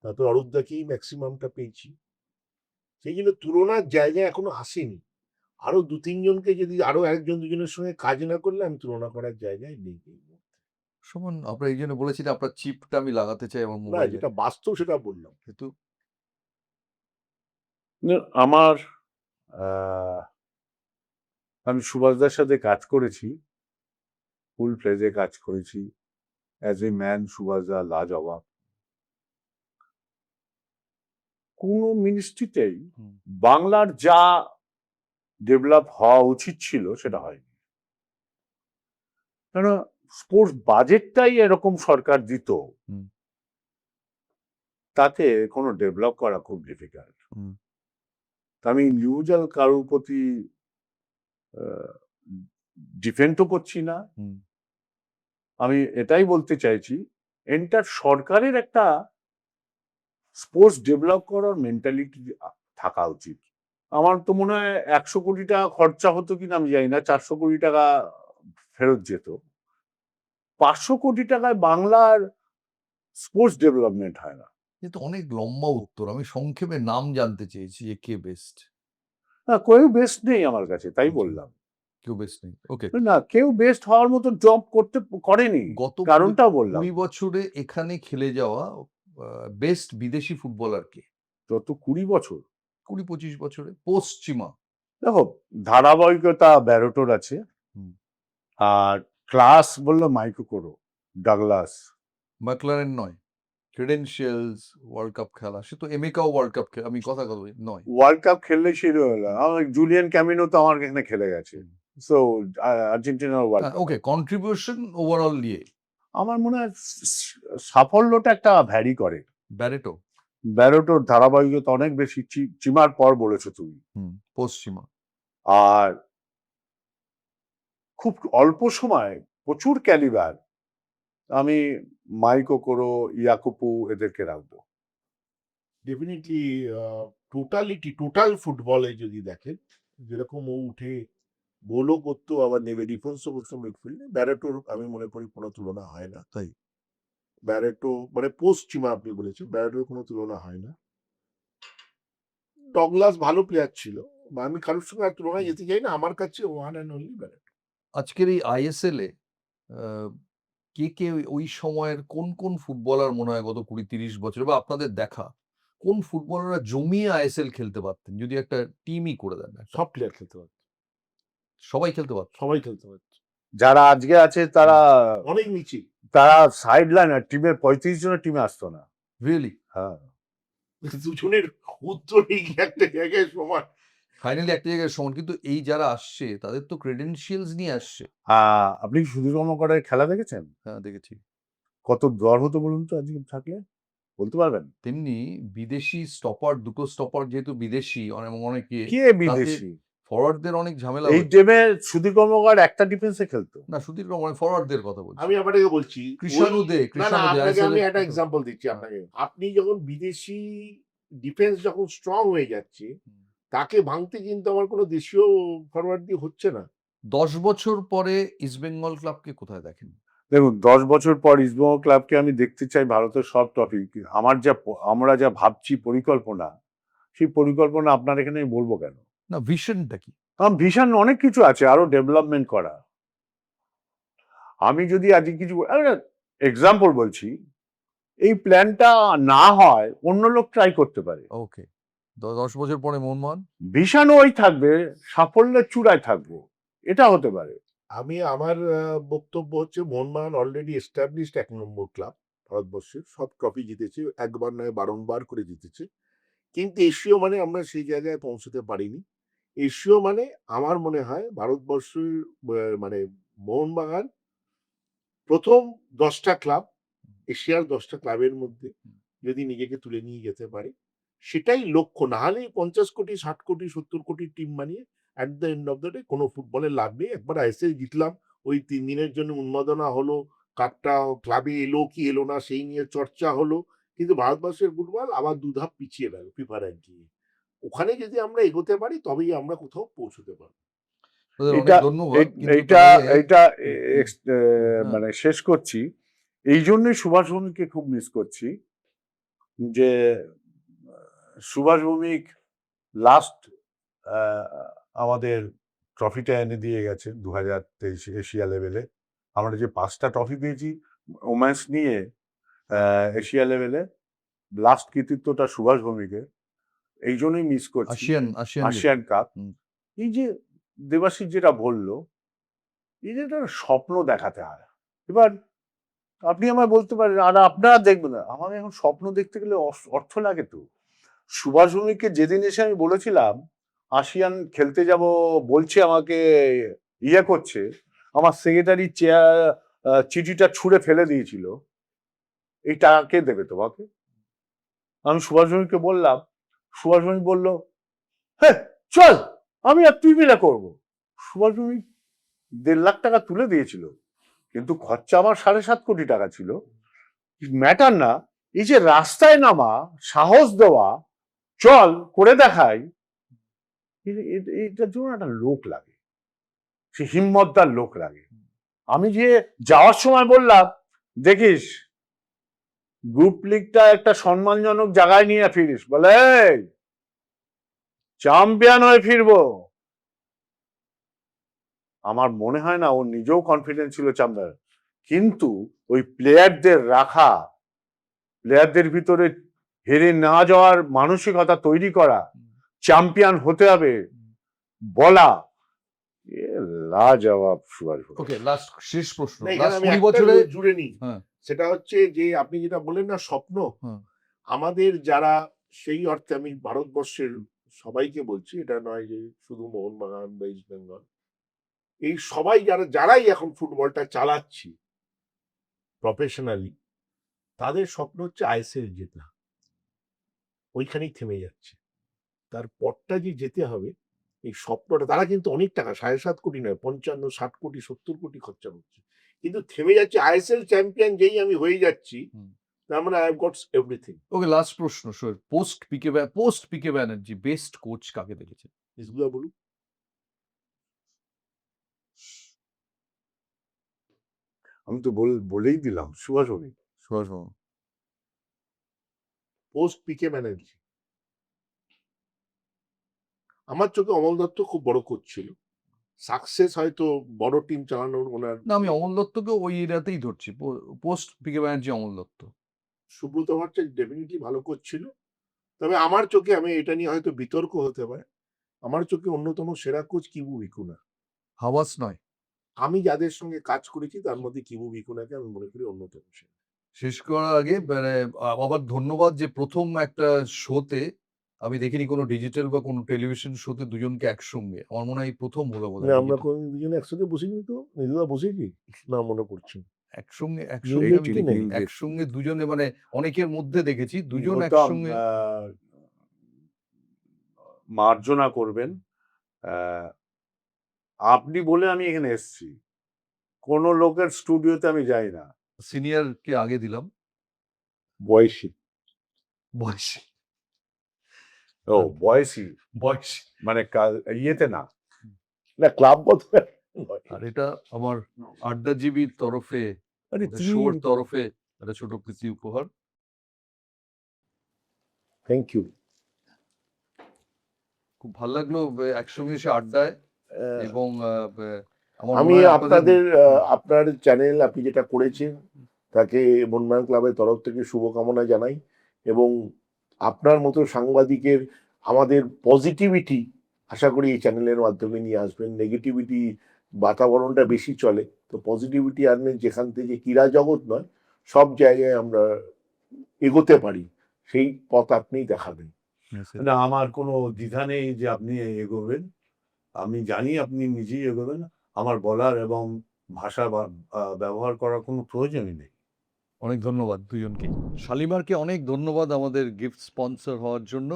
Speaker 2: তারপর অরূপদাকেই ম্যাক্সিমামটা পেয়েছি, সেই জন্য তুলনার জায়গায় এখনো আসেনি। আরো 2-3 জনকে যদি আরো 1-2 জনের সঙ্গে কাজ না করলে আমি তুলনা করার জায়গায় নেই।
Speaker 1: সুমন, আপনার এই জন্য বলেছিলেন আপনার চিপটা আমি লাগাতে চাই আমার
Speaker 2: না,
Speaker 1: মোবাইলে,
Speaker 2: যেটা বাস্তব সেটা বললাম।
Speaker 1: কিন্তু
Speaker 3: আমার আমি সুভাষদার সাথে কাজ করেছি, ফুল ফ্লেজে কাজ করেছি অ্যাজ এ ম্যান। সুভাষদা লাজবাব, কোন মিনিস্ট্রিতেই
Speaker 1: হুম।
Speaker 3: বাংলার যা ডেভেলপ হওয়া উচিত ছিল সেটা হয়নি। কারণ স্পোর্টস বাজেটটাই এরকম সরকার দিত,
Speaker 1: হুম।
Speaker 3: তাতে কোনো ডেভেলপ করা খুব ডিফিকাল্ট।
Speaker 1: হুম।
Speaker 3: আমি ইন্ডিভিজুয়াল কারোর প্রতি ডিফেন্ডও করছি না,
Speaker 1: হুম।
Speaker 3: আমি এটাই বলতে চাইছি এন্টার সরকারের একটা স্পোর্টস ডেভেলপ করার মেন্টালিটি থাকা উচিত। আমার তো মনে হয় 100 কোটি টাকা খরচা হতো কিনা আমি জানি না, 400 কোটি টাকা ফেরত যেত। 500 কোটি টাকায় বাংলার স্পোর্টস ডেভেলপমেন্ট হয় না।
Speaker 1: কিন্তু অনেক লম্বা উত্তর, আমি সংক্ষেপে নাম জানতে চেয়েছি যে কে বেস্ট।
Speaker 3: না, কেউ বেস্ট নেই আমার কাছে, তাই বললাম।
Speaker 1: কেউ বেস্ট নেই, ওকে।
Speaker 3: না, কেউ বেস্ট হওয়ার মতো জব করেনি,
Speaker 1: গত
Speaker 3: কারণটাও বললাম।
Speaker 1: 20 বছরে এখানে খেলে যাওয়া বেস্ট বিদেশি ফুটবলার কে?
Speaker 3: যত 20 বছর
Speaker 1: 20-25 বছরে পশ্চিমা।
Speaker 3: দেখো, ধারাবাহিকতা ব্যারোটোর আছে,
Speaker 1: হুম।
Speaker 3: আর ক্লাস বললো মাইকো করো, ডাগলাস।
Speaker 1: ম্যাকলারেন নয়, ক্রেডেনশিয়ালস, ওয়ার্ল্ড কাপ খেলা, সে তো এমেকাও ওয়ার্ল্ড কাপ খেলা, আমি কথা বলি নয়।
Speaker 3: ওয়ার্ল্ড কাপ খেললে ছিল আমার জুলিয়ান ক্যামিনো তো আমার এখানে খেলে গেছে, সো আর্জেন্টিনার ওয়ার্ল্ড কাপ।
Speaker 1: ওকে, কন্ট্রিবিউশন ওভারঅল নিয়ে
Speaker 3: আমার মনে হয় সাফল্যটা একটা ভ্যারি করে।
Speaker 1: ব্যারেটো।
Speaker 3: ব্যারোটোর ধারাবাহিকতা অনেক বেশি, চিমার পর বলেছো তুমি।
Speaker 1: পশ্চিমা।
Speaker 3: আর খুব অল্প সময় প্রচুর ক্যালিবার, আমি মাইকো করো, ইয়াকুপু এদেরকে রাখবো।
Speaker 2: ডেফিনেটলি টোটাল ফুটবলে যদি দেখেন, যেরকম ও উঠে গোলও করতো, আবার নেমে ডিফেন্সও করতো মিডফিল্ডে, ব্যারেটোর আমি মনে করি কোনো তুলনা হয় না।
Speaker 1: তাই
Speaker 2: ব্যারেটো মানে পশ্চিমা আপনি বলেছেন, ব্যারেটোর কোনো তুলনা হয় না। ডগলাস ভালো প্লেয়ার ছিল, বা আমি কারোর সঙ্গে আর তুলনায় যেতে চাই না, আমার কাছে ওয়ান অ্যান্ড অনলি ব্যারেটো।
Speaker 1: আজকের এই আইএসএল এ কে কে ওই সময়ের কোন কোন ফুটবলার মনে হয় গত 20-30 বছর বা আপনাদের দেখা কোন ফুটবলাররা জমিয়ে আইএসএল খেলতে পারতেন যদি একটা টিমই করে দেন একটা?
Speaker 2: সব প্লেয়ার খেলতে পারত,
Speaker 1: সবাই খেলতে পারত।
Speaker 2: সবাই খেলতে পারত,
Speaker 3: যারা আজকে আছে তারা
Speaker 2: অনেক নিচে।
Speaker 3: সাইড লাইনার, টিমের 35 জনের টিমে আসতো না।
Speaker 1: রিয়েলি
Speaker 3: হ্যাঁ,
Speaker 2: দুজনের উত্তরেই একটা জায়গায় সমান।
Speaker 1: ফাইনালি একটা জায়গায় সমান, কিন্তু এই যারা আসছে তাদের তো ক্রেডেনশিয়ালস নিয়ে আসছে।
Speaker 3: আপনি কি সুধীর কর্মকারের খেলা দেখেছেন?
Speaker 1: হ্যাঁ, দেখেছি।
Speaker 3: কত দর হতো বলুন তো আজকে থাকলে, বলতে পারবেন?
Speaker 1: তেমনি বিদেশি স্টপার, দুটো স্টপার যেহেতু বিদেশি অনেকে,
Speaker 3: কে বিদেশি?
Speaker 1: ফরওয়ার্ডদের অনেক ঝামেলা
Speaker 3: এই
Speaker 1: হচ্ছে।
Speaker 3: টিমে সুধীর কর্মকার একটা ডিফেন্সে খেলতো।
Speaker 1: না, সুধীর মানে ফরওয়ার্ডদের কথা বলছি।
Speaker 2: আমি আপনাকে বলছি,
Speaker 1: কৃষাণু দে,
Speaker 2: না না,
Speaker 1: কৃষাণু দে
Speaker 2: আপনাকে
Speaker 1: ISL
Speaker 2: আমি
Speaker 1: এ
Speaker 2: একটা
Speaker 1: খেলতো।
Speaker 2: এক্সাম্পল দিচ্ছি আপনাকে। আপনি যখন বিদেশি ডিফেন্স যখন স্ট্রং হয়ে যাচ্ছে, তাকে ভাঙতে কিন্তু আমার কোনো দেশীয় ফরওয়ার্ড দিয়ে হচ্ছে না।
Speaker 1: 10 বছর পরে ইস্টবেঙ্গল ক্লাবকে কোথায় দেখেন?
Speaker 3: দেখুন, 10 বছর পর ইস্টবেঙ্গল ক্লাবকে আমি দেখতে চাই ভারতের সব ট্রফি। আমরা যা ভাবছি পরিকল্পনা, সেই পরিকল্পনা আপনার এখানে আমি বলবো কেন?
Speaker 1: না, ভিশনটা কি?
Speaker 3: কারণ ভীষণ অনেক কিছু আছে আরো ডেভেলপমেন্ট করা। আমি যদি আজকে কিছু এক্সাম্পল বলছি, এই প্ল্যানটা না হয় অন্য লোক ট্রাই করতে পারে।
Speaker 1: ওকে, 10 বছর পরে মোহনবাগান?
Speaker 3: ভীষণ ওই থাকবে, সাফল্যের চূড়ায় থাকবো, এটা হতে পারে।
Speaker 2: আমার বক্তব্য হচ্ছে, মোহনবাগান অলরেডি এস্টাবলিশড 1 নম্বর ক্লাব ভারতবর্ষের, সব ট্রফি জিতেছে, একবার নয় বারংবার করে জিতেছে। কিন্তু এশীয় মানে আমরা সেই জায়গায় পৌঁছতে পারিনি। এশীয় মানে আমার মনে হয় ভারতবর্ষের মানে মোহনবাগান প্রথম 10টা ক্লাব, এশিয়ার 10টা ক্লাবের মধ্যে যদি নিজেকে তুলে নিয়ে যেতে পারে, সেটাই লক্ষ্য। না হলে 50 কোটি 60 কোটি 70 কোটির টিম বানিয়ে at the end of the day কোনো ফুটবলের লাভ নেই। একবার আইএসএল জিতলাম, ওই 3 দিনের জন্য উন্মাদনা হলো, কাপটা ক্লাবে এলো কি এলো না সেই নিয়ে চর্চা হলো, কিন্তু ভারতবর্ষের ফুটবল আবার 2 ধাপ পিছিয়ে গেল ফিফা র্যাঙ্কিংয়ে। ওখানে যদি আমরা এগোতে পারি, তবেই আমরা কোথাও পৌঁছতে পারবো।
Speaker 1: তোদের অনেক
Speaker 3: এটা
Speaker 1: ধন্যবাদ, কিন্তু
Speaker 3: এইটা
Speaker 1: তাহলে
Speaker 3: এইটা
Speaker 1: হ্যাঁ।
Speaker 3: মানে শেষ করছি। এই জন্যই সুভাষ ভৌমিককে খুব মিস করছি, যে সুভাষ ভৌমিক লাস্ট আমাদের ট্রফিটা এনে দিয়ে গেছে 2023 এশিয়া লেভেলে। আমরা যে 5টা ট্রফি পেয়েছি ওমেন্স নিয়ে এশিয়া লেভেলে, লাস্ট কৃতিত্বটা সুভাষ ভৌমিকের। এই জন্যই মিস করছি আশিয়ান কাপ।
Speaker 1: হুম।
Speaker 3: এই যে দেবাশিস যেটা বললো, এই যে একটা স্বপ্ন দেখাতে হয়। এবার আপনি আমায় বলতে পারেন, আর আপনারা দেখবেন না, আমাকে এখন স্বপ্ন দেখতে গেলে অর্থ লাগে তো। সুভাষ ভৌমিককে যেদিন এসে আমি বলেছিলাম আসিয়ান খেলতে যাব, বলছে আমাকে ইয়ে করছে, আমার সেক্রেটারি চিঠিটা ছুঁড়ে ফেলে দিয়েছিল, এই টাকা কে দেবে তোমাকে? আমি সুভাষ ভৌমিককে বললাম, সুভাষ ভৌমিক বললো, হ্যাঁ চল আমি আর তুই মিলে করবো। সুভাষ ভৌমিক 1.5 লাখ টাকা তুলে দিয়েছিল, কিন্তু খরচা আমার 7.5 কোটি টাকা ছিল। ম্যাটার না, এই যে রাস্তায় নামা, সাহস দেওয়া, চল করে দেখাই, এটার জন্য একটা লোক লাগে, সে হিম্মতদার লোক লাগে। আমি যে যাওয়ার সময় বললাম, দেখিস গ্রুপ লিগটা একটা সম্মানজনক জায়গায় নিয়ে ফিরিস, বলে চ্যাম্পিয়ন হয়ে ফিরবো। আমার মনে হয় না ওর নিজেও কনফিডেন্স ছিল চ্যাম্পিয়ন, কিন্তু ওই প্লেয়ারদের রাখা, প্লেয়ারদের ভিতরে হেরে না যাওয়ার মানসিকতা তৈরি করা, চ্যাম্পিয়ন হতে হবে বলা, লাজবাব সুভাষ ভৌমিক।
Speaker 1: ওকে, লাস্ট শেষ প্রশ্ন।
Speaker 2: না, এখানে
Speaker 1: লাস্ট
Speaker 2: আমি
Speaker 1: 20
Speaker 2: একটা
Speaker 1: বছরে
Speaker 2: জুড়ে নিই।
Speaker 1: হ্যাঁ,
Speaker 2: সেটা হচ্ছে যে আপনি যেটা বললেন না স্বপ্ন,
Speaker 1: হ্যাঁ,
Speaker 2: আমাদের যারা, সেই অর্থে আমি ভারতবর্ষের সবাইকে বলছি, এটা নয় যে শুধু মোহনবাগান বা ইস্ট বেঙ্গল, এই সবাই যারাই এখন ফুটবলটা চালাচ্ছি প্রফেশনালি, তাদের স্বপ্ন হচ্ছে আইএসএল জেতা। ওইখানেই থেমে যাচ্ছে। তার পরটা যে যেতে হবে, এই স্বপ্নটা, তারা কিন্তু অনেক টাকা, 7.5 কোটি নয়, 55 60 কোটি 70 কোটি খরচা করছে, কিন্তু থেমে যাচ্ছে। আইএসএল চ্যাম্পিয়ন যেই আমি হয়ে যাচ্ছি,
Speaker 1: হুম।
Speaker 2: তার মানে I have got everything.
Speaker 1: Okay, last প্রশ্ন স্যার, পোস্ট পিকে ব্যানার্জি বেস্ট কোচ কাকে দেখেছেন?
Speaker 2: ইসগুলা বলুন।
Speaker 3: আমি তো বলেই দিলাম সুভাষ অভি।
Speaker 1: সুভাষ বাবু।
Speaker 2: পোস্ট পিকে ব্যানার্জি আমার চোখে অমল দত্ত খুব বড় কোচ ছিল। সাকসেস হয়তো বড় টিম চালানোর ওনার।
Speaker 1: না, আমি অমল দত্তকে ওই এরাতেই ধরছি, পোস্ট পিকে ব্যানার্জি অমল দত্ত।
Speaker 2: সুব্রত ভট্টাচার্য ডেফিনেটলি ভালো কোচ ছিল। তবে আমার চোখে, আমি এটা নিয়ে হয়তো বিতর্ক হতে পারে, আমার চোখে অন্যতম সেরা কোচ কিবু ভিকুনা।
Speaker 1: হাওয়াস নয়।
Speaker 2: আমি যাদের সঙ্গে কাজ করেছি তার মধ্যে কিবু ভিকুনাকে আমি মনে করি অন্যতম সেরা।
Speaker 1: শেষ করার আগে মানে আবার ধন্যবাদ যে প্রথম একটা শোতে আমি দেখিনি কোনো ডিজিটাল বা কোনো টেলিভিশন শোতে দুজনকে একসঙ্গে, আমার মনে হয় এই প্রথম হলো
Speaker 2: মানে
Speaker 1: বোধহয়
Speaker 2: আমরা
Speaker 1: digital।
Speaker 2: কোন দুজনে একসাথে বসিনি তো, নিজেরা বসেছি না মনে পড়ছে।
Speaker 1: একসঙ্গে
Speaker 2: Unity
Speaker 1: আমি
Speaker 2: নেই।
Speaker 1: দেখিনি। একসঙ্গে দুজনে মানে অনেকের মধ্যে দেখেছি দুজন
Speaker 3: গৌতম,
Speaker 1: একসঙ্গে।
Speaker 3: মার্জনা করবেন, আহ, আপনি বলে আমি এখানে এসেছি, কোন লোকের স্টুডিওতে আমি যাই না।
Speaker 1: সিনিয়র কে আগে দিলাম,
Speaker 2: বয়সী।
Speaker 1: বয়সী।
Speaker 3: ও বয়সী,
Speaker 1: বয়সী।
Speaker 3: মানে ইয়েতে না।
Speaker 2: না ক্লাবগত নয়।
Speaker 1: আর এটা আমার আড্ডাজীবীর তরফে,
Speaker 3: আরে
Speaker 1: শোর তরফে একটা ছোট প্রীতি উপহার।
Speaker 2: Thank you.
Speaker 1: খুব ভালো লাগলো একসঙ্গে এসে আড্ডায়, এবং আমার
Speaker 2: আমি
Speaker 1: মনে হয়
Speaker 2: আপনাদের আপনার চ্যানেল আপনি যেটা করেছেন তাকে মনমান ক্লাবের তরফ থেকে শুভকামনা জানাই, এবং আপনার মতো সাংবাদিকের আমাদের পজিটিভিটি আশা করি এই চ্যানেলের মাধ্যমে নিয়ে আসবেন। নেগেটিভিটি বাতাবরণটা বেশি চলে, তো পজিটিভিটি আনবেন, যেখান থেকে ক্রীড়া জগৎ নয় সব জায়গায় আমরা এগোতে পারি, সেই পথ আপনিই দেখাবেন।
Speaker 3: না, আমার কোনো দ্বিধা নেই যে আপনি এগোবেন, আমি জানি আপনি নিজেই এগোবেন, আমার বলার এবং ভাষা ব্যবহার করার কোনো প্রয়োজনই নেই।
Speaker 1: অনেক ধন্যবাদ দুজনকে। শালিমারকে অনেক ধন্যবাদ আমাদের গিফট স্পন্সর হওয়ার জন্য,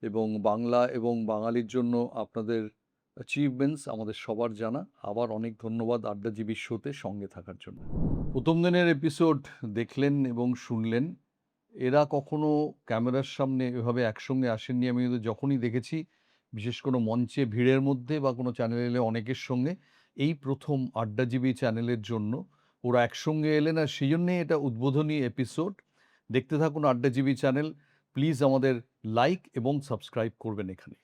Speaker 1: এবং বাংলা এবং বাঙালির জন্য আপনাদের অ্যাচিভমেন্টস আমাদের সবার জানা। আবার অনেক ধন্যবাদ আড্ডাজীবীর শোতে সঙ্গে থাকার জন্য। প্রথম দিনের এপিসোড দেখলেন এবং শুনলেন, এরা কখনো ক্যামেরার সামনে এভাবে একসঙ্গে আসেননি। আমি ওদের যখনই দেখেছি, বিশেষ কোনো মঞ্চে ভিড়ের মধ্যে বা কোনো চ্যানেল এলে অনেকের সঙ্গে, এই প্রথম আড্ডাজীবী চ্যানেলের জন্য ওরা একসঙ্গে এলেন, আর সেই জন্যেই এটা উদ্বোধনী এপিসোড। দেখতে থাকুন আড্ডাজীবী চ্যানেল, প্লিজ আমাদের লাইক এবং সাবস্ক্রাইব করবেন এখানে।